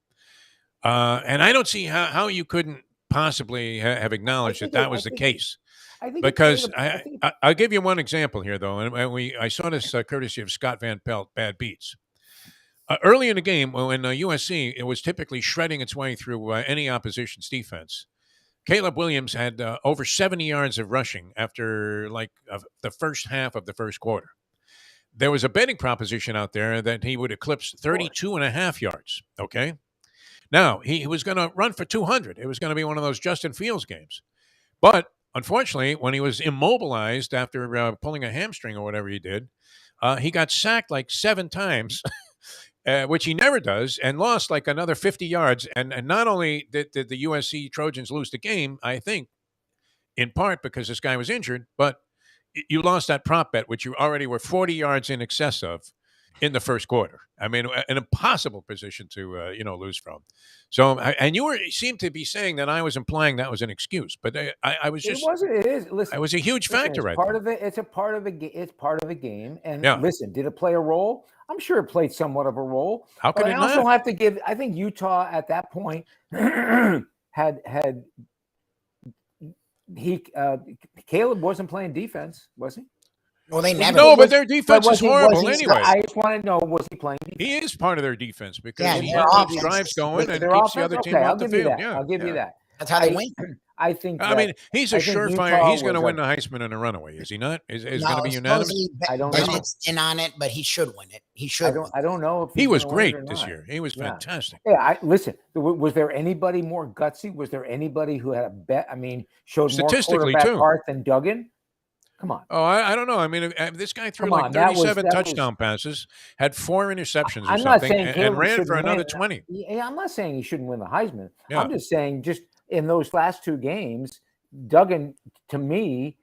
And I don't see how you couldn't possibly have acknowledged that was the case. Because I'll give you one example here, though, and I saw this courtesy of Scott Van Pelt, Bad Beats. Early in the game, when USC it was typically shredding its way through any opposition's defense, Caleb Williams had over 70 yards of rushing after the first half of the first quarter. There was a betting proposition out there that he would eclipse 32 and a half yards. Okay. Now, he was going to run for 200. It was going to be one of those Justin Fields games. But unfortunately, when he was immobilized after pulling a hamstring or whatever he did, he got sacked like 7 times, which he never does, and lost like another 50 yards. And not only did the USC Trojans lose the game, I think, in part because this guy was injured, but you lost that prop bet, which you already were 40 yards in excess of in the first quarter. I mean, an impossible position to lose from. So, and you seemed to be saying that I was implying that was an excuse, but I was just. It wasn't. It is. Listen, it was a huge factor, right? Part of it. It's a part of it. It's part of a game. And yeah. Listen, did it play a role? I'm sure it played somewhat of a role. How could it not? I also have to give. I think Utah at that point had Caleb wasn't playing defense, was he? Well, they never. No, but their defense is horrible anyway. I just want to know, was he playing defense? He is part of their defense because he keeps drives going and keeps the other team off the field. I'll give you that. That's how they win. I think. I mean, he's a I think surefire. Utah He's going to was win the Heisman in a runaway, is he not? Is going No, to be unanimous? supposedly I don't know. Bennett's in on it, but he should win it. He should. I don't know if He he's was gonna win it great or this not. year. He was Yeah. fantastic. Yeah, listen. Was there anybody more gutsy? Was there anybody who had a bet? I mean, showed more Statistically, quarterback too. heart than Duggan? Come on. Oh, I don't know. I mean, this guy threw Come like on, that was- 37 that was- touchdown passes, had 4 interceptions or I'm not something, saying and Caleb ran for shouldn't another win. 20. Yeah, I'm not saying he shouldn't win the Heisman. Yeah. I'm just saying, just in those last 2 games, Duggan, to me,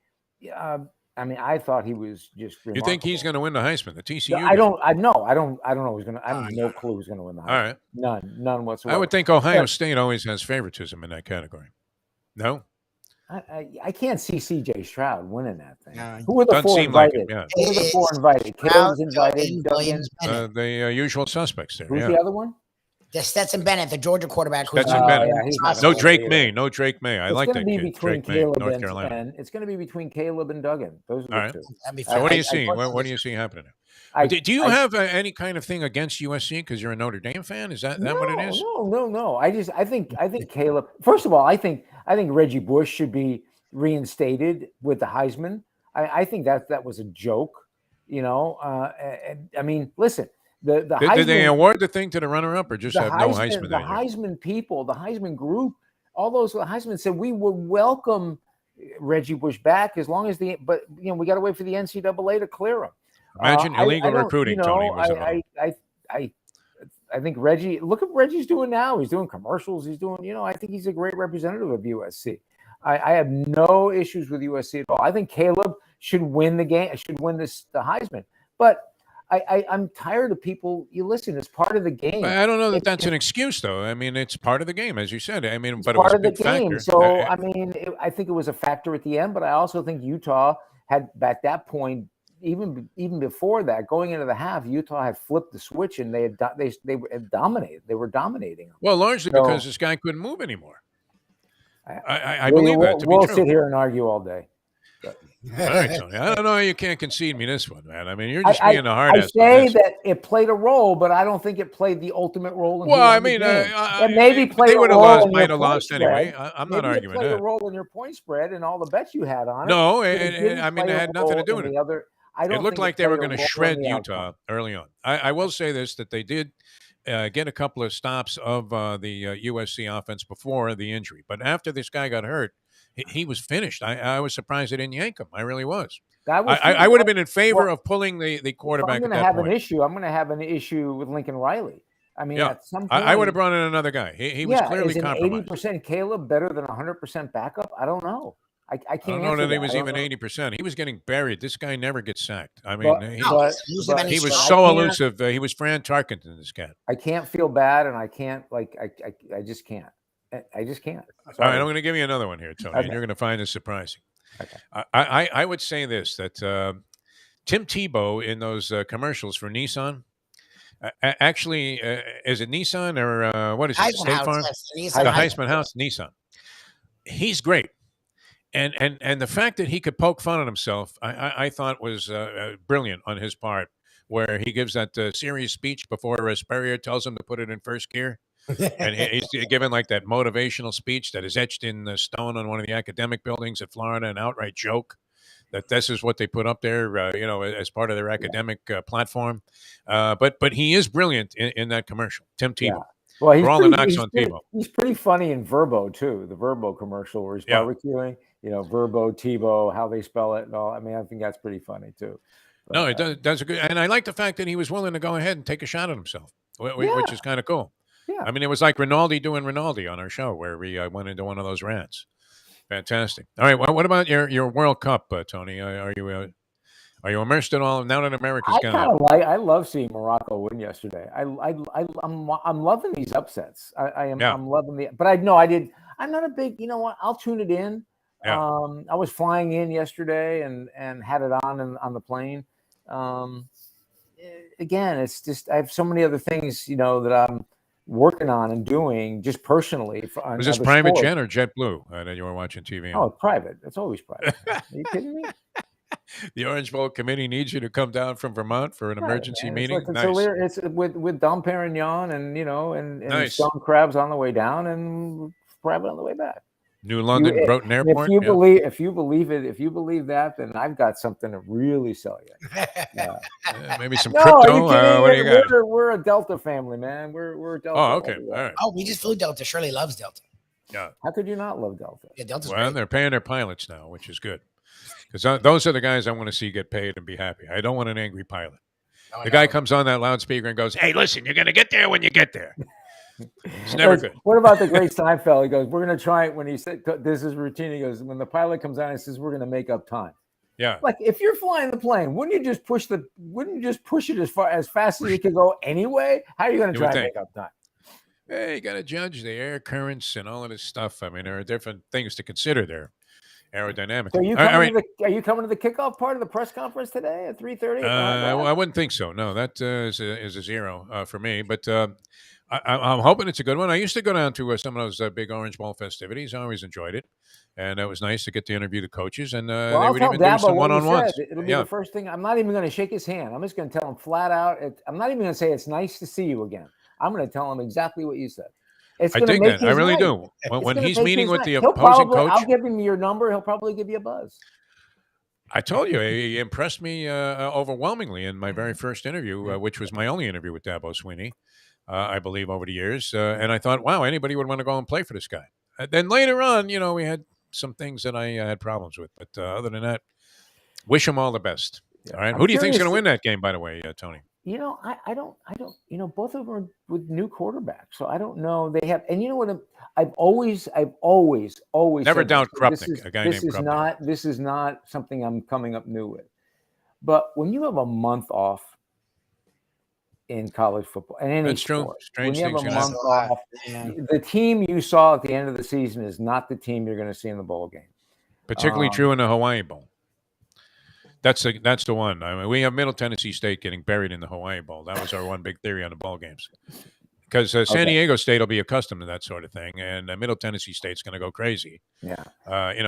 I mean, I thought he was just. You think he's going to win the Heisman? The TCU? I don't. I know. I don't know who's going to. I have no clue who's going to win the Heisman. All right. None whatsoever. I would think Ohio State always has favoritism in that category. No? I can't see C.J. Stroud winning that thing. No. Who are the Doesn't 4 seem like invited? it, yeah. Who are the 4 invited? Caleb's invited. Duggan, Duggan. Williams, Bennett. The usual suspects there. Who's Yeah. the other one? The Stetson Bennett, the Georgia quarterback. Who's Stetson Bennett. yeah, he's not possible. No gonna Drake win May. either. No Drake May. I It's like gonna that be kid. between Drake May, Caleb North and, Carolina. and it's going to be between Caleb and Duggan. Those are the All right. 2. That'd be So what do you I- see? I- What do you see happening there? I- Do you I- have any kind of thing against USC because you're a Notre Dame fan? Is that what it is? No. I think Caleb. First of all, I think Reggie Bush should be reinstated with the Heisman. I think that was a joke. You know, I mean, listen. The Heisman, Did they award the thing to the runner-up or just the have no Heisman, Heisman? the that year? Heisman people, the Heisman group, all those Heisman said we would welcome Reggie Bush back as long as but we got to wait for the NCAA to clear him. Imagine illegal I don't- recruiting, you know, Tony. Was involved. I think Reggie. Look at what Reggie's doing now. He's doing commercials. He's doing. I think he's a great representative of USC. I have no issues with USC at all. I think Caleb should win the game. Should win the Heisman. But I'm tired of people. You listen. It's part of the game. But I don't know that that's an excuse, though. I mean, it's part of the game, as you said. I mean, It's but it was part a of the big game. factor. So I mean, I think it was a factor at the end. But I also think Utah had at that point. Even before that, going into the half, Utah had flipped the switch and they had dominated. They were dominating them. Well, largely So- because this guy couldn't move anymore. I We'll- believe that to we'll be true. sit here and argue all day. All right, Tony. I don't know how you can't concede me this one, man. I mean, you're just being a hard I ass. say that it played a role, but I don't think it played the ultimate role. In Well, who won I the mean, game. I It maybe they played a would have role lost, in your might have point lost anyway. spread. I'm not Maybe arguing it played that. a role in your point spread and all the bets you had on it. No, but it and didn't I mean, play it a had nothing to role do in with the it. other. I don't It looked think like they were played going a to role shred in the Utah outcome. early on. I will say this, that they did get a couple of stops of the USC offense before the injury. But after this guy got hurt, he was finished. I was surprised they didn't yank him. I really was. I would have been in favor of pulling the quarterback I'm at going to that have point. an issue. I'm going to have an issue with Lincoln Riley. I mean, Yeah. at some point, I would have brought in another guy. He was clearly is an compromised. 80% Caleb better than 100% backup? I don't know. I I can't don't know answer that he that. was I don't even know. 80%. He was getting buried. This guy never gets sacked. I mean, But- he but was I so can't- elusive. He was Fran Tarkenton, this cat. I can't feel bad, and I can't I just can't. I just can't. All right, Sorry. I'm going to give you another one here, Tony, and Okay. you're going to find this surprising. Okay. I would say this, that Tim Tebow in those commercials for Nissan, actually, is it Nissan or what is it, Heisman State House, Farm? yes, The Nissan Heisman House, Nissan. He's great. And the fact that he could poke fun at himself, I thought was brilliant on his part, where he gives that serious speech before Spurrier tells him to put it in first gear. And he's given like that motivational speech that is etched in stone on one of the academic buildings at Florida, an outright joke that this is what they put up there, as part of their academic platform. But he is brilliant in that commercial, Tim Tebow. Yeah. Well, he's For all the pretty, knocks he's on pretty- Tebow. He's pretty funny in Verbo too. The Verbo commercial where he's Yeah. barbecuing. Verbo, Tebow, how they spell it, and all. I mean, I think that's pretty funny too. But, No, it does a good, and I like the fact that he was willing to go ahead and take a shot at himself, which is kind of cool. Yeah. I mean, it was like Rinaldi doing Rinaldi on our show, where we went into one of those rants. Fantastic. All right, well, what about your World Cup, Tony? Are you immersed at all now that America's I gone? kind of I love seeing Morocco win yesterday. I'm loving these upsets. I'm loving the. But I'm not a big. You know what? I'll tune it in. Yeah. I was flying in yesterday and had it on the plane. Again, it's just I have so many other things that I'm working on and doing just personally. Was this private jet or JetBlue that you were watching TV on? Oh, private. It's always private. Are you kidding me? The Orange Bowl committee needs you to come down from Vermont for an emergency man. meeting. It's with Dom Perignon and and Nice. stone crabs on the way down and private on the way back. New London Groton Airport. If you believe that, then I've got something to really sell you. Maybe some No, crypto. are you kidding? What do you got? We're a Delta family, man. We're a Delta. Oh, okay. All right. Oh, we just flew Delta. Shirley loves Delta. Yeah. How could you not love Delta? Yeah, Delta's Well, great. they're paying their pilots now, which is good. Because those are the guys I want to see get paid and be happy. I don't want an angry pilot. Oh, The guy comes on that loudspeaker and goes, "Hey, listen, you're going to get there when you get there." It's never good. What about the great Seinfeld? He goes, "We're going to try it." When he said this is routine, he goes, "When the pilot comes on, he says we're going to make up time." Yeah. Like if you're flying the plane, wouldn't you just push it as fast as you can go anyway? How are you going to try and make up time? Hey, you got to judge the air currents and all of this stuff. I mean, there are different things to consider there. Aerodynamic. So are you coming to the kickoff part of the press conference today at 3:30? I wouldn't think so. No, that is a zero for me. But I'm hoping it's a good one. I used to go down to some of those big Orange Bowl festivities. I always enjoyed it, and it was nice to get to interview the coaches. And they would even do some one-on-ones. It'll be the first thing. I'm not even going to shake his hand. I'm just going to tell him flat out. I'm not even going to say it's nice to see you again. I'm going to tell him exactly what you said. I dig that. I really do. When he's meeting with the opposing coach, I'll give him your number. He'll probably give you a buzz. I told you, he impressed me overwhelmingly in my very first interview, which was my only interview with Dabo Swinney, I believe, over the years. And I thought, wow, anybody would want to go and play for this guy. Then later on, we had some things that I had problems with. But other than that, wish him all the best. All right. Who do you think is going to win that game, by the way, Tony? I don't, both of them are with new quarterbacks. So I don't know. They have, and you know what? I've always Never doubt Krupnik, This is not something I'm coming up new with. But when you have a month off in college football and any sport, when you have a month off, the team you saw at the end of the season is not the team you're going to see in the bowl game. Particularly true in the Hawaii Bowl. That's the one. I mean, we have Middle Tennessee State getting buried in the Hawaii Bowl. That was our one big theory on the ball games. Because San Diego State will be accustomed to that sort of thing, and Middle Tennessee State's going to go crazy. Yeah. In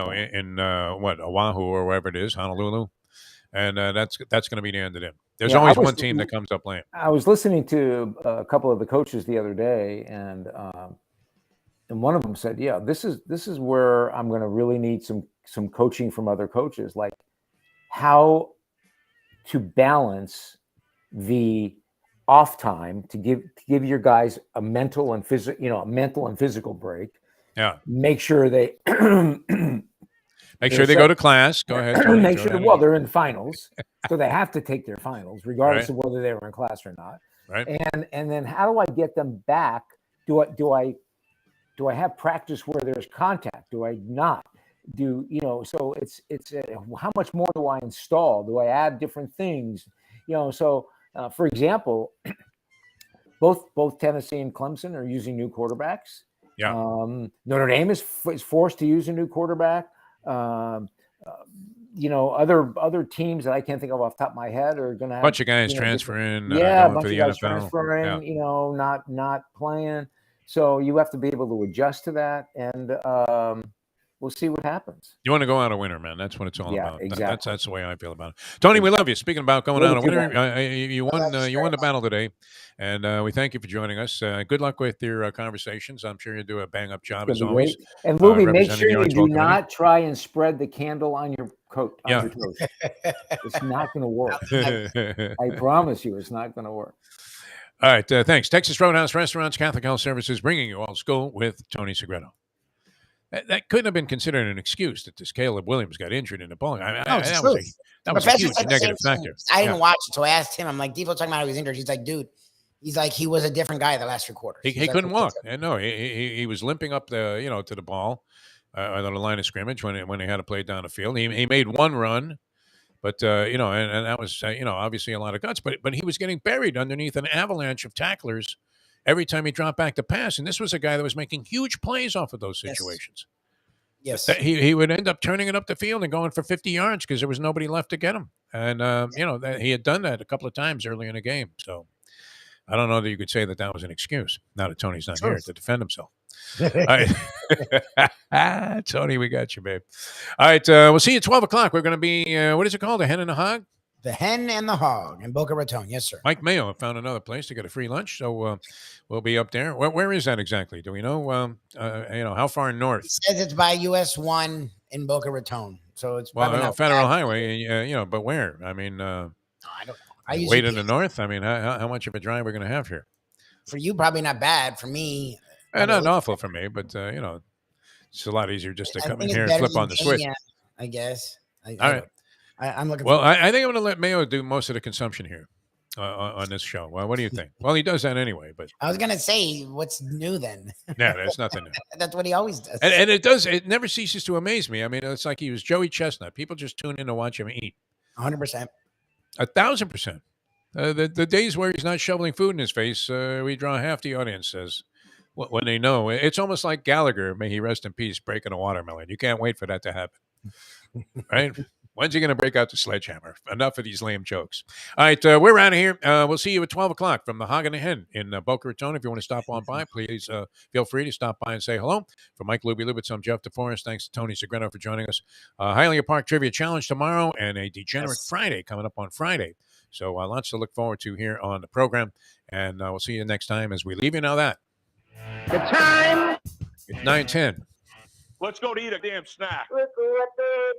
Oahu or wherever it is, Honolulu, and that's going to be the end of them. There's always one team that comes up lame. I was listening to a couple of the coaches the other day, and one of them said, "Yeah, this is where I'm going to really need some coaching from other coaches, like how to balance the off time to give your guys a mental and physical break. Yeah. Make sure they make sure they go to class. Go ahead. Tony, make sure they're in finals, so they have to take their finals, regardless of whether they were in class or not. Right. And then how do I get them back? Do I have practice where there's contact? Do I not? So it's how much more do I install? Do I add different things? For example, both Tennessee and Clemson are using new quarterbacks. Yeah. Notre Dame is forced to use a new quarterback. Other teams that I can't think of off the top of my head are going to have a bunch of guys transferring. A bunch of guys transferring. Yeah. Not playing. So you have to be able to adjust to that, and we'll see what happens. You want to go out a winner, man. That's what it's all about. Exactly. That's the way I feel about it. Tony, we love you. Speaking about going out a winner, you won the battle today, and we thank you for joining us. Good luck with your conversations. I'm sure you do a bang-up job as always. Great. And Lubie, make sure you do not try and spread the candle on your coat. On your toast. It's not going to work. I promise you, it's not going to work. All right. Thanks. Texas Roadhouse Restaurants, Catholic Health Services, bringing you All School with Tony Segreto. That couldn't have been considered an excuse that this Caleb Williams got injured in the bowling. That was a huge negative factor. I didn't watch it, so I asked him. I'm like, Defo talking about how he was injured. He's like, dude, he was a different guy the last 3 quarters. He couldn't walk. No, he was limping up to the ball on the line of scrimmage when he had to play down the field. He made one run, but and that was obviously a lot of guts. But he was getting buried underneath an avalanche of tacklers every time he dropped back to pass. And this was a guy that was making huge plays off of those situations. Yes. He would end up turning it up the field and going for 50 yards because there was nobody left to get him. And, he had done that a couple of times early in the game. So I don't know that you could say that was an excuse. Now that Tony's not here to defend himself. All right. Tony, we got you, babe. All right. We'll see you at 12 o'clock. We're going to be, what is it called? A hen and a hog? The Hen and the Hog in Boca Raton. Yes, sir. Mike Mayo found another place to get a free lunch, so we'll be up there. Where is that exactly? Do we know? How far north? It says it's by US 1 in Boca Raton, so it's probably not Federal bad. Highway. But where? I mean, I don't know. I use way to the GPS. north. I mean, how much of a drive we're going to have here? For you, probably not bad. For me, Not awful for me, but it's a lot easier just to I come in think here it's and better flip on than the switch. Kenya, I guess. All right. I'm looking. Well, for I think I'm going to let Mayo do most of the consumption here on this show. Well, what do you think? Well, he does that anyway, but I was gonna say, what's new then? yeah, there's nothing new. That's what he always does. And it never ceases to amaze me. I mean, it's like he was Joey Chestnut. People just tune in to watch him eat. 100%. 1,000%. The days where he's not shoveling food in his face, we draw half the audience as when they know. It's almost like Gallagher, may he rest in peace, breaking a watermelon. You can't wait for that to happen, right? When's he going to break out the sledgehammer? Enough of these lame jokes. All right, we're out of here. We'll see you at 12 o'clock from the Hog and the Hen in Boca Raton. If you want to stop on by, please feel free to stop by and say hello. For Mike Lubie Lubitz, I'm Jeff DeForest. Thanks to Tony Segreto for joining us. Hialeah Park Trivia Challenge tomorrow and a Degenerate Friday coming up on Friday. So lots to look forward to here on the program. And we'll see you next time as we leave you now that. The time. It's 9:10. Let's go to eat a damn snack. Look what they